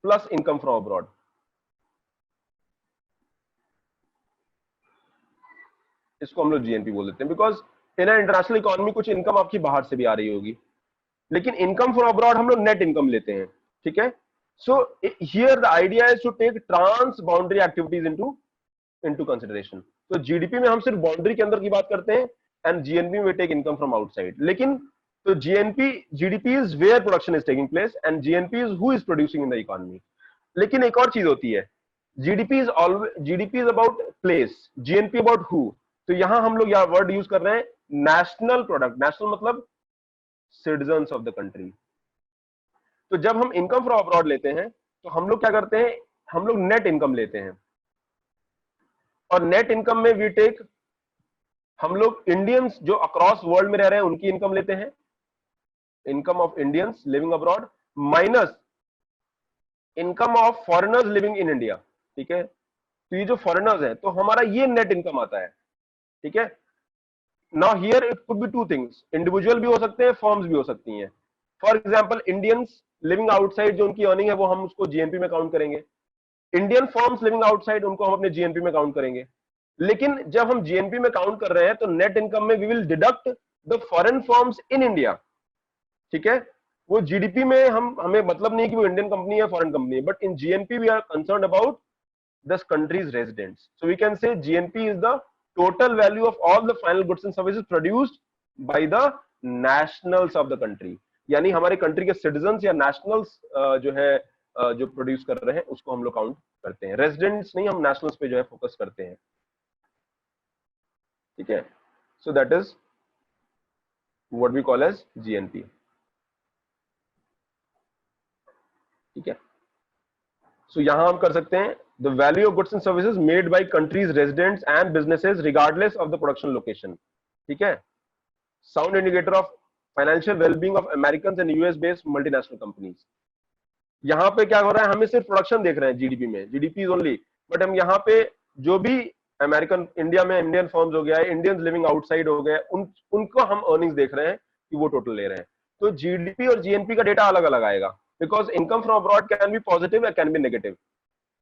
plus income from abroad. इसको हम लोग जीएनपी बोल देते हैं, बिकॉज इन इंटरनेशनल इकोनॉमी कुछ इनकम आपकी बाहर से भी आ रही होगी, लेकिन इनकम फ्रॉम अब्रॉड हम लोग नेट इनकम लेते हैं, ठीक है। So here the idea is to take trans boundary activities into consideration. तो जीडीपी में हम सिर्फ बाउंड्री के अंदर की बात करते हैं, एंड जीएनपी में टेक इनकम फ्रॉम आउटसाइड। लेकिन तो GNP, GDP is where production is taking place, and GNP is who is producing in the economy. लेकिन एक और चीज होती है, GDP is always, GDP is about place, GNP about who. तो यहां हम लोग यहाँ वर्ड यूज कर रहे हैं नेशनल प्रोडक्ट। नेशनल मतलब सिटीजन्स ऑफ द कंट्री। तो जब हम इनकम फ्रॉम अब्रॉड लेते हैं तो हम लोग क्या करते हैं, हम लोग नेट इनकम लेते हैं, और नेट इनकम में वी टेक, हम लोग इंडियंस जो अक्रॉस वर्ल्ड में रह रहे हैं उनकी इनकम लेते हैं, income of Indians living abroad, minus income of foreigners living in India, ठीक है। तो ये जो फॉरेनर्स हैं, तो हमारा ये नेट इनकम आता है। ठीक है। Now here it could be two things, individual भी हो सकते हैं, फर्म्स भी हो सकती हैं। For example Indians living outside, जो उनकी अर्निंग है वो हम उसको जीएनपी में काउंट करेंगे। इंडियन फर्म्स लिविंग आउटसाइड, उनको हम अपने जीएनपी में काउंट करेंगे। लेकिन जब हम जीएनपी में काउंट कर रहे हैं तो नेट इनकम में we will deduct the foreign firms in India, ठीक है। वो जीडीपी में हमें मतलब नहीं कि वो इंडियन कंपनी है फॉरेन कंपनी है, but in GNP we are concern about the countries residents. So we can say GNP is the total value of all the final goods and services produced by the nationals of the country, यानी हमारे country के citizens या nationals जो है जो produce कर रहे हैं उसको हम लोग काउंट करते हैं। रेजिडेंट्स नहीं, हम नेशनल्स पे जो है फोकस करते हैं, ठीक है। So that is what we call as GNP, ठीक है। सो यहां हम कर सकते हैं the value of goods and services made by countries residents and businesses regardless of the production location, ठीक है। Sound indicator of financial wellbeing of American and US based multinational companies. यहाँ पे क्या हो रहा है, हमें सिर्फ प्रोडक्शन देख रहे हैं जीडीपी में, जीडीपी इज ओनली, बट हम यहाँ पे जो भी अमेरिकन, इंडिया में इंडियन फर्म्स हो गया है, इंडियंस लिविंग आउटसाइड हो गए, उनको हम अर्निंग्स देख रहे हैं कि वो टोटल ले रहे हैं। तो जीडीपी और जीएनपी का डेटा अलग अलग आएगा, because income from abroad can be positive या कैन बी नेगेटिव।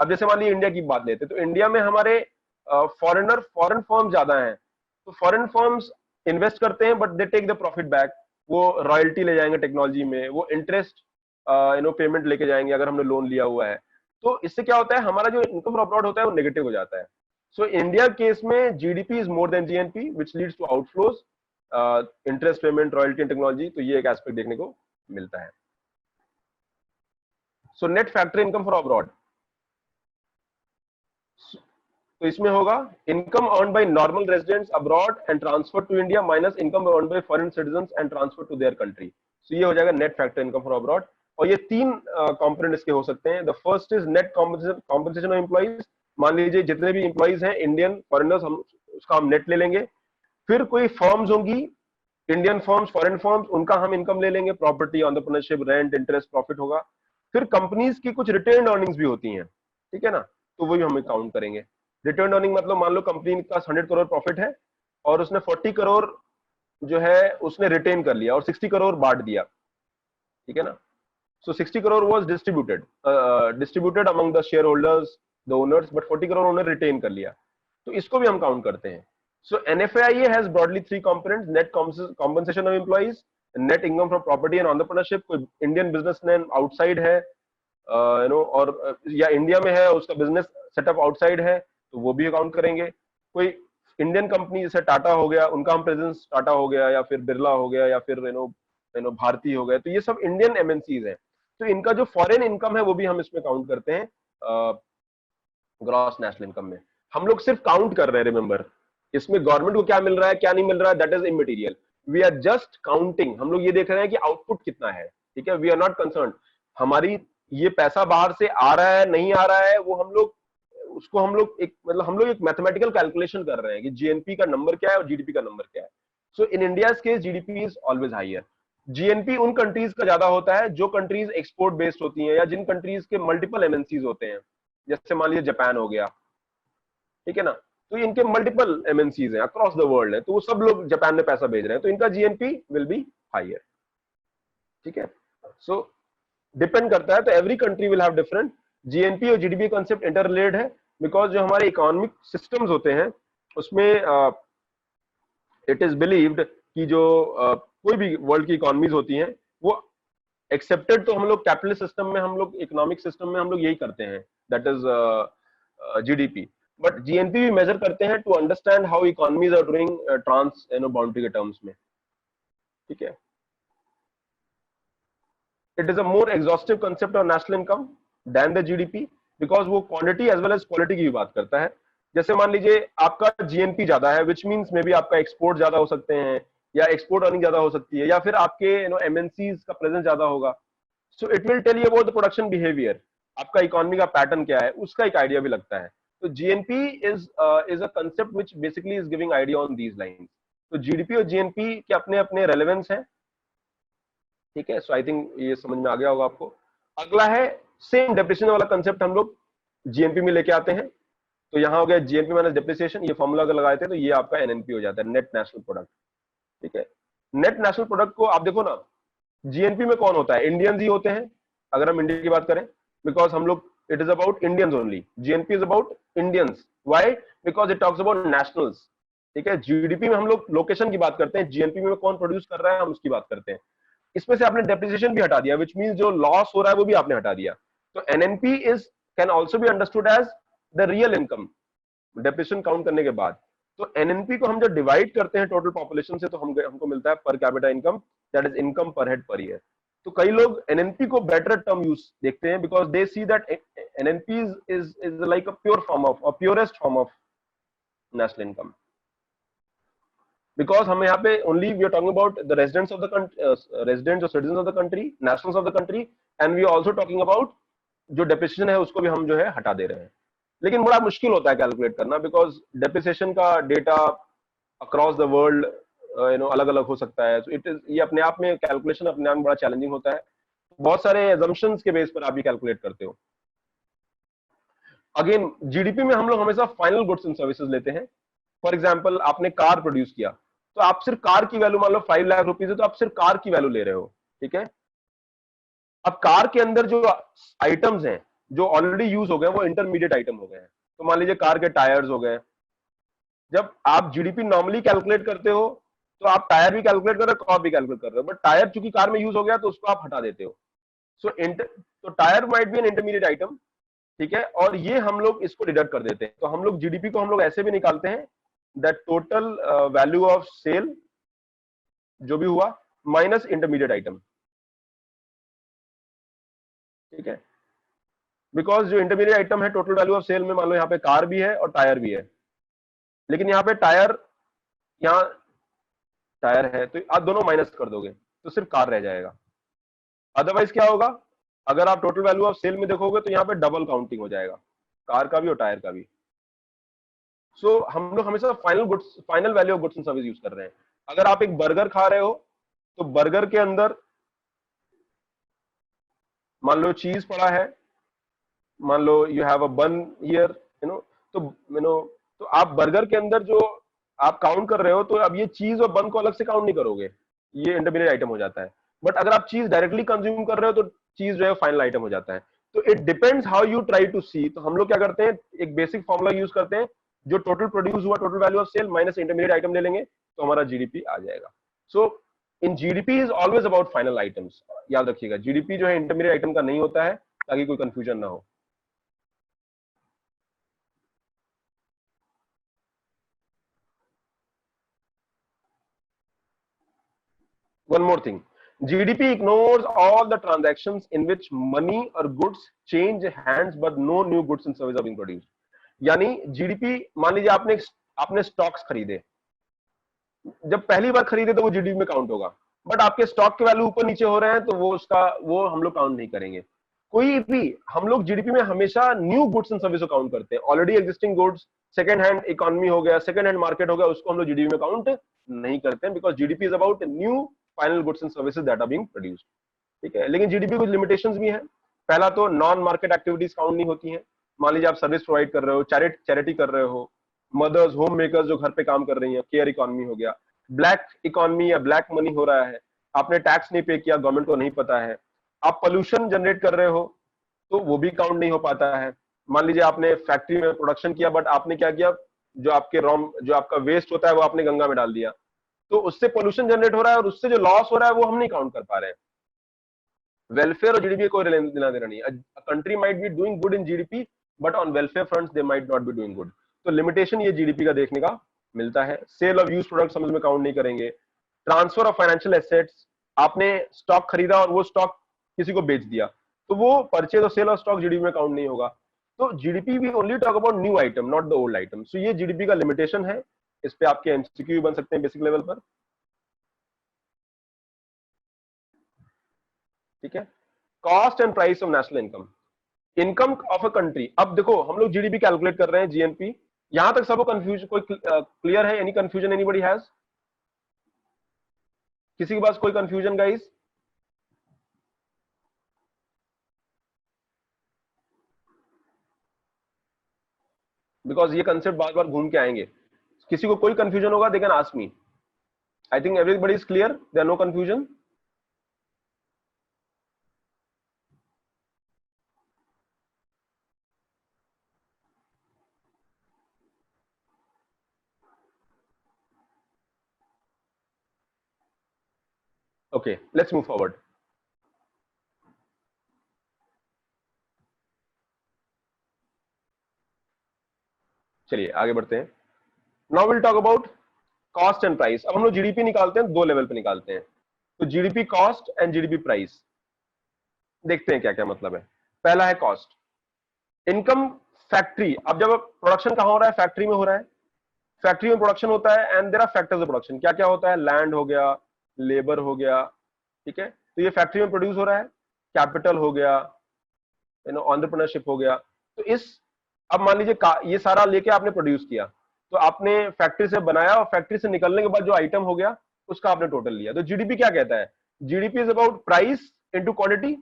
अब जैसे मान लीजिए इंडिया की बात लेते हैं, तो इंडिया में हमारे फॉरेन फर्म ज्यादा हैं, तो फॉरेन फर्म्स इन्वेस्ट करते हैं but they take the profit back, वो रॉयल्टी ले जाएंगे टेक्नोलॉजी में, वो इंटरेस्ट पेमेंट लेके जाएंगे अगर हमने लोन लिया हुआ है। तो इससे क्या होता है, हमारा जो इनकम फ्रॉम अब्रॉड होता है वो नेगेटिव हो जाता है। सो इंडिया केस में GDP is more than GNP which leads to outflows, interest payment, royalty and technology, तो ये एक एस्पेक्ट देखने को मिलता है। So net factory income from abroad, तो इसमें होगा income earn by normal residents abroad and transfer to India minus income earn by foreign citizens and transfer to their country. So ये हो जाएगा net factor income from abroad. और ये तीन component इसके हो सकते हैं। The first is net compensation of employees. मान लीजिए जितने भी एम्प्लॉइज हैं इंडियन फॉरेनर्स, हम उसका हम नेट ले लेंगे। फिर कोई फर्म्स होंगी, इंडियन फर्म्स, फॉरेन फर्म्स, उनका हम इनकम ले लेंगे, property, entrepreneurship, rent, interest, profit होगा। फिर कंपनीज की कुछ रिटेन अर्निंग्स भी होती हैं, ठीक है ना, तो वो भी हम काउंट करेंगे। रिटर्न अर्निंग मतलब मान लो कंपनी का 100 करोड़ प्रॉफिट है और उसने 40 करोड़ जो है उसने रिटेन कर लिया और 60 करोड़ बांट दिया, ठीक है ना। सो 60 crore was distributed among the share holders, the owners, but 40 crore उन्होंने रिटेन कर लिया, तो इसको भी हम काउंट करते हैं। So NFIA has broadly three components, net compensation of employees, net income from property and entrepreneurship. कोई इंडियन बिजनेसमैन आउटसाइड है और या इंडिया में है, उसका बिजनेस सेटअप आउटसाइड है, तो वो भी अकाउंट करेंगे। कोई इंडियन कंपनी जैसे टाटा हो गया, उनका हम प्रेजेंस, टाटा हो गया या फिर बिरला हो गया या फिर भारती हो गया, तो ये सब इंडियन एमएनसीज हैं, तो इनका जो फॉरेन इनकम है वो भी हम इसमें काउंट करते हैं ग्रॉस नेशनल इनकम में। हम लोग सिर्फ काउंट कर रहे हैं, रिमेंबर, इसमें गवर्नमेंट को क्या मिल रहा है क्या नहीं मिल रहा है, that is immaterial. We are just counting, हम लोग ये देख रहे हैं कि आउटपुट कितना है, ठीक है। वी आर नॉट कंसर्न हमारी ये पैसा बाहर से आ रहा है नहीं आ रहा है, वो हम लोग उसको हम लोग एक मतलब हम लोग एक मैथमेटिकल कैलकुलेशन कर रहे हैं कि जीएनपी का नंबर क्या है और जीडीपी का नंबर क्या है। So in India case GDP is always higher. GNP उन कंट्रीज का ज्यादा होता है जो कंट्रीज एक्सपोर्ट बेस्ड होती हैं या जिन कंट्रीज के मल्टीपल एमएनसीज होते हैं, जैसे मान लीजिए जापान हो गया, ठीक है ना, तो इनके मल्टीपल एमएनसीज हैं अक्रॉस द वर्ल्ड है, तो वो सब लोग जापान में पैसा भेज रहे हैं, तो इनका जीएनपी विल बी हायर, ठीक है। सो डिपेंड करता है, तो every country will have different GNP और जीडीपी कॉन्सेप्ट इंटर रिलेटेड है, बिकॉज जो हमारे इकोनॉमिक सिस्टम्स होते हैं उसमें इट इज बिलीव्ड कि जो कोई भी वर्ल्ड की इकोनॉमीज होती हैं वो एक्सेप्टेड, तो हम लोग कैपिटलिस्ट सिस्टम में, हम लोग इकोनॉमिक सिस्टम में हम लोग यही करते हैं, that is GDP. But GNP भी मेजर करते हैं to understand how economies are doing trans boundary के टर्म्स में, ठीक है। It is a more exhaustive concept of national income than the GDP because वो quantity as well as quality की भी बात करता है। जैसे मान लीजिए आपका जीएनपी ज्यादा है, which means मे बी आपका एक्सपोर्ट ज्यादा हो सकते हैं या एक्सपोर्ट अर्निंग ज्यादा हो सकती है या फिर आपके एमएनसीज का प्रेजेंस ज्यादा होगा। So it will tell you about the production behaviour, आपका इकोनॉमी का पैटर्न क्या है, उसका एक आइडिया भी लगता है। तो GNP is a concept which basically is giving idea on these lines. तो जीडीपी और जीएनपी के अपने अपने रेलेवेंस हैं, ठीक है। सो आई थिंक ये समझ में आ गया होगा आपको। अगला है सेम डेप्रिसिएशन वाला कंसेप्ट हम लोग जीएनपी में लेके आते हैं। तो यहाँ हो गया जीएनपी माइनस डेप्रिसिएशन, ये फॉर्मूला अगर लगाए थे तो ये आपका एनएनपी हो जाता है, नेट नेशनल प्रोडक्ट। ठीक है, नेट नेशनल प्रोडक्ट को आप देखो ना, जीएनपी में कौन होता है, इंडियंस ही होते हैं अगर हम इंडिया की बात करें, बिकॉज हम लोग it is about Indians only, GNP is about Indians, why, because it talks about nationals. ठीक है, जीडीपी में हम लोग लोकेशन की बात करते हैं, जीएनपी में कौन प्रोड्यूस कर रहा है हम उसकी बात करते हैं। इसमें से आपने डेप्रिसिएशन भी हटा दिया, विच मींस जो लॉस हो रहा है वो भी आपने हटा दिया। तो NNP is can also be understood as the real income depreciation count करने के बाद। तो एनएनपी को हम जब डिवाइड करते हैं टोटल पॉपुलेशन से तो हमको मिलता है पर capita income, that is income पर हेड पर ईयर। तो कई लोग एनएनपी को बेटर टर्म यूज देखते हैं because they see that NNP is like a pure form of, a purest form of national income, because हम यहाँ पे only we are talking about the residents of the country, residents और citizen of the country, nationals of the country, and we also talking about जो depreciation है उसको भी हम जो है हटा दे रहे हैं। लेकिन बड़ा मुश्किल होता है कैलकुलेट करना, बिकॉज डेप्रिसिएशन का डेटा अक्रॉस द वर्ल्ड अलग अलग हो सकता है। तो इट इज, ये अपने आप में कैलकुलेशन अपने आप में बड़ा चैलेंजिंग होता है, बहुत सारे एजम्पशंस के बेस पर आप ये कैलकुलेट करते हो। अगेन जीडीपी में हम लोग हमेशा फाइनल गुड्स एंड सर्विसेज लेते हैं। फॉर एग्जाम्पल आपने कार प्रोड्यूस किया, तो आप सिर्फ कार की वैल्यू मान लो 5 लाख रुपीज है, तो आप सिर्फ कार की वैल्यू ले रहे हो। ठीक है, अब कार के अंदर जो आइटम्स हैं जो ऑलरेडी यूज हो गए वो इंटरमीडिएट आइटम हो गए हैं। तो मान लीजिए कार के टायर्स हो गए, जब आप जीडीपी नॉर्मली कैलकुलेट करते हो तो आप टायर भी कैलकुलेट कर रहे हो, कॉस्ट भी कैलकुलेट कर रहे हो, बट टायर चूंकि कार में यूज हो गया तो उसको आप हटा देते हो। सो तो tyre might be an intermediate item. ठीक है, और ये हम लोग इसको डिडक्ट कर देते हैं। तो हम लोग जीडीपी को हम लोग ऐसे भी निकालते हैं that total value of sale जो भी हुआ माइनस इंटरमीडिएट आइटम। ठीक है, बिकॉज जो इंटरमीडिएट आइटम है टोटल वैल्यू ऑफ सेल में मान लो यहाँ पे कार भी है और टायर भी है, लेकिन यहाँ पे टायर, यहाँ टायर है तो आप दोनों माइनस कर दोगे तो सिर्फ कार रह जाएगा। अदरवाइज क्या होगा, अगर आप टोटल वैल्यू ऑफ सेल में देखोगे तो यहाँ पे डबल काउंटिंग हो जाएगा, कार का भी और टायर का भी। सो हम लोग हमेशा final value of goods and service use कर रहे हैं। अगर आप एक बर्गर खा रहे हो तो बर्गर के अंदर मान लो चीज पड़ा है, मान लो यू हैव अ बन हियर, तो तो आप बर्गर के अंदर जो आप काउंट कर रहे हो, तो अब ये चीज और बन को अलग से काउंट नहीं करोगे, ये इंटरमीडिएट आइटम हो जाता है। बट अगर आप चीज डायरेक्टली कंज्यूम कर रहे हो तो चीज जो है फाइनल आइटम हो जाता है। तो it depends how you try to see. तो हम लोग क्या करते हैं, एक बेसिक फॉर्मूला यूज करते हैं, जो टोटल प्रोड्यूस हुआ total value of sale minus intermediate item ले लेंगे तो हमारा जीडीपी आ जाएगा। So in GDP is always about final items, याद रखिएगा जीडीपी जो है इंटरमीडिएट आइटम का नहीं होता है, ताकि कोई कंफ्यूजन ना हो। One more thing, GDP ignores all the transactions in which money or goods change hands but no new goods and services are being produced। यानी जीडीपी, मान लीजिए आपने स्टॉक्स खरीदे, जब पहली बार खरीदे तो वो जीडीपी में काउंट होगा, बट आपके स्टॉक के वैल्यू ऊपर नीचे हो रहे हैं तो वो हम लोग काउंट नहीं करेंगे। कोई भी हम लोग जीडीपी में हमेशा न्यू गुड्स एंड सर्विस को काउंट करते हैं, already existing goods, second hand economy हो गया, सेकंड हैंड मार्केट हो गया, उसको हम लोग जीडीपी में काउंट नहीं करते हैं, because GDP is about new final goods and services that are being produced. ठीक है, लेकिन जीडीपी कुछ लिमिटेशंस भी हैं। पहला तो नॉन मार्केट एक्टिविटीज काउंट नहीं होती हैं। मान लीजिए आप सर्विस प्रोवाइड कर रहे हो, चैरिटी कर रहे हो, मदर्स, होम मेकर्स जो घर पे काम कर रही हैं, केयर इकोनॉमी हो गया, ब्लैक इकोनॉमी या ब्लैक मनी हो रहा है, आपने टैक्स नहीं पे किया, गवर्नमेंट को नहीं पता है, आप पोल्यूशन जनरेट कर रहे हो तो वो भी काउंट नहीं हो पाता है। मान लीजिए आपने फैक्ट्री में प्रोडक्शन किया, बट आपने क्या किया, जो आपका वेस्ट होता है वो आपने गंगा में डाल दिया, तो उससे पोल्यूशन जनरेट हो रहा है और उससे जो लॉस हो रहा है वो हम नहीं काउंट कर पा रहे हैं। वेलफेयर और जीडीपी कोई लेना देना नहीं है। Country might be doing good in GDP but on welfare fronts they might not be doing good. तो लिमिटेशन ये जीडीपी का देखने का मिलता है। सेल ऑफ यूज प्रोडक्ट्स हम इसमें काउंट नहीं करेंगे। ट्रांसफर ऑफ फाइनेंशियल एसेट्स, आपने स्टॉक खरीदा और वो स्टॉक किसी को बेच दिया, तो वो परचेज और सेल ऑफ स्टॉक जीडीपी में काउंट नहीं होगा। तो GDP we only talk about new item, not the old item. So ये जीडीपी का लिमिटेशन है। इस पे आपके एमसीक्यू बन सकते हैं बेसिक लेवल पर। ठीक है, cost and price of national income, income of a country. अब देखो हम लोग जीडीपी कैलकुलेट कर रहे हैं, जीएनपी, यहां तक सबको कंफ्यूज, कोई क्लियर है? Any confusion anybody has? किसी के पास कोई कंफ्यूजन गाइस? बिकॉज ये कंसेप्ट बार बार घूम के आएंगे। किसी को कोई कंफ्यूजन होगा they can ask me. I think everybody is clear, there no confusion. Okay, let's move forward. चलिए आगे बढ़ते हैं। Now will talk about cost and price. अब हम लोग जीडीपी निकालते हैं, दो लेवल पे निकालते हैं। तो GDP cost and GDP price देखते हैं क्या क्या मतलब है। पहला है कॉस्ट, इनकम फैक्ट्री। अब जब प्रोडक्शन कहां हो रहा है, फैक्ट्री में हो रहा है। फैक्ट्री में प्रोडक्शन होता है and there are factors of production. क्या क्या होता है, लैंड हो गया, लेबर हो गया, ठीक है। तो ये फैक्ट्री में प्रोड्यूस हो रहा है, कैपिटल हो गया, एंटरप्रेन्योरशिप हो गया। तो इस, अब मान लीजिए ये सारा लेके आपने प्रोड्यूस किया, तो आपने फैक्ट्री से बनाया और फैक्ट्री से निकलने के बाद जो आइटम हो गया उसका आपने टोटल लिया। तो जीडीपी क्या कहता है, GDP is about price into quantity.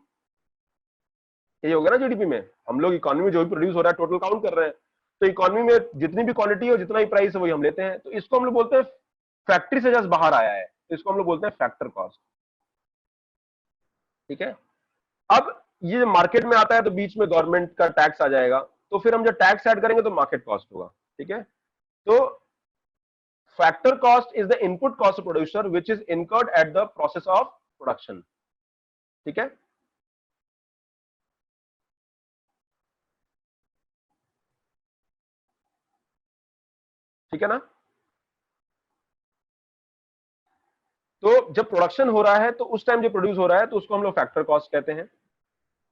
ये होगा ना जीडीपी में, हम लोग इकोनॉमी में जो भी प्रोड्यूस हो रहा है टोटल काउंट कर रहे हैं। तो इकोनॉमी में जितनी भी क्वांटिटी है जितना ही प्राइस है वही हम लेते हैं। तो इसको हम लोग बोलते हैं फैक्ट्री से जस्ट बाहर आया है, तो इसको हम लोग बोलते हैं फैक्टर कॉस्ट, ठीक है। अब ये मार्केट में आता है तो बीच में गवर्नमेंट का टैक्स आ जाएगा, तो फिर हम जब टैक्स ऐड करेंगे तो मार्केट कॉस्ट होगा, ठीक है। तो factor cost is the input cost of producer which is incurred at the process of production, ठीक है। ठीक है ना। तो जब प्रोडक्शन हो रहा है तो उस टाइम जो प्रोड्यूस हो रहा है तो उसको हम लोग फैक्टर कॉस्ट कहते हैं।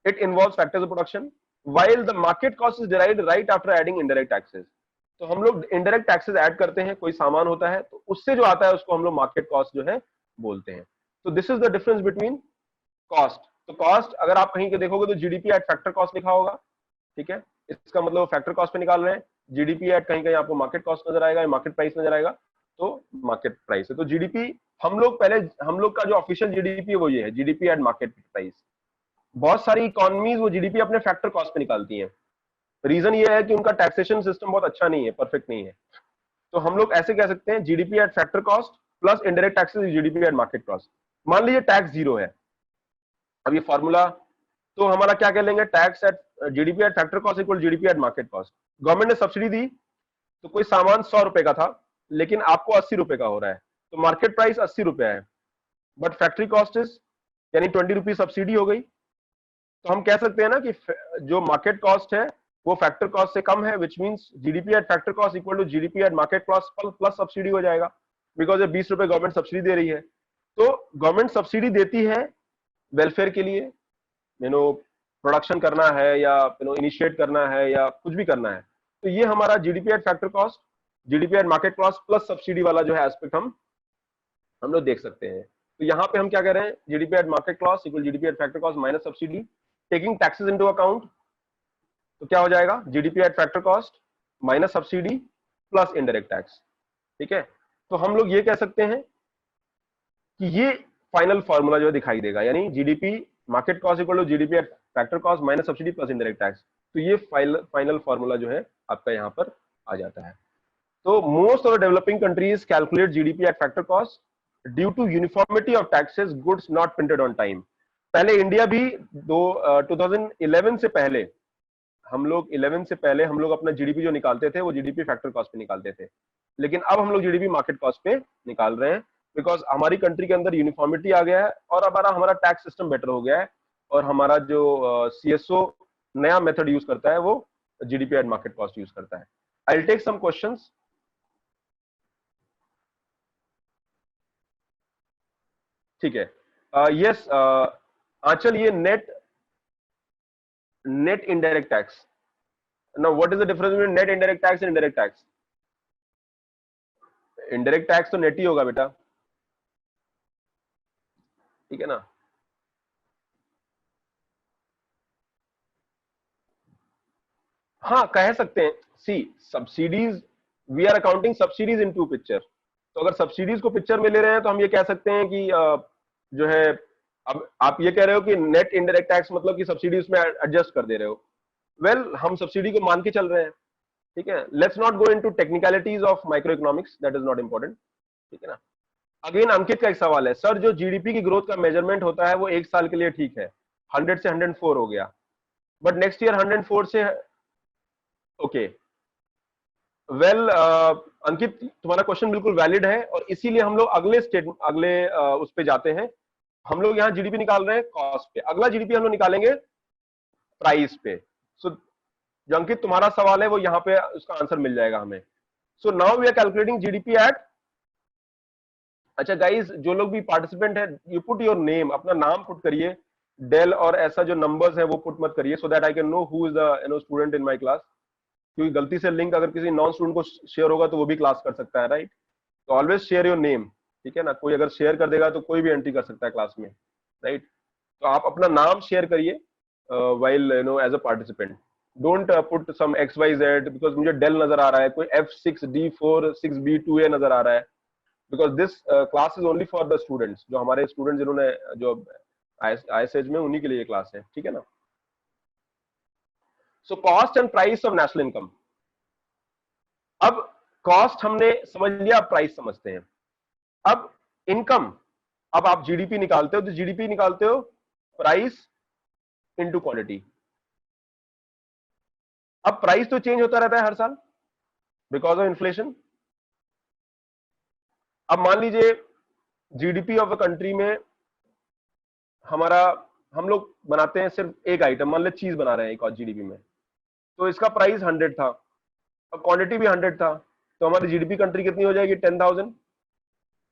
It involves factors of production while the market cost is derived right after adding indirect taxes. तो हम लोग इनडायरेक्ट टैक्सेस ऐड करते हैं, कोई सामान होता है तो उससे जो आता है उसको हम लोग मार्केट कॉस्ट जो है बोलते हैं। तो this is the difference between cost. तो कॉस्ट अगर आप कहीं के देखोगे तो जीडीपी एट फैक्टर कॉस्ट लिखा होगा, ठीक है। इसका मतलब फैक्टर कॉस्ट पे निकाल रहे हैं। जीडीपी एट कहीं कहीं आपको मार्केट कॉस्ट नजर आएगा, मार्केट प्राइस नजर आएगा, तो मार्केट प्राइस है। तो जीडीपी हम लोग पहले, हम लोग का जो ऑफिशियल जीडीपी है वो ये है, जीडीपी एट मार्केट प्राइस। बहुत सारी इकोनॉमीज वो जीडीपी अपने फैक्टर कॉस्ट पे निकालती हैं। रीजन ये है कि उनका टैक्सेशन सिस्टम बहुत अच्छा नहीं है, परफेक्ट नहीं है। तो हम लोग ऐसे कह सकते हैं GDP at factor cost plus indirect taxes GDP at market cost. मान लीजिए टैक्स जीरो है, अब ये फॉर्मूला तो हमारा क्या कह लेंगे, tax at GDP at factor cost equal GDP at market cost. Government ने सब्सिडी दी तो कोई सामान 100 रुपए का था लेकिन आपको 80 रुपए का हो रहा है, तो मार्केट प्राइस 80 रुपए है, बट फैक्ट्री कॉस्ट इज यानी 20 रुपीज सब्सिडी हो गई। तो हम कह सकते हैं ना कि जो मार्केट कॉस्ट है वो फैक्टर कॉस्ट से कम है, which means GDP at factor cost equal to GDP at market cost plus subsidy हो जाएगा, बिकॉज ये 20 रुपए गवर्नमेंट सब्सिडी दे रही है। तो गवर्नमेंट सब्सिडी देती है वेलफेयर के लिए, प्रोडक्शन करना है या इनिशिएट करना है या कुछ भी करना है, तो ये हमारा GDP at factor cost, GDP at market cost plus subsidy वाला जो है एस्पेक्ट हम लोग देख सकते हैं। तो यहाँ पे हम क्या कह रहे हैं, GDP at market cost equal GDP at factor cost minus subsidy, taking taxes into account. तो क्या हो जाएगा, GDP at factor cost minus subsidy plus indirect tax, ठीक है। तो हम लोग ये कह सकते हैं कि ये फाइनल फॉर्मूला जो है दिखाई देगा, यानी GDP market cost equal to GDP at factor cost minus subsidy plus indirect tax. तो ये फाइनल फॉर्मूला जो है आपका यहाँ पर आ जाता है। तो most of the developing countries calculate GDP at factor cost due to uniformity of taxes goods not printed on time. पहले इंडिया भी 2011 से पहले हम लोग 11 से पहले हम लोग अपना जीडीपी जो निकालते थे वो जीडीपी फैक्टर कॉस्ट पे निकालते थे, लेकिन अब हम लोग जीडीपी मार्केट कॉस्ट पे निकाल रहे हैं, बिकॉज हमारी कंट्री के अंदर यूनिफॉर्मिटी आ गया है और अब हमारा टैक्स सिस्टम बेटर हो गया है और हमारा जो सीएसओ नया मेथड यूज करता है वो GDP at market cost use करता है। I will take some questions. ठीक है, यस आंचल, ये net indirect tax, now what is the difference between net indirect tax and indirect tax? Indirect tax तो नेट ही होगा बेटा, ठीक है ना। हाँ कह सकते हैं, see subsidies, we are accounting subsidies in to picture. तो अगर सब्सिडीज को पिक्चर में ले रहे हैं तो हम ये कह सकते हैं कि जो है, अब आप ये कह रहे हो कि नेट इनडायरेक्ट टैक्स मतलब कि सब्सिडी उसमें एडजस्ट कर दे रहे हो। वेल हम सब्सिडी को मान के चल रहे हैं, ठीक है, let's not go into technicalities of micro economics, that is not important, ठीक है ना। अगेन अंकित का एक सवाल है, सर जो जीडीपी की ग्रोथ का मेजरमेंट होता है वो एक साल के लिए ठीक है, 100 से 104 हो गया, बट नेक्स्ट ईयर 104 से, ओके वेल अंकित तुम्हारा क्वेश्चन बिल्कुल वैलिड है, और इसीलिए हम लोग अगले अगले उस पे जाते हैं। हम लोग यहाँ जीडीपी निकाल रहे हैं कॉस्ट पे, अगला जीडीपी हम लोग निकालेंगे प्राइस पे। सो जो अंकित तुम्हारा सवाल है वो यहाँ पे उसका आंसर मिल जाएगा हमें। So now we are calculating GDP at, अच्छा गाइस जो लोग भी पार्टिसिपेंट है, यू पुट योर नेम, अपना नाम पुट करिए, डेल और ऐसा जो नंबर्स है वो पुट मत करिए, so that I can know who is the student in my class, क्योंकि गलती से लिंक अगर किसी नॉन स्टूडेंट को शेयर होगा तो वो भी क्लास कर सकता है, राइट। तो ऑलवेज शेयर योर नेम, ठीक है ना, कोई अगर शेयर कर देगा तो कोई भी एंट्री कर सकता है क्लास में, राइट। तो आप अपना नाम शेयर करिए while as a participant, don't put some XYZ, because मुझे डेल नजर आ रहा है, कोई F6D4 6B2A नजर आ रहा है, because this class is only for the students, जो हमारे स्टूडेंट जिन्होंने जो ISH में, उन्हीं के लिए क्लास है, ठीक है ना। So cost and price of national income, अब कॉस्ट हमने समझ लिया, अब प्राइस समझते हैं। अब इनकम, अब आप जीडीपी निकालते हो तो जीडीपी निकालते हो प्राइस इनटू क्वांटिटी। अब प्राइस तो चेंज होता रहता है हर साल बिकॉज ऑफ इन्फ्लेशन। अब मान लीजिए जीडीपी ऑफ अ कंट्री में हमारा, हम लोग बनाते हैं सिर्फ एक आइटम, मान लीजिए चीज बना रहे हैं एक और जीडीपी में, तो इसका प्राइस 100 था और क्वांटिटी भी 100 था, तो हमारी जीडीपी कंट्री कितनी हो जाएगी, 10,000।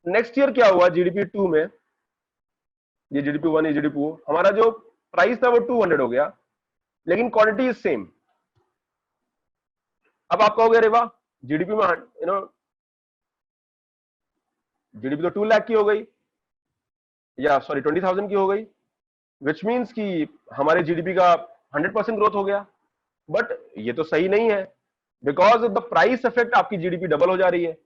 नेक्स्ट ईयर क्या हुआ, जीडीपी 2 में, ये जीडीपी 1, ये जीडीपी 2, हमारा जो प्राइस था वो 200 हो गया, लेकिन क्वांटिटी इज सेम। अब आप कहोगे अरे वाह, जीडीपी में जीडीपी तो 2 लाख की हो गई, या सॉरी 20,000 की हो गई, विच मीन्स कि हमारे जीडीपी का 100% ग्रोथ हो गया। बट ये तो सही नहीं है, because of the price effect आपकी जीडीपी डबल हो जा रही है।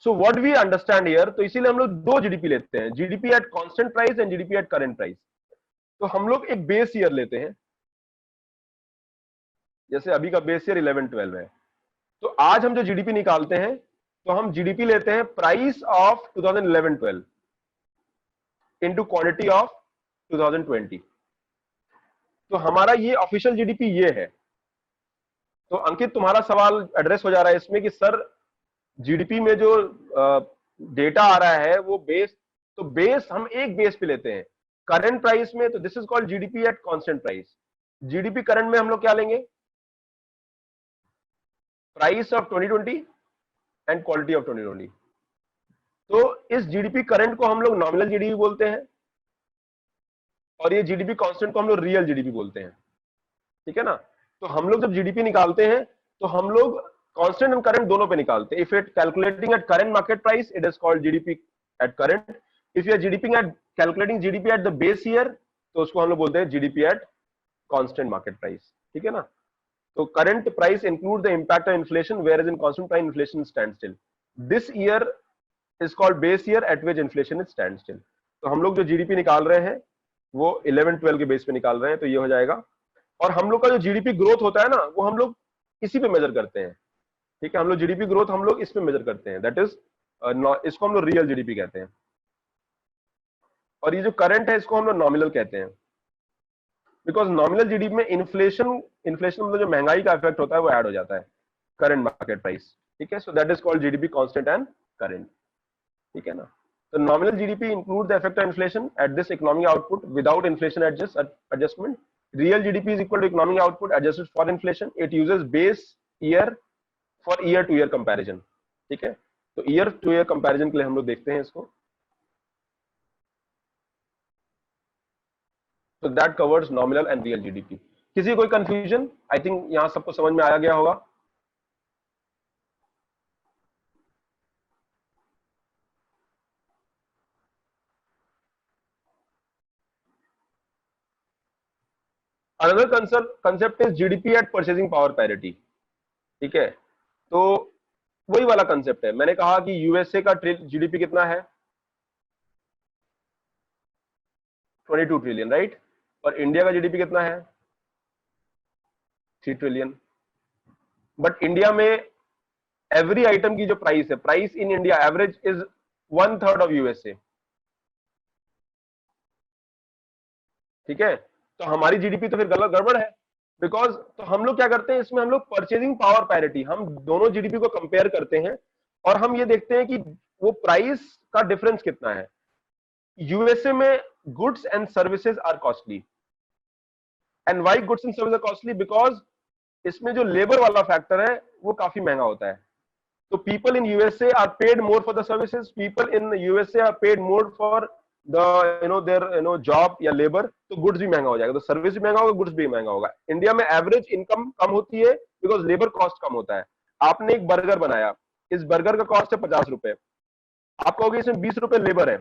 So what we understand here, तो इसीलिए हम लोग दो जीडीपी लेते हैं, GDP at constant price and GDP at current price. तो हम लोग एक बेस ईयर लेते हैं, जैसे अभी का बेस ईयर 11-12 है, तो आज हम जो जीडीपी निकालते हैं तो हम जीडीपी लेते हैं price of 2011-12 into quantity of 2020। तो हमारा ये ऑफिशियल जीडीपी ये है। तो अंकित तुम्हारा सवाल एड्रेस हो जा रहा है इसमें कि सर जीडीपी में जो डेटा आ रहा है वो बेस, तो बेस हम एक बेस पे लेते हैं करंट प्राइस में, तो this is called GDP at constant price. GDP current में हम लोग क्या लेंगे, price of 2020 and quality of 2020। तो इस जीडीपी करंट को हम लोग नॉमिनल जीडीपी बोलते हैं, और ये जीडीपी कांस्टेंट को हम लोग रियल जीडीपी बोलते हैं, ठीक है ना। तो हम लोग जब जीडीपी निकालते हैं तो हम लोग कांस्टेंट एंड करंट दोनों पे निकालते हैं। If it calculating at current market price, it is called GDP at current. If you are GDP at calculating GDP at the base year, तो उसको हम लोग बोलते हैं GDP at constant market price, ठीक है ना। तो current price include the impact of inflation, where is in constant price inflation stand still. This year is called base year at which inflation is stand still. तो हम लोग जो GDP निकाल रहे हैं वो 11-12 के बेस पे निकाल रहे हैं, तो ये हो जाएगा। और हम लोग का जो जीडीपी ग्रोथ होता है ना, वो हम लोग इसी पे मेजर करते हैं, ठीक है। हम लोग जीडीपी ग्रोथ हम लोग इस पे मेजर करते हैं, दैट इज इसको हम लोग रियल जीडीपी कहते हैं। और ये जो करंट है इसको हम लोग नॉमिनल कहते हैं, बिकॉज नॉमिनल जीडीपी में इन्फ्लेशन इन्फ्लेशन मतलब जो महंगाई का इफेक्ट होता है वो ऐड हो जाता है करंट मार्केट प्राइस, ठीक है। So that is called GDP constant and current, ठीक है ना। तो nominal GDP include the effect of inflation at this economic output without inflation adjustment. Real GDP is equal to economic output adjusted for inflation. It uses base year for year to year comparison, ठीक है। तो year to year comparison के लिए हम लोग देखते हैं इसको। तो that covers nominal and real GDP. किसी कोई कंफ्यूजन? आई थिंक यहां सबको समझ में आया गया होगा। Another concept is GDP at purchasing power parity, ठीक है। तो वही वाला कंसेप्ट है, मैंने कहा कि यूएसए का जीडीपी कितना है, 22 ट्रिलियन, राइट। और इंडिया का जीडीपी कितना है, 3 ट्रिलियन। बट इंडिया में एवरी आइटम की जो प्राइस है, price in India average is 1/3 of USA. ठीक है, तो हमारी जीडीपी तो फिर गलत गड़बड़ है। बिकॉज तो हम लोग क्या करते हैं इसमें, हम लोग परचेजिंग पावर पैरिटी, हम दोनों जीडीपी को कंपेयर करते हैं और हम ये देखते हैं कि वो प्राइस का डिफरेंस कितना है। यूएसए में goods and services are costly, and why goods and service are costly, because इसमें जो लेबर वाला फैक्टर है वो काफी महंगा होता है। तो people in USA are paid more for the services, people in USA are paid more for the their job या लेबर, तो गुड्स भी महंगा हो जाएगा, तो सर्विस भी महंगा होगा, गुड्स भी महंगा होगा। इंडिया में एवरेज इनकम कम होती है बिकॉज लेबर कॉस्ट कम होता है। आपने एक बर्गर बनाया, इस बर्गर का कॉस्ट है 50 रुपए, आप कहोगे इसमें 20 रुपए लेबर है,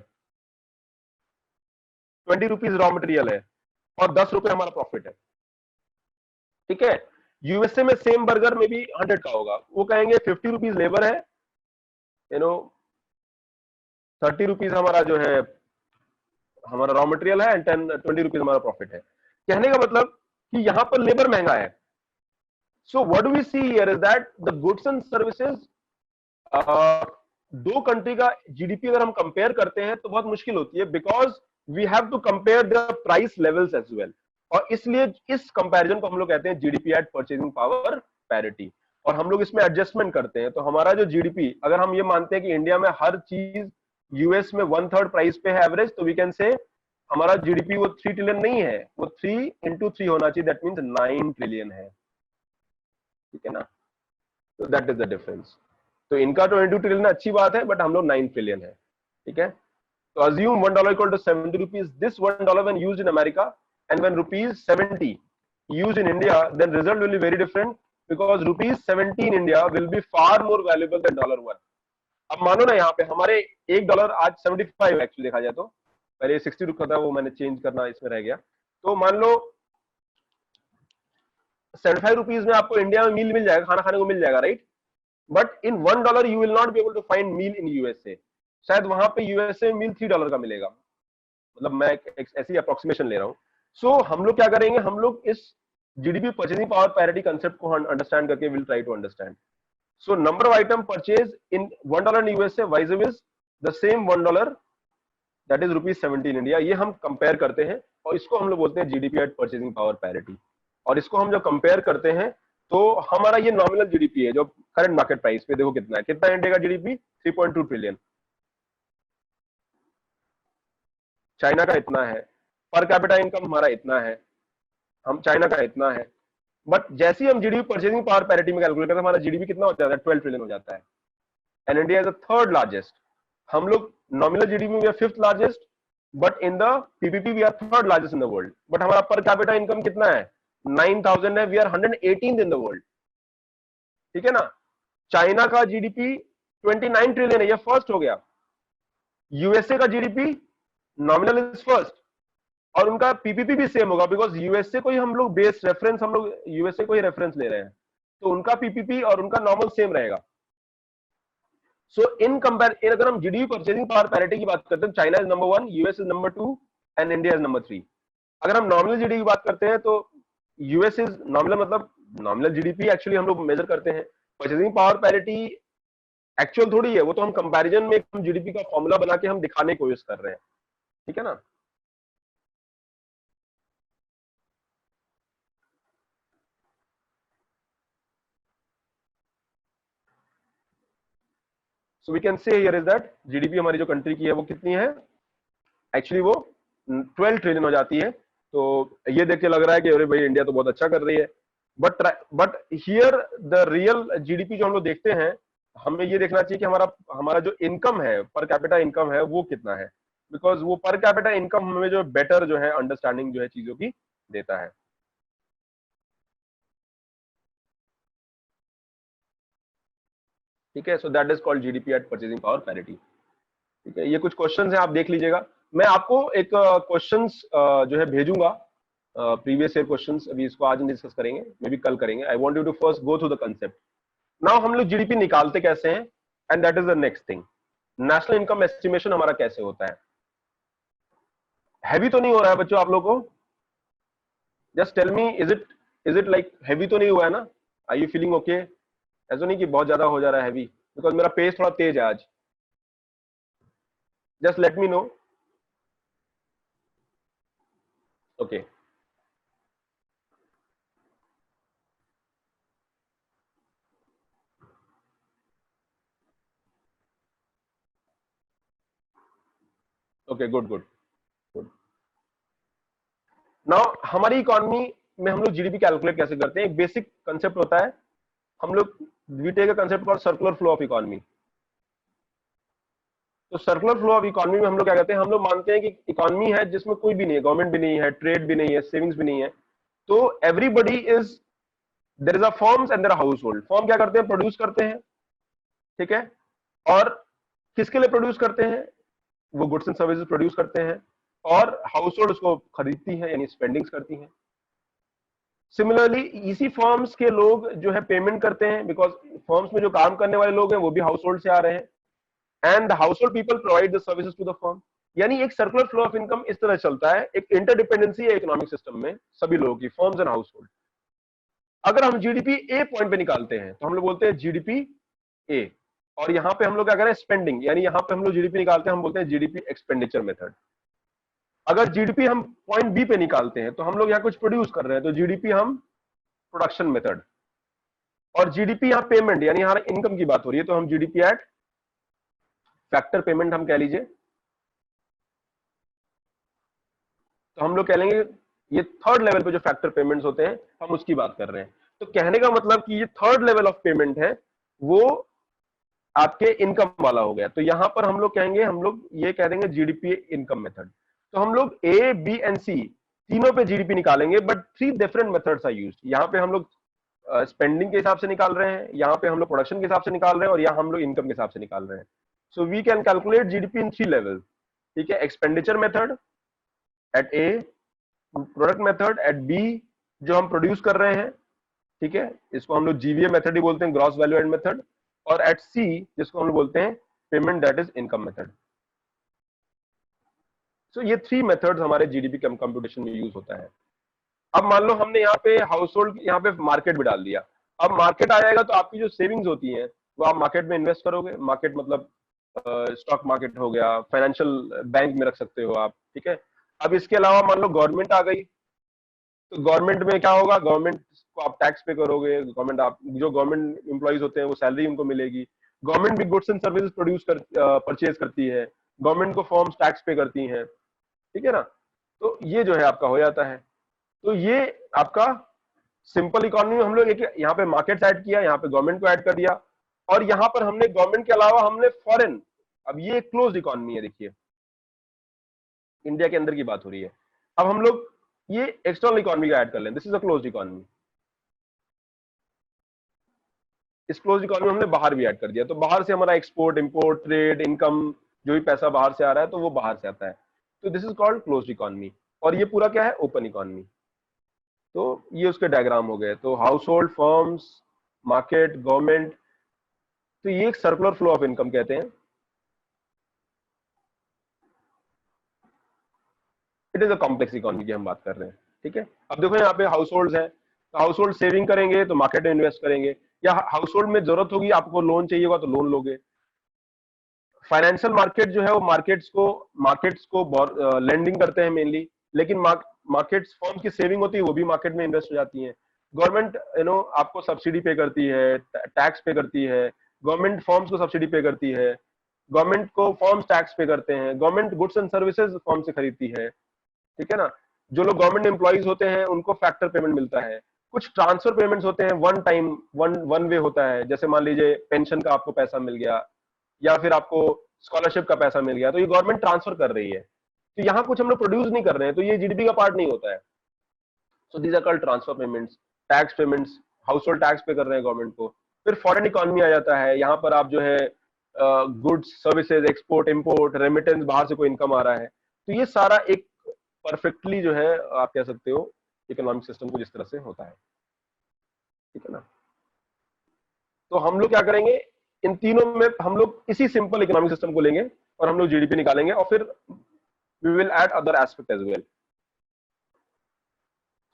20 रुपीज रॉ मटेरियल है और 10 रुपए हमारा प्रॉफिट है। ठीक है, यूएसए में सेम बर्गर में भी 100 का होगा, वो कहेंगे 50 रुपीज लेबर है, 30 रुपीज हमारा जो है हमारा रॉ मटेरियल है, एंड 20 रुपीज हमारा प्रॉफिट है। कहने का मतलब कि यहां पर लेबर महंगा है। So what do we see here is that the goods and services, दो कंट्री का जीडीपी अगर हम कंपेयर करते हैं तो बहुत मुश्किल होती है, because we have to compare the price levels as well. और इसलिए इस कंपैरिजन को हम लोग कहते हैं GDP at purchasing power parity, और हम लोग इसमें एडजस्टमेंट करते हैं। तो हमारा जो जीडीपी, अगर हम ये मानते हैं कि इंडिया में हर चीज यूएस में 1/3 प्राइस पे है एवरेज, तो वी कैन से हमारा जीडीपी वो 3 ट्रिलियन नहीं है, वो 3 into 3 होना चाहिए, दैट मीन्स 9 ट्रिलियन है। ठीक है ना, तो दैट इज द डिफरेंस। तो इनका 22 ट्रिलियन अच्छी बात है, बट हम लोग 9 ट्रिलियन है। ठीक है, तो assume $1 equal to 70 rupees. This $1 when used in America and when rupees 70 used in India, then result will be very different, because rupees 70 in India will be far more valuable than $1। अब मानो ना यहाँ पे हमारे $1 आज 75 actually देखा जाए तो, पहले 60 रुपया था, वो मैंने चेंज करना इसमें रह गया। तो मान लो 75 रुपीज में आपको इंडिया में मील मिल जाएगा, खाना खाने को मिल जाएगा, right. But in $1 you will not be able to find meal in USA. शायद वहां पे यूएसए में मील $3 का मिलेगा, मतलब मैं एक ऐसी अप्रोक्सीमेशन ले रहा हूं। सो हम लोग क्या करेंगे, हम लोग इस GDP purchasing power parity concept को अंडरस्टैंड करके will try to understand. So number of item purchase in $1 in USA vis-a-vis the same $1 that is rupees 70 in India, ये हम कंपेयर करते हैं और इसको हम लोग बोलते हैं GDP at purchasing power parity. और इसको हम जब कंपेयर करते हैं तो हमारा ये नॉमिनल जीडीपी है जो करंट मार्केट प्राइस पे, देखो कितना है, कितना इंडिया का जीडीपी 3.2 ट्रिलियन, चाइना का इतना है, पर कैपिटा इनकम हमारा इतना है, हम चाइना का इतना है। बट जैसे ही हम जीडीपी परचेजिंग पावर पैरिटी में कैलकुलेट करते हैं, हमारा जीडीपी कितना हो जाता है, 12 ट्रिलियन हो जाता है, and India is the third largest. हम लोग नॉमिनल जीडीपी में fifth largest, but in the PPP we are third largest in the world. बट हमारा पर कैपिटा इनकम कितना है, 9,000 है, we are 118th in the world. ठीक है ना, चाइना का जीडीपी 29 ट्रिलियन है, ये फर्स्ट हो गया। यूएसए का जीडीपी नॉमिनल इज फर्स्ट, और उनका पीपीपी भी सेम होगा, बिकॉज यूएसए को ही हम लोग बेस रेफरेंस, हम लोग यूएसए को ही रेफरेंस ले रहे हैं, तो उनका पीपीपी और उनका नॉर्मल सेम रहेगा। सो इन कंपेयर, अगर हम जीडीपी परचेजिंग पावर पैरिटी की बात करते हैं, China is number 1, US is number 2 and India is number 3। अगर हम नॉमिनल जीडीपी की बात करते हैं तो यूएस इज नॉमिनल, मतलब नॉमिनल जीडीपी एक्चुअली हम लोग मेजर करते हैं, परचेजिंग पावर पैरिटी एक्चुअल थोड़ी है, वो तो हम कंपैरिजन में हम जीडीपी का फॉर्मूला बना के हम दिखाने की कोशिश कर रहे हैं। ठीक है ना, so we can say here is that GDP हमारी जो कंट्री की है वो कितनी है, एक्चुअली वो 12 ट्रिलियन हो जाती है। तो ये देख के लग रहा है कि अरे भाई इंडिया तो बहुत अच्छा कर रही है, but here the real GDP जो हम लोग देखते हैं, हमें ये देखना चाहिए कि हमारा हमारा जो इनकम है, पर कैपिटा इनकम है, वो कितना है, बिकॉज वो पर कैपिटा इनकम हमें जो बेटर जो है अंडरस्टैंडिंग जो है चीजों की देता है। ठीक है, so that is called GDP at purchasing power parity. ठीक है, ये कुछ क्वेश्चंस हैं, आप देख लीजिएगा। मैं आपको एक क्वेश्चंस जो है भेजूंगा, प्रीवियस ईयर क्वेश्चंस, अभी इसको आज नहीं डिस्कस करेंगे, मे बी कल करेंगे। I want you to first go through the concept. Now हम लोग जीडीपी निकालते कैसे हैं, and that is the next thing. National income estimation हमारा कैसे होता है। हैवी तो नहीं हो रहा है बच्चों आप लोगों को, just tell me, is it like heavy तो नहीं हुआ है ना, आर यू फीलिंग ओके? ऐसा नहीं कि बहुत ज्यादा हो जा रहा है हैवी, बिकॉज मेरा पेस थोड़ा तेज है आज। Just let me know. Okay, okay, good good good. Now हमारी इकोनॉमी में हम लोग जीडीपी कैलकुलेट कैसे करते हैं? एक बेसिक कंसेप्ट होता है, हम लोग we take a concept called circular flow of economy. तो सर्कुलर फ्लो ऑफ इकोनॉमी में हम लोग क्या कहते हैं, हम लोग मानते हैं कि इकोनॉमी है जिसमें कोई भी नहीं है, गवर्नमेंट भी नहीं है, ट्रेड भी नहीं है, सेविंग्स भी नहीं है, तो everybody is, there is a firms and there household. Firm क्या करते हैं? प्रोड्यूस करते हैं, ठीक है, और किसके लिए प्रोड्यूस करते हैं? वो गुड्स एंड सर्विसेज प्रोड्यूस करते हैं, और हाउस होल्ड उसको खरीदती है, यानी स्पेंडिंग्स करती हैं। सिमिलरली इसी फर्म्स के लोग जो है पेमेंट करते हैं, बिकॉज फर्म्स में जो काम करने वाले लोग हैं वो भी हाउस होल्ड से आ रहे हैं, and the household people provide the services to the firm. यानी एक सर्कुलर फ्लो ऑफ इनकम इस तरह चलता है, एक इंटरडिपेंडेंसी है इकोनॉमिक सिस्टम में सभी लोगों की, फर्म्स एंड हाउस होल्ड। अगर हम जीडीपी ए पॉइंट पे निकालते हैं तो हम लोग बोलते हैं जीडीपी ए, और यहां पे हम लोग क्या करें? स्पेंडिंग, यानी यहां पे हम लोग जीडीपी निकालते हैं, हम बोलते हैं जीडीपी एक्सपेंडिचर मेथड। अगर जीडीपी हम पॉइंट बी पे निकालते हैं तो हम लोग यहाँ कुछ प्रोड्यूस कर रहे हैं, तो जीडीपी हम प्रोडक्शन मेथड, और जीडीपी यहाँ पेमेंट, यानी यहाँ इनकम की बात हो रही है, तो हम जीडीपी एट फैक्टर पेमेंट हम कह लीजिए। तो हम लोग कह लेंगे ये थर्ड लेवल पे जो फैक्टर पेमेंट्स होते हैं हम उसकी बात कर रहे हैं। तो कहने का मतलब कि ये थर्ड लेवल ऑफ पेमेंट है, वो आपके इनकम वाला हो गया। तो यहां पर हम लोग कहेंगे, हम लोग ये कह देंगे जीडीपी इनकम मेथड। तो हम लोग ए बी एंड सी तीनों पे जीडीपी निकालेंगे, but three different methods are used. यहाँ पे हम लोग स्पेंडिंग के हिसाब से निकाल रहे हैं, यहाँ पे हम लोग प्रोडक्शन के हिसाब से निकाल रहे हैं, और यहाँ हम लोग इनकम के हिसाब से निकाल रहे हैं। So we can calculate GDP in three level, ठीक है। Expenditure method at A, product method at B जो हम प्रोड्यूस कर रहे हैं, ठीक है, इसको हम लोग जीवीए मेथड ही बोलते हैं, ग्रॉस वैल्यू एड मेथड, और एट सी जिसको हम लोग बोलते हैं payment that is income method. So ये थ्री मेथड्स हमारे जीडीपी कंप्यूटेशन में यूज होता है। अब मान लो हमने यहाँ पे हाउस होल्ड, यहाँ पे मार्केट भी डाल दिया। अब मार्केट आ जाएगा तो आपकी जो सेविंग्स होती हैं वो आप मार्केट में इन्वेस्ट करोगे। मार्केट मतलब स्टॉक मार्केट हो गया, फाइनेंशियल बैंक में रख सकते हो आप, ठीक है। अब इसके अलावा मान लो गवर्नमेंट आ गई, तो गवर्नमेंट में क्या होगा? गवर्नमेंट को आप टैक्स पे करोगे, गवर्नमेंट, आप जो गवर्नमेंट एम्प्लॉइज होते हैं वो सैलरी उनको मिलेगी। गवर्नमेंट भी गुड्स एंड सर्विसेज प्रोड्यूस कर परचेज करती है, गवर्नमेंट को फॉर्म्स टैक्स पे करती हैं, ठीक है ना। तो ये जो है आपका हो जाता है। तो ये आपका सिंपल इकोनॉमी में हम लोग एक यहाँ पे मार्केट्स ऐड किया, यहाँ पे गवर्नमेंट को ऐड कर दिया, और यहाँ पर हमने गवर्नमेंट के अलावा हमने फॉरेन, अब ये क्लोज इकोनॉमी है, देखिए इंडिया के अंदर की बात हो रही है। अब हम लोग ये एक्सटर्नल इकोनॉमी का ऐड कर लें, this is a close economy. इस क्लोज इकोनॉमी हमने बाहर भी ऐड कर दिया, तो बाहर से हमारा एक्सपोर्ट इंपोर्ट ट्रेड इनकम, जो भी पैसा बाहर से आ रहा है तो वो बाहर से आता है, तो this is called close economy. और ये पूरा क्या है? Open economy. तो ये उसके डायग्राम हो गए। तो house hold, firms, market, government, तो ये एक सर्कुलर फ्लो ऑफ इनकम कहते हैं। It is a complex economy की हम बात कर रहे हैं, ठीक है। अब देखो यहाँ पे हाउस होल्ड है, तो हाउस होल्ड सेविंग करेंगे तो मार्केट में इन्वेस्ट करेंगे, या हाउस होल्ड में जरूरत होगी, आपको लोन चाहिए होगा तो लोन लोगे। फाइनेंशियल मार्केट जो है वो मार्केट्स को लेंडिंग करते हैं मेनली, लेकिन मार्केट्स, फर्म की सेविंग होती है वो भी मार्केट में इन्वेस्ट हो जाती है। गवर्नमेंट आपको सब्सिडी पे करती है, टैक्स पे करती है, गवर्नमेंट फर्म्स को सब्सिडी पे करती है, गवर्नमेंट को फर्म्स टैक्स पे करते हैं, government goods and services firm से खरीदती है, ठीक है ना। जो लोग गवर्नमेंट एम्प्लॉइज होते हैं उनको फैक्टर पेमेंट मिलता है। कुछ ट्रांसफर पेमेंट्स होते हैं, वन टाइम वन वे होता है, जैसे मान लीजिए पेंशन का आपको पैसा मिल गया, या फिर आपको स्कॉलरशिप का पैसा मिल गया, तो ये गवर्नमेंट ट्रांसफर कर रही है। तो यहाँ कुछ हम लोग प्रोड्यूस नहीं कर रहे हैं, तो ये जीडीपी का पार्ट नहीं होता है। So these are called transfer payments, tax payments, household tax pay कर रहे हैं गवर्नमेंट को। फिर फॉरेन इकोनॉमी आ जाता है, यहाँ पर आप जो है goods services export import remittance, बाहर से कोई इनकम आ रहा है। तो ये सारा एक परफेक्टली जो है आप कह सकते हो इकोनॉमिक सिस्टम को जिस तरह से होता है, ठीक है ना। तो हम लोग क्या करेंगे, इन तीनों में हम लोग इसी सिंपल इकोनॉमिक सिस्टम को लेंगे और हम लोग जीडीपी निकालेंगे, और फिर we will add other aspect as well.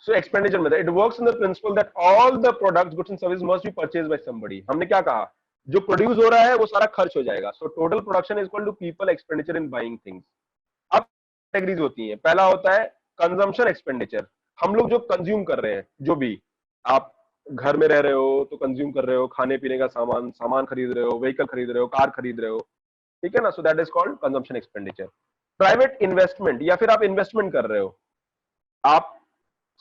So expenditure method, it works on the principle that all the products, goods and services must be purchased by somebody. हमने क्या कहा, जो प्रोड्यूस हो रहा है वो सारा खर्च हो जाएगा. So total production is equal to people expenditure in buying things. अब कैटेगरीज होती हैं. पहला होता है कंजम्पशन एक्सपेंडिचर. हम लोग जो कंज्यूम कर रहे हैं, जो भी आप घर में रह रहे हो तो कंज्यूम कर रहे हो, खाने पीने का सामान खरीद रहे हो, व्हीकल खरीद रहे हो, कार खरीद रहे हो, ठीक है ना. सो that is called consumption expenditure. Private investment, या फिर आप इन्वेस्टमेंट कर रहे हो, आप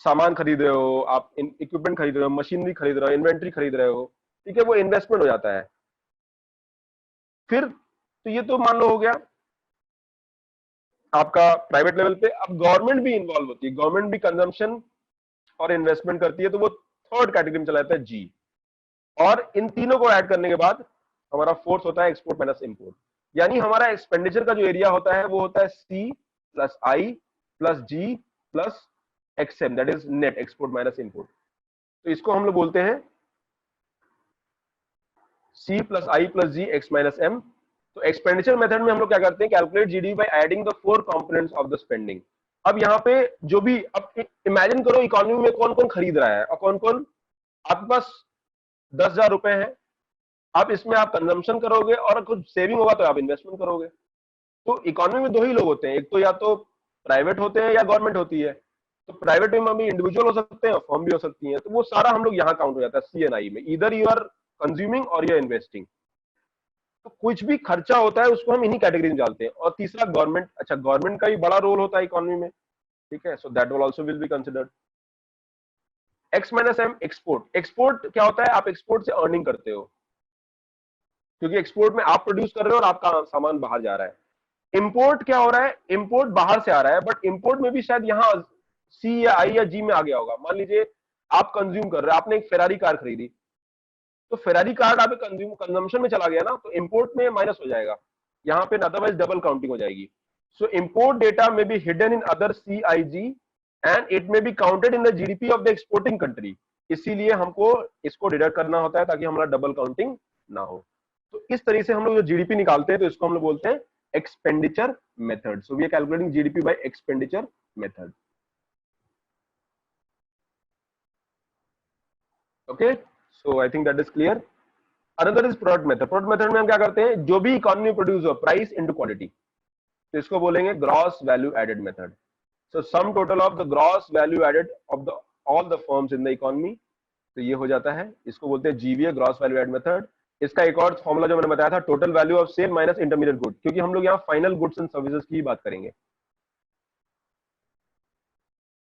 सामान खरीद रहे हो, आप इक्विपमेंट खरीद रहे हो, मशीनरी खरीद रहे हो, इन्वेंट्री खरीद रहे हो, ठीक है, वो इन्वेस्टमेंट हो जाता है. फिर तो ये तो मान लो हो गया आपका प्राइवेट लेवल पे. अब गवर्नमेंट भी इन्वॉल्व होती है, गवर्नमेंट भी कंजम्पशन और इन्वेस्टमेंट करती है, तो वो थर्ड कैटेगरी में चला जाता है जी. और इन तीनों को ऐड करने के बाद हमारा फोर्थ होता है एक्सपोर्ट माइनस इंपोर्ट. यानी हमारा एक्सपेंडिचर का जो एरिया होता है वो होता है C plus I plus G plus X M, that is net export minus import. तो इसको हम लोग बोलते हैं C plus I plus G X minus M. तो एक्सपेंडिचर मेथड में हम लोग क्या करते हैं, calculate GDP by adding the 4 components of the spending. अब यहाँ पे जो भी, अब इमेजिन करो इकोनॉमी में कौन कौन खरीद रहा है और कौन कौन, आपके पास 10,000 रुपए है, आप इसमें आप कंजम्पशन करोगे और कुछ सेविंग होगा तो आप इन्वेस्टमेंट करोगे. तो इकोनॉमी में दो ही लोग होते हैं, एक तो या तो प्राइवेट होते हैं या गवर्नमेंट होती है. तो प्राइवेट में हम इंडिविजुअल हो सकते हैं, फर्म भी हो सकती है. तो वो सारा हम लोग यहाँ काउंट हो जाता है सी एन आई में, इधर यू आर कंज्यूमिंग और यू आर इन्वेस्टिंग. तो कुछ भी खर्चा होता है उसको हम इन्हीं कैटेगरी में डालते हैं. और तीसरा गवर्नमेंट, अच्छा गवर्नमेंट का भी बड़ा रोल होता है इकोनॉमी में, ठीक है. So that will also will be considered. X minus M export. Export क्या होता है, आप एक्सपोर्ट से अर्निंग करते हो, क्योंकि एक्सपोर्ट में आप प्रोड्यूस कर रहे हो और आपका सामान बाहर जा रहा है. इंपोर्ट क्या हो रहा है, इंपोर्ट बाहर से आ रहा है, बट इंपोर्ट में भी शायद यहाँ सी या आई या जी में आ गया होगा. मान लीजिए आप कंज्यूम कर रहे हो, आपने एक फेरारी कार खरीदी, तो फेरारी कार आप कंजम्पशन में चला गया ना, तो इंपोर्ट में माइनस हो जाएगा, यहाँ पे अदरवाइज डबल काउंटिंग हो जाएगी. सो इंपोर्ट डेटा में be hidden in other C I G and it में be counted in the GDP of the exporting country. इसीलिए हमको इसको डिडक्ट करना होता है ताकि हमारा डबल काउंटिंग ना हो. तो इस तरीके से हम लोग जो जीडीपी निकालते हैं तो इसको हम लोग बोलते हैं expenditure method. So we are calculating GDP by expenditure method. Okay, so I think that is clear. Another is product method. Product method में हम क्या करते हैं, जो भी इकोनॉमी में प्रोड्यूस हो, प्राइस इनटू क्वांटिटी, तो इसको बोलेंगे gross value added method. So sum total of the gross value added of the all the firms in the economy, तो ये हो जाता है, इसको बोलते हैं GVA, gross value add method. इसका एक और फॉर्मूला जो मैंने बताया था, total value of sale minus intermediate good, क्योंकि हम लोग यहाँ फाइनल गुड्स एंड सर्विसेज की बात करेंगे.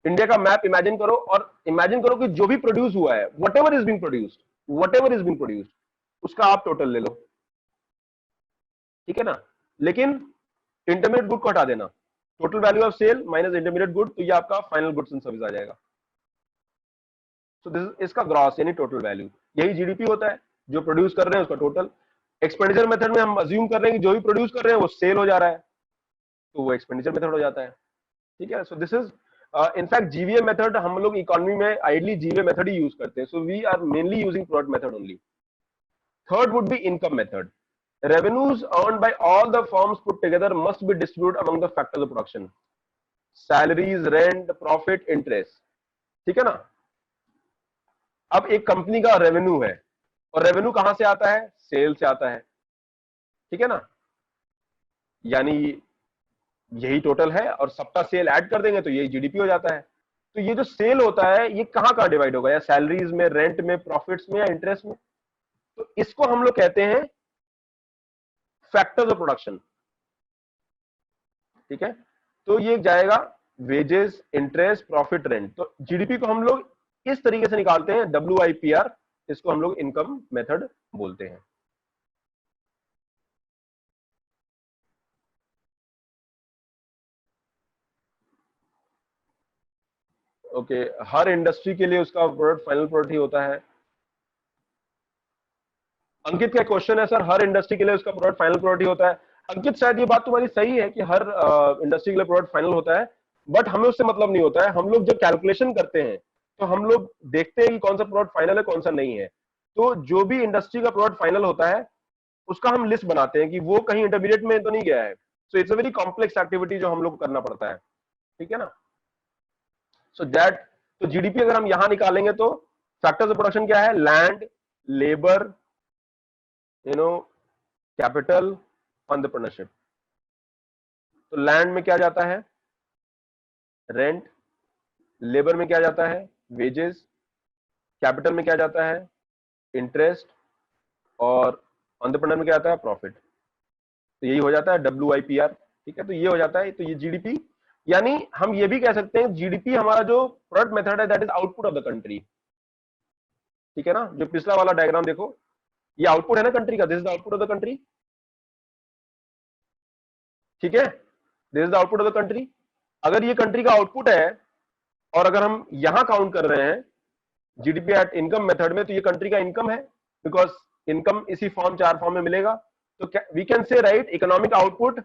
इंडिया का मैप इमेजिन करो और इमेजिन करो कि जो भी प्रोड्यूस हुआ है, what ever is being produced, उसका आप टोटल ले लो, ठीक है ना. लेकिन इंटरमीडिएट गुड को हटा देना, total value of sale minus intermediate good, तो ये आपका फाइनल गुड्स एंड सर्विस आ जाएगा. सो दिस इज इसका ग्रॉस यानी टोटल वैल्यू. यही जीडीपी होता है, जो प्रोड्यूस कर रहे हैं उसका टोटल. एक्सपेंडिचर मेथड में हम अज्यूम कर रहे हैं कि जो भी प्रोड्यूस कर रहे हैं वो सेल हो जा रहा है, तो वो एक्सपेंडिचर मेथड हो जाता है, ठीक है. So this is in fact GVA method हम लोग इकोनॉमी में आइडली जीवीए मेथड ही यूज करते हैं. So we are mainly using product method only. Third would be income method. Revenues earned by all the firms put together must be distributed among the factors of production. Salaries, rent, profit, interest. ठीक है ना. अब एक company का revenue है, और revenue कहां से आता है, सेल से आता है, ठीक है ना. यानी यही टोटल है और सबका सेल ऐड कर देंगे तो यही जीडीपी हो जाता है. तो ये जो सेल होता है ये कहां कहां डिवाइड होगा, या सैलरीज में, रेंट में, प्रॉफिट्स में, या इंटरेस्ट में. तो इसको हम लोग कहते हैं फैक्टर्स ऑफ प्रोडक्शन, ठीक है. तो ये जाएगा वेजेस, इंटरेस्ट, प्रॉफिट, रेंट. तो जीडीपी को हम लोग इस तरीके से निकालते हैं, WIPR, इसको हम लोग इनकम मेथड बोलते हैं. ओके, हर इंडस्ट्री के लिए उसका प्रोडक्ट फाइनल प्रोडक्ट ही होता है. अंकित का क्वेश्चन है, सर हर इंडस्ट्री के लिए उसका प्रोडक्ट फाइनल प्रोडक्ट ही होता है. अंकित शायद ये बात तुम्हारी सही है कि हर इंडस्ट्री के लिए प्रोडक्ट फाइनल होता है, बट हमें उससे मतलब नहीं होता है. हम लोग जब कैलकुलेशन करते हैं तो हम लोग देखते हैं कि कौन सा प्रोडक्ट फाइनल है, कौन सा नहीं है. तो जो भी इंडस्ट्री का प्रोडक्ट फाइनल होता है उसका हम लिस्ट बनाते हैं कि वो कहीं इंटरमीडिएट में तो नहीं गया है. So it's a very complex activity जो हम लोग को करना पड़ता है, ठीक है ना. सो दैट तो जीडीपी अगर हम यहां निकालेंगे तो फैक्टर्स ऑफ प्रोडक्शन क्या है, लैंड, लेबर, कैपिटल, एंटरप्रेन्योरशिप। तो लैंड में क्या जाता है, रेंट, लेबर में क्या जाता है, वेजेस, कैपिटल में क्या जाता है, इंटरेस्ट, और एंटरप्रेन्योर में क्या आता है, प्रॉफिट। तो यही हो जाता है WIPR। ठीक है, तो ये हो जाता है, तो ये जीडीपी, यानी हम ये भी कह सकते हैं जीडीपी हमारा जो प्रोडक्ट मेथड है that is output of the country. ठीक है ना, जो पिछला वाला डायग्राम देखो, ये आउटपुट है ना कंट्री का, this is the output of the country. ठीक है, this is the output of the country. अगर ये कंट्री का आउटपुट है और अगर हम यहां काउंट कर रहे हैं जीडीपी एट इनकम मेथड में, तो ये कंट्री का इनकम है, बिकॉज इनकम इसी फॉर्म, 4 फॉर्म में मिलेगा। तो we can say right economic output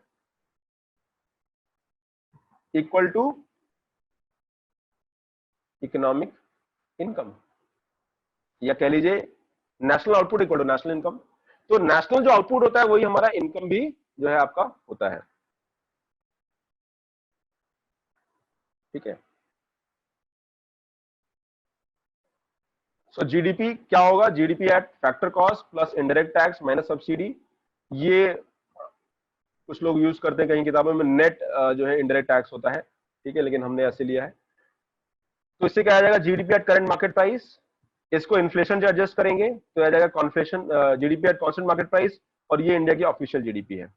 equal to economic income, या कह लीजिए national output equal to national income. तो नेशनल जो आउटपुट होता है वही हमारा इनकम भी जो है आपका होता है। ठीक है, सो जीडीपी क्या होगा, GDP at factor cost plus indirect tax minus subsidy. ये कुछ लोग यूज करते हैं कहीं किताबों में नेट जो है इनडायरेक्ट टैक्स होता है। ठीक है, लेकिन हमने ऐसे लिया है। तो इससे क्या आ जाएगा, GDP at current market price, इसको इन्फ्लेशन से एडजस्ट करेंगे तो आ जाएगा कॉन्फ्लेशन, GDP at constant market price, और ये इंडिया की ऑफिशियल जीडीपी है।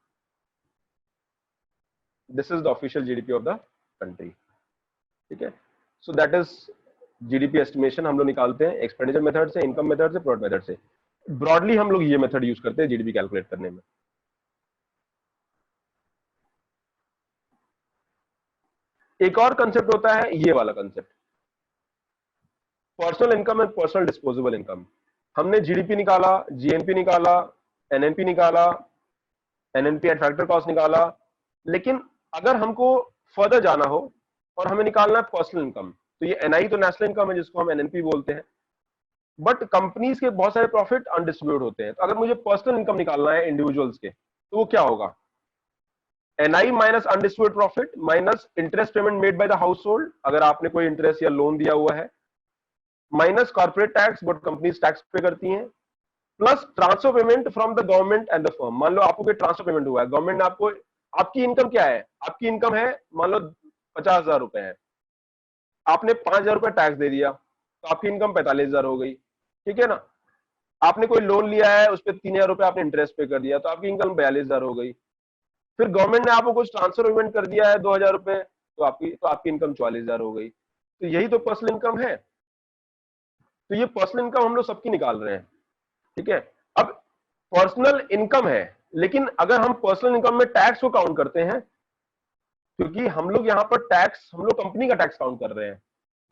This is the official GDP of the country. ठीक है, so that is GDP estimation हम लोग निकालते हैं एक्सपेंडिचर मेथड से, इनकम मेथड से, प्रोडक्ट मेथड से। ब्रॉडली हम लोग ये मेथड यूज करते हैं जीडीपी कैलकुलेट करने में। एक और कंसेप्ट होता है ये वाला concept, personal income and personal disposable income. हमने जीडीपी निकाला, जीएनपी निकाला, एनएनपी निकाला, एनएनपी एट फैक्टर कॉस्ट निकाला, लेकिन अगर हमको फर्दर जाना हो और हमें निकालना है पर्सनल इनकम, तो ये एनआई तो नेशनल इनकम है जिसको हम एनएनपी बोलते हैं, बट कंपनीज के बहुत सारे प्रॉफिट अनडिस्ट्रीब्यूट होते हैं। तो अगर मुझे पर्सनल इनकम निकालना है इंडिविजुअल्स के, तो वो क्या होगा, NI minus undistributed profit minus interest payment made by the household, अगर आपने कोई इंटरेस्ट या लोन दिया हुआ है, minus corporate tax, but companies tax pay करती हैं, plus transfer payment from the government and the firm. मान लो आपको कोई ट्रांसफर पेमेंट हुआ है, गवर्नमेंट ने आपको, आपकी इनकम क्या है, आपकी इनकम है मान लो 50,000 रुपए है, आपने 5,000 रुपए टैक्स दे दिया, तो आपकी इनकम 45,000 हो गई। ठीक है ना, आपने कोई लोन लिया है, उस पर 3,000 रुपए आपने इंटरेस्ट पे कर दिया, तो आपकी इनकम 42,000 हो गई। फिर गवर्नमेंट ने आपको कुछ ट्रांसफर पेमेंट कर दिया है 2,000 रुपए, तो आपकी इनकम 44,000 हो गई। तो यही तो पर्सनल इनकम है। तो ये पर्सनल इनकम हम लोग सबकी निकाल रहे हैं। ठीक है, अब पर्सनल इनकम है, लेकिन अगर हम पर्सनल इनकम में टैक्स को काउंट करते हैं, क्योंकि हम लोग यहाँ पर टैक्स, हम लोग कंपनी का टैक्स काउंट कर रहे हैं,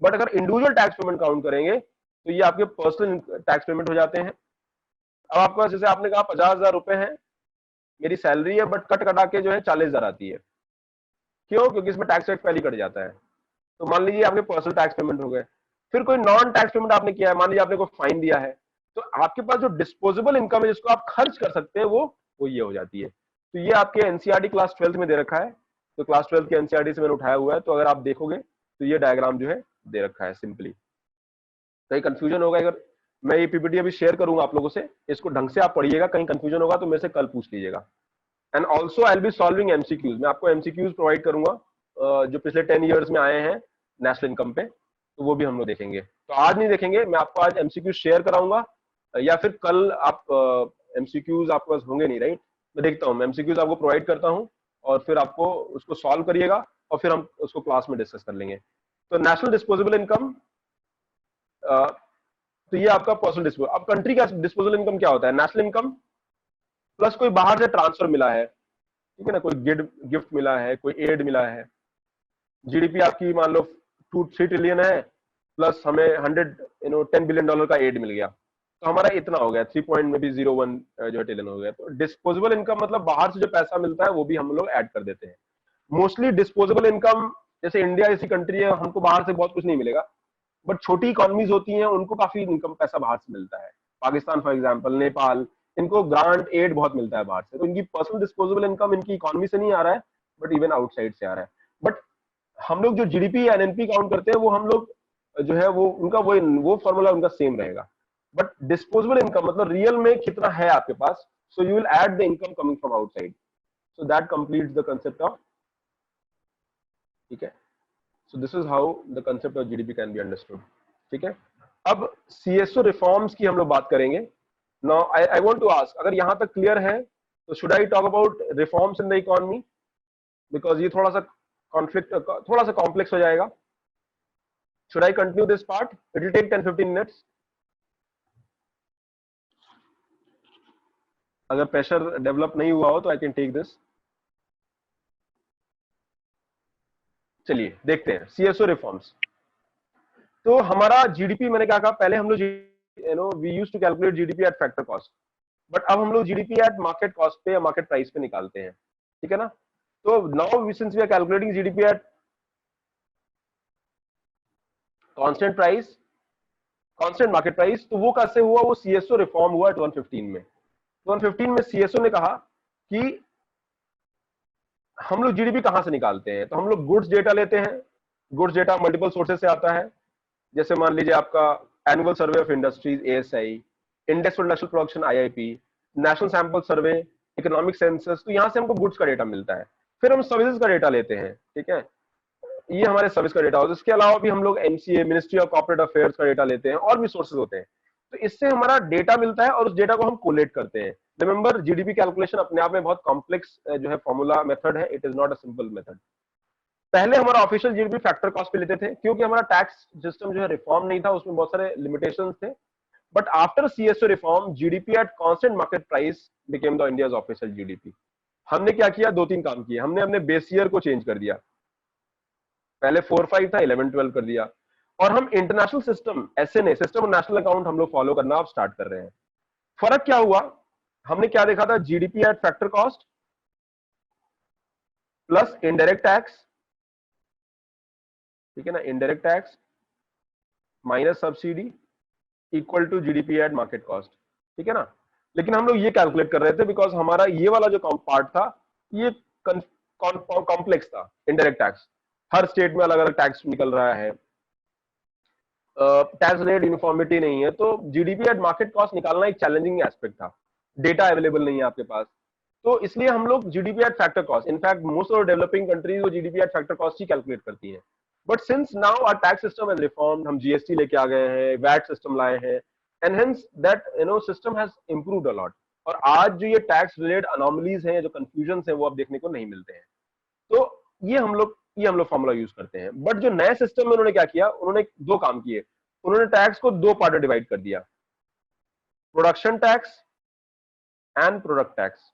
बट अगर इंडिविजुअल टैक्स पेमेंट काउंट करेंगे तो ये आपके पर्सनल टैक्स पेमेंट हो जाते हैं। अब आपके पास, जैसे आपने कहा 50,000 रुपए है मेरी सैलरी है, बट कट कटा के जो है 40,000 आती है। क्यों, क्योंकि इसमें टैक्स रेट पहले कट जाता है। तो मान लीजिए आपके पर्सनल टैक्स पेमेंट हो गए। फिर कोई नॉन टैक्स पेमेंट आपने किया है, मान लीजिए आपने कोई फाइन दिया है, तो आपके पास जो डिस्पोजेबल इनकम है जिसको आप खर्च कर सकते हैं, वो ये हो जाती है। तो ये आपके एनसीईआरटी क्लास 12th में दे रखा है, तो क्लास 12th के एनसीईआरटी से मैंने उठाया हुआ है। तो अगर आप देखोगे तो ये डायग्राम जो है दे रखा है सिंपली। कहीं कंफ्यूजन होगा, अगर मैं ये पीपीटी अभी शेयर करूंगा आप लोगों से, इसको ढंग से आप पढ़िएगा, कहीं कंफ्यूजन होगा तो मेरे से कल पूछ लीजिएगा। And also I will be solving MCQs, मैं आपको एमसीक्यूज प्रोवाइड करूंगा जो पिछले 10 ईयर्स में आए हैं नेशनल इनकम पे, तो वो भी हम लोग देखेंगे। तो आज नहीं देखेंगे, मैं आपको आज एमसीक्यूज शेयर कराऊंगा, या फिर कल आप एमसीक्यूज आपके पास होंगे नहीं, राइट? मैं देखता हूँ, मैं एमसीक्यूज आपको प्रोवाइड करता हूँ और फिर आपको उसको सॉल्व करिएगा और फिर हम उसको क्लास में डिस्कस कर लेंगे। तो नेशनल डिस्पोजेबल इनकम, तो ये आपका पर्सनल डिस्पोजल। अब कंट्री का डिस्पोजल इनकम क्या होता है, नेशनल इनकम प्लस कोई बाहर से ट्रांसफर मिला है, ठीक है ना, कोई गिफ्ट मिला है, कोई एड मिला है। जीडीपी आपकी मान लो 2-3 ट्रिलियन है, प्लस हमें 10 बिलियन डॉलर का एड मिल गया, तो हमारा इतना हो गया 3.01 जो ट्रिलियन हो गया। तो डिस्पोजेबल इनकम मतलब बाहर से जो पैसा मिलता है वो भी हम लोग ऐड कर देते हैं। मोस्टली डिस्पोजेबल इनकम, जैसे इंडिया ऐसी कंट्री है, हमको बाहर से बहुत कुछ नहीं मिलेगा, बट छोटी इकोनॉमीज होती हैं उनको काफी इनकम पैसा बाहर से मिलता है। पाकिस्तान फॉर एग्जांपल, नेपाल, इनको ग्रांट एड बहुत मिलता है बाहर से, तो इनकी पर्सनल डिस्पोजेबल इनकम इनकी इकोनॉमी से नहीं आ रहा है, बट इवन आउटसाइड से आ रहा है। बट हम लोग जो जीडीपी या एनएनपी काउंट करते हैं वो हम लोग जो है वो उनका वो फॉर्मूला उनका सेम रहेगा। बट डिस्पोजेबल इनकम मतलब रियल में कितना है आपके पास, so you will add the income coming from outside, so that completes the concept of, ठीक है। So this is how the concept of GDP can be understood, ठीक है। अब सीएसओ रिफॉर्म्स की हम लोग बात करेंगे। Now I want to ask, अगर यहां तक क्लियर है तो should I talk about reforms in the economy, because ये थोड़ा सा कॉन्फ्लिक्ट, थोड़ा सा कॉम्प्लेक्स हो जाएगा। Should I continue this part? It will take 10-15 minutes. अगर प्रेशर डेवलप नहीं हुआ हो तो आई कैन टेक दिस। चलिए देखते हैं सीएसओ रिफॉर्म्स। तो हमारा जीडीपी, मैंने क्या कहा पहले, हम लोग we used to calculate GDP at factor cost, but अब हम लोग जीडीपी एट मार्केट कॉस्ट पे या मार्केट प्राइस पे निकालते हैं, ठीक है ना। तो now since we are calculating GDP at constant price, constant market price, तो वो कैसे हुआ, वो सीएसओ रिफॉर्म हुआ 2015 में। 2015 में सीएसओ ने कहा कि हम लोग जीडीपी कहां से निकालते हैं, तो हम लोग गुड्स डेटा लेते हैं। गुड्स डेटा मल्टीपल सोर्सेज से आता है, जैसे मान लीजिए आपका annual survey of industries ASI, index for industrial production IIP, national sample survey, economic census, तो यहां से हमको गुड्स का डेटा मिलता है। फिर हम सर्विसेज का डेटा लेते हैं, ठीक है, ये हमारे सर्विस का डेटा होता है। इसके अलावा भी हम लोग MCA, ministry of corporate affairs का डेटा लेते हैं, और भी सोर्सेज होते हैं। तो इससे हमारा डेटा मिलता है और उस डेटा को हम कोलेट करते हैं। रिमेंबर, जीडीपी कैलकुलेशन अपने आप में बहुत कॉम्प्लेक्स जो है फॉर्मूला मेथड है, it is not a simple method. पहले हमारा ऑफिशियल जीडीपी फैक्टर कॉस्ट पे लेते थे, क्योंकि हमारा टैक्स सिस्टम जो है रिफॉर्म नहीं था, उसमें बहुत सारे लिमिटेशंस थे। But after CSO reform, GDP at constant market price became the India's official GDP. हमने क्या किया, 2-3 काम किए। हमने अपने बेस ईयर को चेंज कर दिया, पहले 4-5 था, 11-12 कर दिया। और हम इंटरनेशनल सिस्टम, एसएनए सिस्टम और नेशनल अकाउंट हम लोग फॉलो करना अब स्टार्ट कर रहे हैं। फर्क क्या हुआ, हमने क्या देखा था, GDP at factor cost plus indirect tax, ठीक है ना, indirect tax minus subsidy equal to GDP at market cost, ठीक है ना। लेकिन हम लोग ये कैलकुलेट कर रहे थे बिकॉज हमारा ये वाला जो पार्ट था ये कॉम्प्लेक्स था। इनडायरेक्ट टैक्स, हर स्टेट में अलग अलग टैक्स निकल रहा है, टैक्स रेट यूनिफॉर्मिटी नहीं है, तो जीडीपी एट मार्केट कॉस्ट निकालना एक चैलेंजिंग एस्पेक्ट था। डेटा अवेलेबल नहीं है आपके पास, तो इसलिए हम लोग GDP at factor cost, in fact most of developing countries वो जीडीपी एट फैक्टर कॉस्ट ही कैलकुलेट करती हैं। But since now our tax system has reformed, हम जीएसटी लेके आ गए हैं, वैट सिस्टम लाए हैं, and hence that system has improved a lot. और आज जो ये टैक्स रिलेटेड अनोमलीज हैं, जो कंफ्यूजन है, वो अब देखने को नहीं मिलते हैं। तो ये हम लोग फॉर्मूला यूज करते हैं। बट जो नए सिस्टम में उन्होंने क्या किया, उन्होंने 2 काम किए। उन्होंने टैक्स को 2 पार्ट में डिवाइड कर दिया, production tax and product tax.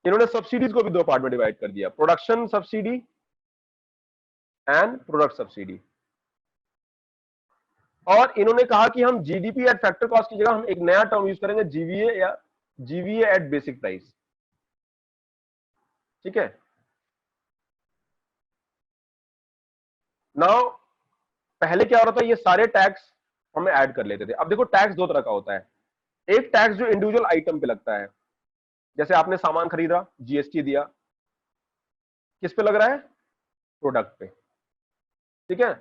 इन्होंने सब्सिडीज को भी 2 पार्ट में डिवाइड कर दिया, production subsidy and product subsidy. और इन्होंने कहा कि हम जीडीपी एट फैक्टर कॉस्ट की जगह हम एक नया टर्म यूज करेंगे, जीवीए या जीवीए एट बेसिक प्राइस, ठीक है। नाउ पहले क्या हो रहा था, ये सारे टैक्स हमें ऐड कर लेते थे। अब देखो, टैक्स 2 तरह का होता है। एक टैक्स जो इंडिविजुअल आइटम पे लगता है, जैसे आपने सामान खरीदा, जीएसटी दिया, किस पे लग रहा है, प्रोडक्ट पे, ठीक है।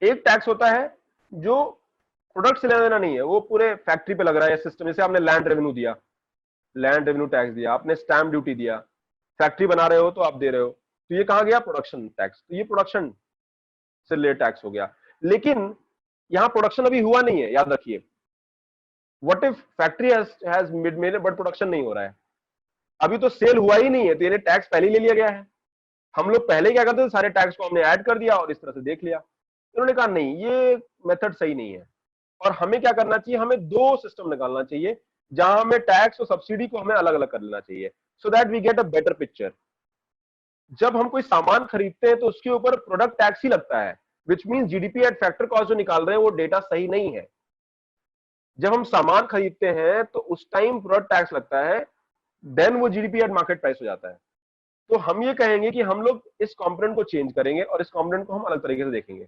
एक टैक्स होता है जो प्रोडक्ट से लेना देना नहीं है, वो पूरे फैक्ट्री पे लग रहा है, सिस्टम। जैसे आपने लैंड रेवेन्यू दिया, लैंड रेवेन्यू टैक्स दिया, आपने स्टैम्प ड्यूटी दिया, फैक्ट्री बना रहे हो तो आप दे रहे हो, तो ये कहां गया, प्रोडक्शन टैक्स। तो ये प्रोडक्शन से रिलेटेड टैक्स हो गया। लेकिन यहां प्रोडक्शन अभी हुआ नहीं है, याद रखिए। What if factory has made but production नहीं हो रहा है, अभी तो सेल हुआ ही नहीं है, तो ये टैक्स पहले ही ले लिया गया है। हम लोग पहले क्या करते थे, सारे टैक्स को हमने ऐड कर दिया और इस तरह से देख लिया। इन्होंने कहा नहीं, ये मेथड सही नहीं है, और हमें क्या करना चाहिए, हमें 2 सिस्टम निकालना चाहिए, जहां हमें टैक्स और सब्सिडी को हमें अलग अलग कर लेना चाहिए, so that we get a better picture. जब हम कोई सामान खरीदते हैं तो उसके ऊपर प्रोडक्ट टैक्स ही लगता है, which mean GDP at factor cost जो निकाल रहे हैं वो डेटा सही नहीं है। जब हम सामान खरीदते हैं तो उस टाइम प्रोडक्ट टैक्स लगता है, देन वो जीडीपी एट मार्केट प्राइस हो जाता है। तो हम ये कहेंगे कि हम लोग इस कंपोनेंट को चेंज करेंगे और इस कंपोनेंट को हम अलग तरीके से देखेंगे।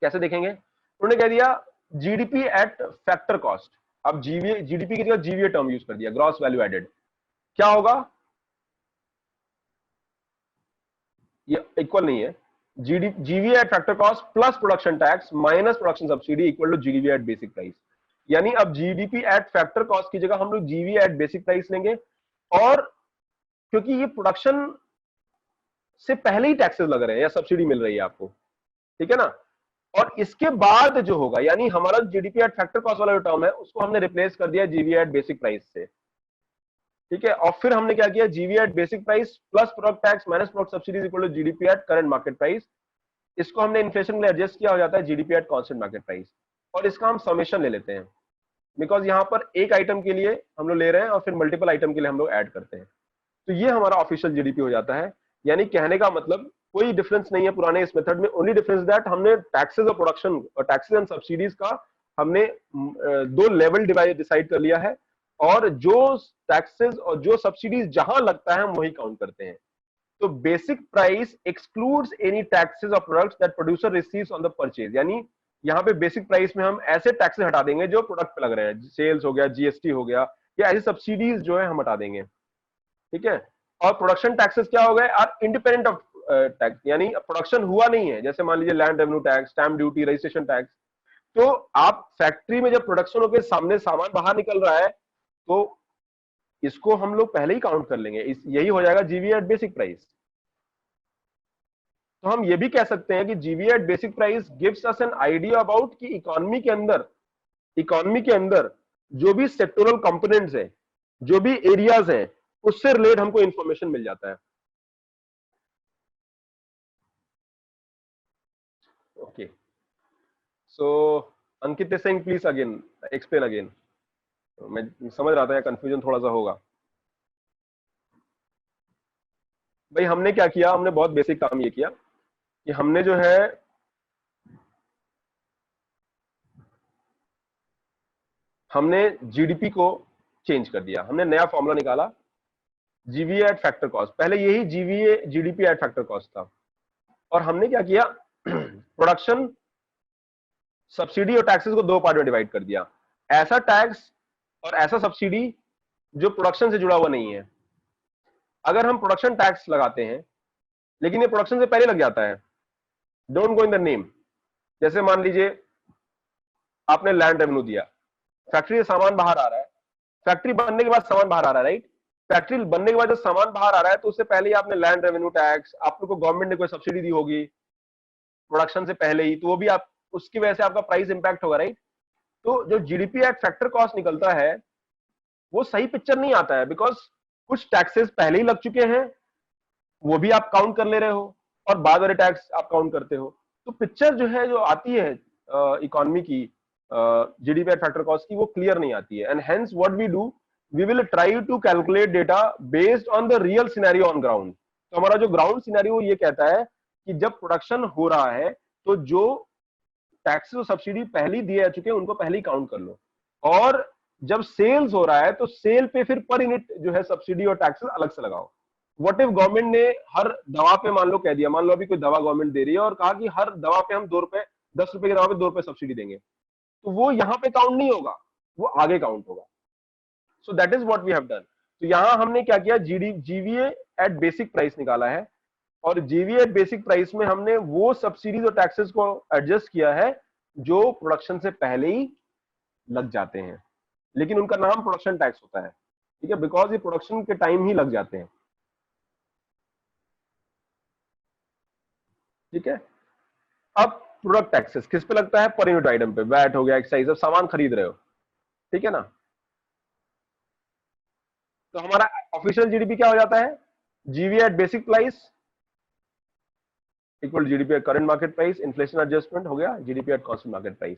कैसे देखेंगे, उन्होंने कह दिया जीडीपी एट फैक्टर कॉस्ट। अब जीवीए, जीडीपी की जगह जीवीए टर्म यूज कर दिया, ग्रॉस वैल्यू एडेड। क्या होगा, ये इक्वल नहीं है, GVA at factor cost plus production tax minus production subsidy equal to GDP at basic price. यानी अब जीडीपी एट फैक्टर कॉस्ट की जगह हम लोग जीवीए एट बेसिक प्राइस लेंगे, और क्योंकि ये प्रोडक्शन से पहले ही टैक्सेस लग रहे हैं या सब्सिडी मिल रही है आपको, ठीक है ना। और इसके बाद जो होगा, यानी हमारा जीडीपी एट फैक्टर कॉस्ट वाला जो टर्म है उसको हमने रिप्लेस कर दिया जीवीए एट बेसिक प्राइस से, ठीक है। और फिर हमने क्या किया, GVA at basic price plus product tax minus product subsidies equal to GDP at current market price. इसको हमने इन्फ्लेशन के लिए एडजस्ट किया, हो जाता है GDP at constant market price. और इसका हम समेशन ले लेते हैं, बिकॉज यहां पर एक आइटम के लिए हम लोग ले रहे हैं और फिर मल्टीपल आइटम के लिए हम लोग ऐड करते हैं। तो ये हमारा ऑफिशियल जीडीपी हो जाता है। यानी कहने का मतलब कोई डिफरेंस नहीं है पुराने इस मेथड में, ओनली डिफरेंस दैट हमने टैक्सेस और प्रोडक्शन और टैक्सेस एंड सब्सिडीज का हमने दो लेवल डिसाइड कर लिया है, और जो टैक्सेस और जो सब्सिडीज जहां लगता है हम वही काउंट करते हैं। तो basic price excludes any taxes और products that producer receives on the purchase. यानी यहाँ पे बेसिक प्राइस में हम ऐसे टैक्सेस हटा देंगे जो प्रोडक्ट पे लग रहे हैं, सेल्स हो गया, जीएसटी हो गया, या ऐसी सब्सिडीज जो है हम हटा देंगे, ठीक है। और प्रोडक्शन टैक्सेस क्या हो गए, आर इंडिपेंडेंट ऑफ टैक्स, यानी प्रोडक्शन हुआ नहीं है, जैसे मान लीजिए land revenue tax, stamp duty, registration tax. तो आप फैक्ट्री में जब प्रोडक्शन होकर सामने सामान बाहर निकल रहा है तो इसको हम लोग पहले ही काउंट कर लेंगे, यही हो जाएगा जीवीए एट बेसिक प्राइस। तो हम ये भी कह सकते हैं कि GVA at basic price gives us an idea about कि इकोनॉमी के अंदर जो भी सेक्टोरल कंपोनेंट्स है, जो भी एरियाज हैं, उससे रिलेट हमको इंफॉर्मेशन मिल जाता है। Okay, so Ankit Singh please again explain again. मैं समझ रहा था कंफ्यूजन थोड़ा सा होगा। भाई हमने क्या किया, हमने बहुत बेसिक काम ये किया कि हमने जो है हमने जीडीपी को चेंज कर दिया, हमने नया फॉर्मूला निकाला जीवीए एट फैक्टर कॉस्ट। पहले यही GVA GDP at factor cost था, और हमने क्या किया प्रोडक्शन, सब्सिडी और टैक्सेस को दो पार्ट में डिवाइड कर दिया। ऐसा टैक्स और ऐसा सब्सिडी जो प्रोडक्शन से जुड़ा हुआ नहीं है। अगर हम प्रोडक्शन टैक्स लगाते हैं लेकिन ये प्रोडक्शन से पहले लग जाता है, don't go in the name. जैसे मान लीजिए आपने लैंड रेवेन्यू दिया, फैक्ट्री से सामान बाहर आ रहा है, फैक्ट्री बनने के बाद सामान बाहर आ रहा है, राइट। फैक्ट्री बनने के बाद जब सामान बाहर आ रहा है तो उससे पहले ही आपने लैंड रेवेन्यू टैक्स, आप लोग को गवर्नमेंट ने कोई सब्सिडी दी होगी प्रोडक्शन से पहले ही, तो वो भी आप उसकी वजह से आपका प्राइस इंपैक्ट होगा, राइट। तो जो जीडीपी एट फैक्टर कॉस्ट निकलता है वो सही पिक्चर नहीं आता है, बिकॉज कुछ टैक्सेस पहले ही लग चुके हैं, वो भी आप काउंट कर ले रहे हो, और बाद वाले टैक्स आप काउंट करते हो। तो पिक्चर जो है जो आती है इकोनॉमी की, जीडीपी एट फैक्टर कॉस्ट की, वो क्लियर नहीं आती है। And hence what we do, we will try to calculate data based on the real scenario on ground. तो हमारा जो ग्राउंड सिनेरियो ये कहता है कि जब प्रोडक्शन हो रहा है तो जो टैक्सेस और सब्सिडी पहले ही दिए जा चुके हैं उनको पहले ही काउंट कर लो, और जब सेल्स हो रहा है तो सेल पे फिर पर यूनिट जो है सब्सिडी और टैक्सेस अलग से लगाओ। व्हाट इफ गवर्नमेंट ने हर दवा पे मान लो कह दिया, मान लो अभी कोई दवा गवर्नमेंट दे रही है और कहा कि हर दवा पे हम 2 रुपए, 10 रुपए की दवा पे 2 रुपए सब्सिडी देंगे, तो वो यहाँ पे काउंट नहीं होगा, वो आगे काउंट होगा। So that is what we have done. तो यहां हमने क्या किया, जीवीए एट बेसिक प्राइस निकाला है, और जीवीए एट बेसिक प्राइस में हमने वो सब्सिडीज और टैक्सेस को एडजस्ट किया है जो प्रोडक्शन से पहले ही लग जाते हैं, लेकिन उनका नाम प्रोडक्शन टैक्स होता है, ठीक है, बिकॉज ये प्रोडक्शन के टाइम ही लग जाते हैं, ठीक है। अब प्रोडक्ट टैक्सेस किस पे लगता है, पर यूनिट आइटम पे, वैट हो गया, एक्साइज, अब सामान खरीद रहे हो, ठीक है ना। तो हमारा ऑफिशियल जीडीपी क्या हो जाता है, GVA at basic price equal GDP at current market price, inflation adjustment हो गया GDP at constant market price.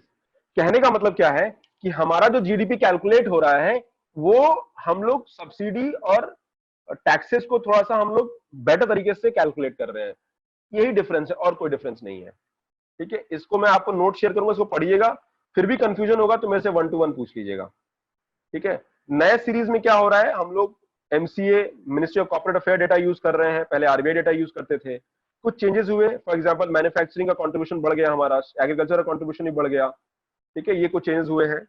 कहने का मतलब क्या है कि हमारा जो जीडीपी कैलकुलेट हो रहा है वो हम लोग सब्सिडी और टैक्सेस को थोड़ा सा हम लोग बेटर तरीके से कैलकुलेट कर रहे हैं, यही डिफरेंस है और कोई डिफरेंस नहीं है, ठीक है। इसको मैं आपको नोट शेयर करूंगा, इसको पढ़िएगा, फिर भी कंफ्यूजन होगा तो मेरे से 1 to 1 पूछ लीजिएगा, ठीक है। नए सीरीज में क्या हो रहा है, हम लोग MCA ministry of corporate affair data use कर रहे हैं, पहले आरबीआई डेटा यूज करते थे। कुछ चेंजेस हुए, फॉर एग्जांपल मैन्युफैक्चरिंग का कंट्रीब्यूशन बढ़ गया, हमारा एग्रीकल्चर का कंट्रीब्यूशन भी बढ़ गया, ठीक है, ये कुछ चेंजेस हुए हैं।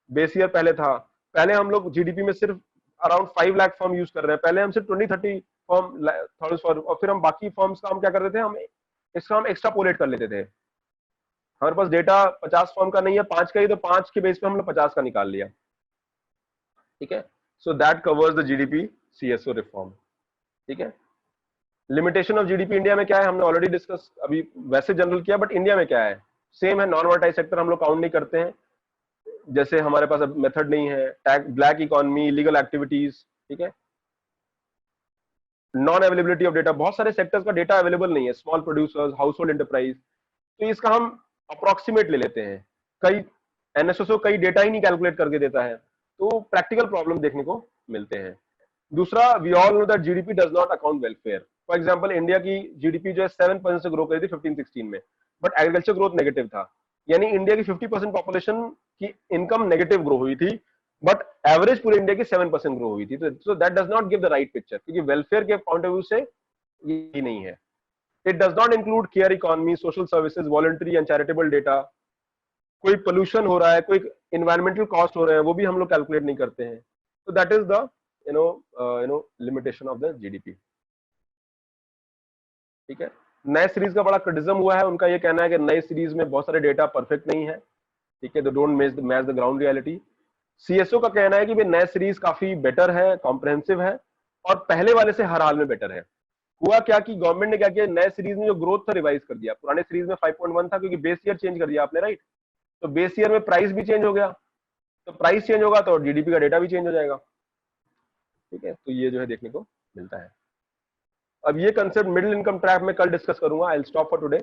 बेस ईयर पहले था, पहले हम लोग जीडीपी में सिर्फ अराउंड 5 लाख फॉर्म यूज कर रहे हैं, पहले हम सिर्फ 20-30 फॉर्म, और फिर हम बाकी फॉर्म्स का हम क्या करते थे, हम इसका हम एक्स्ट्रापोलेट कर लेते थे। हमारे पास डेटा 50 फर्म का नहीं है, 5 का ही, तो 5 के बेस पे हमने 50 का निकाल लिया। ठीक है, so that covers the GDP CSO reform. ठीक है, लिमिटेशन ऑफ जीडीपी इंडिया में क्या है हमने ऑलरेडी डिस्कस अभी वैसे जनरल किया, बट इंडिया में क्या है, सेम है। नॉन वोलेटाइल सेक्टर हम लोग काउंट नहीं करते हैं, जैसे हमारे पास अब मेथड नहीं है। ब्लैक इकोनॉमी, इलीगल एक्टिविटीज, ठीक है, नॉन अवेलेबिलिटी ऑफ डेटा, बहुत सारे सेक्टर्स का डेटा अवेलेबल नहीं है, small producers, house hold enterprise, तो इसका हम अप्रोक्सीमेट ले लेते हैं। कई एनएसएसओ कई डेटा ही नहीं कैलकुलेट करके देता है, तो प्रैक्टिकल प्रॉब्लम देखने को मिलते हैं। दूसरा, we all know that GDP does not account welfare. For example India की जीडीपी जो है 7% से ग्रो करी थी 15-16 में, बट एग्रीकल्चर ग्रोथ नेगेटिव था, यानी इंडिया की 50% पॉपुलेशन की इनकम नेगेटिव ग्रो हुई थी, बट एवरेज पूरे इंडिया की 7% ग्रो हुई थी। तो that does not give the right picture, क्योंकि वेलफेयर के पॉइंट ऑफ व्यू से ये नहीं है। It does not include care economy, social services, voluntary and charitable data. कोई पोल्यूशन हो रहा है, कोई इन्वायरमेंटल कॉस्ट हो रहे हैं, वो भी हम लोग कैलकुलेट नहीं करते हैं। तो that is the limitation of the GDP. ठीक है, नए सीरीज का बड़ा क्रिटिसिज्म हुआ है, उनका ये कहना है कि नए सीरीज में बहुत सारे डेटा परफेक्ट नहीं है। ठीक है, they don't match the ground reality. CSO का कहना है कि भाई नए सीरीज काफी बेटर है, कॉम्प्रहेंसिव है, और पहले वाले से हर हाल में बेटर है। हुआ क्या कि गवर्नमेंट ने क्या किया, नए सीरीज में जो ग्रोथ था रिवाइज कर दिया। पुराने सीरीज में 5.1 था, क्योंकि बेस ईयर चेंज कर दिया आपने, राइट। तो बेस ईयर में प्राइस भी चेंज हो गया, तो प्राइस चेंज होगा तो जीडीपी का डेटा भी चेंज हो जाएगा। ठीक है, तो ये जो है देखने को मिलता है। अब ये कंसेप्ट मिडिल इनकम ट्रैप में कल डिस्कस करूंगा। I will stop for today,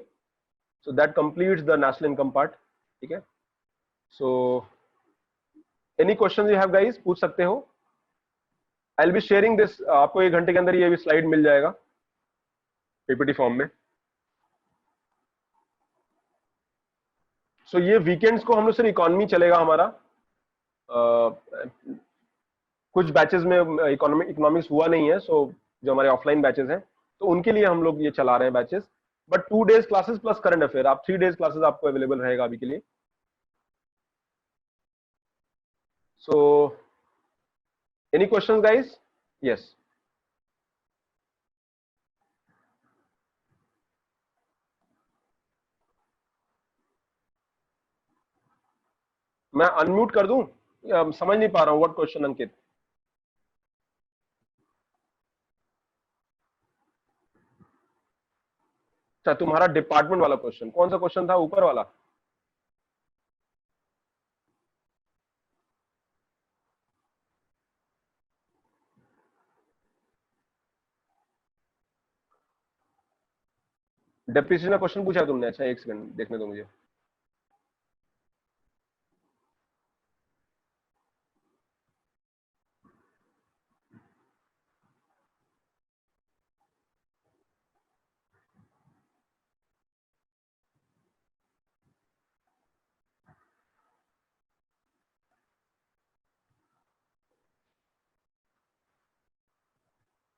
so that completes the national income part. ठीक है, so any question you have guys, पूछ सकते हो। I will be sharing this, आपको 1 घंटे के अंदर ये भी स्लाइड मिल जाएगा पीपीटी फॉर्म में। सो ये वीकेंड्स को हम लोग सिर्फ इकोनॉमी चलेगा हमारा। कुछ बैचेस में इकोनॉमिक्स हुआ नहीं है, सो जो हमारे ऑफलाइन बैचेस हैं, तो उनके लिए हम लोग ये चला रहे हैं batches. But 2 days classes plus current affair, आप 3 डेज क्लासेस आपको अवेलेबल रहेगा अभी के लिए। So any questions guys? Yes, मैं अनम्यूट कर दूं? समझ नहीं पा रहा हूं, व्हाट क्वेश्चन अंकित? अच्छा, तुम्हारा डिपार्टमेंट वाला क्वेश्चन, कौन सा क्वेश्चन था, ऊपर वाला? डेप्रिसिएशन का क्वेश्चन पूछा तुमने? अच्छा, एक सेकंड देखने दो मुझे।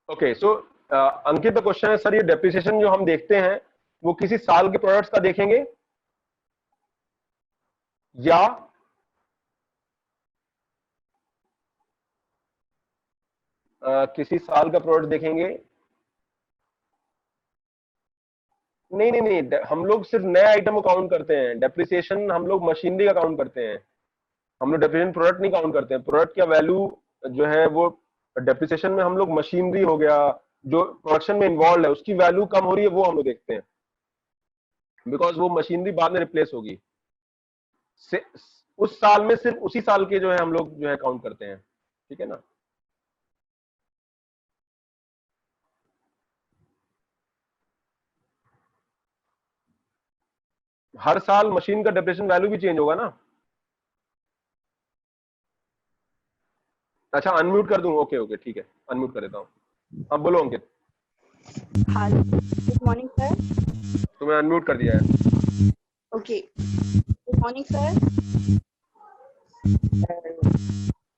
ओके, सो अंकित का क्वेश्चन है, सर ये डेप्रिसिएशन जो हम देखते हैं वो किसी साल के प्रोडक्ट्स का देखेंगे या किसी साल का प्रोडक्ट देखेंगे? नहीं नहीं नहीं, हम लोग सिर्फ नए आइटम को काउंट करते हैं। डेप्रिसिएशन हम लोग मशीनरी का काउंट करते हैं, हम लोग डेप्रिसिएशन प्रोडक्ट नहीं काउंट करते हैं। प्रोडक्ट का वैल्यू जो है वो डेप्रिसिएशन में हम लोग मशीनरी हो गया, जो प्रोडक्शन में इन्वॉल्व है, उसकी वैल्यू कम हो रही है वो हम लोग देखते हैं, बिकॉज वो मशीनरी बाद में रिप्लेस होगी। उस साल में सिर्फ उसी साल के जो है हम लोग जो है काउंट करते हैं। ठीक है ना? हर साल मशीन का डेप्रिसिएशन वैल्यू भी चेंज होगा ना। अच्छा, अनम्यूट कर दूं? ओके ओके, ठीक है, अनम्यूट कर देता हूँ। हाँ बोलो अंकित।
हाँ, गुड मॉर्निंग सर।
तुम्हें अनम्यूट कर दिया है।
Okay, good morning sir.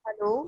Hello,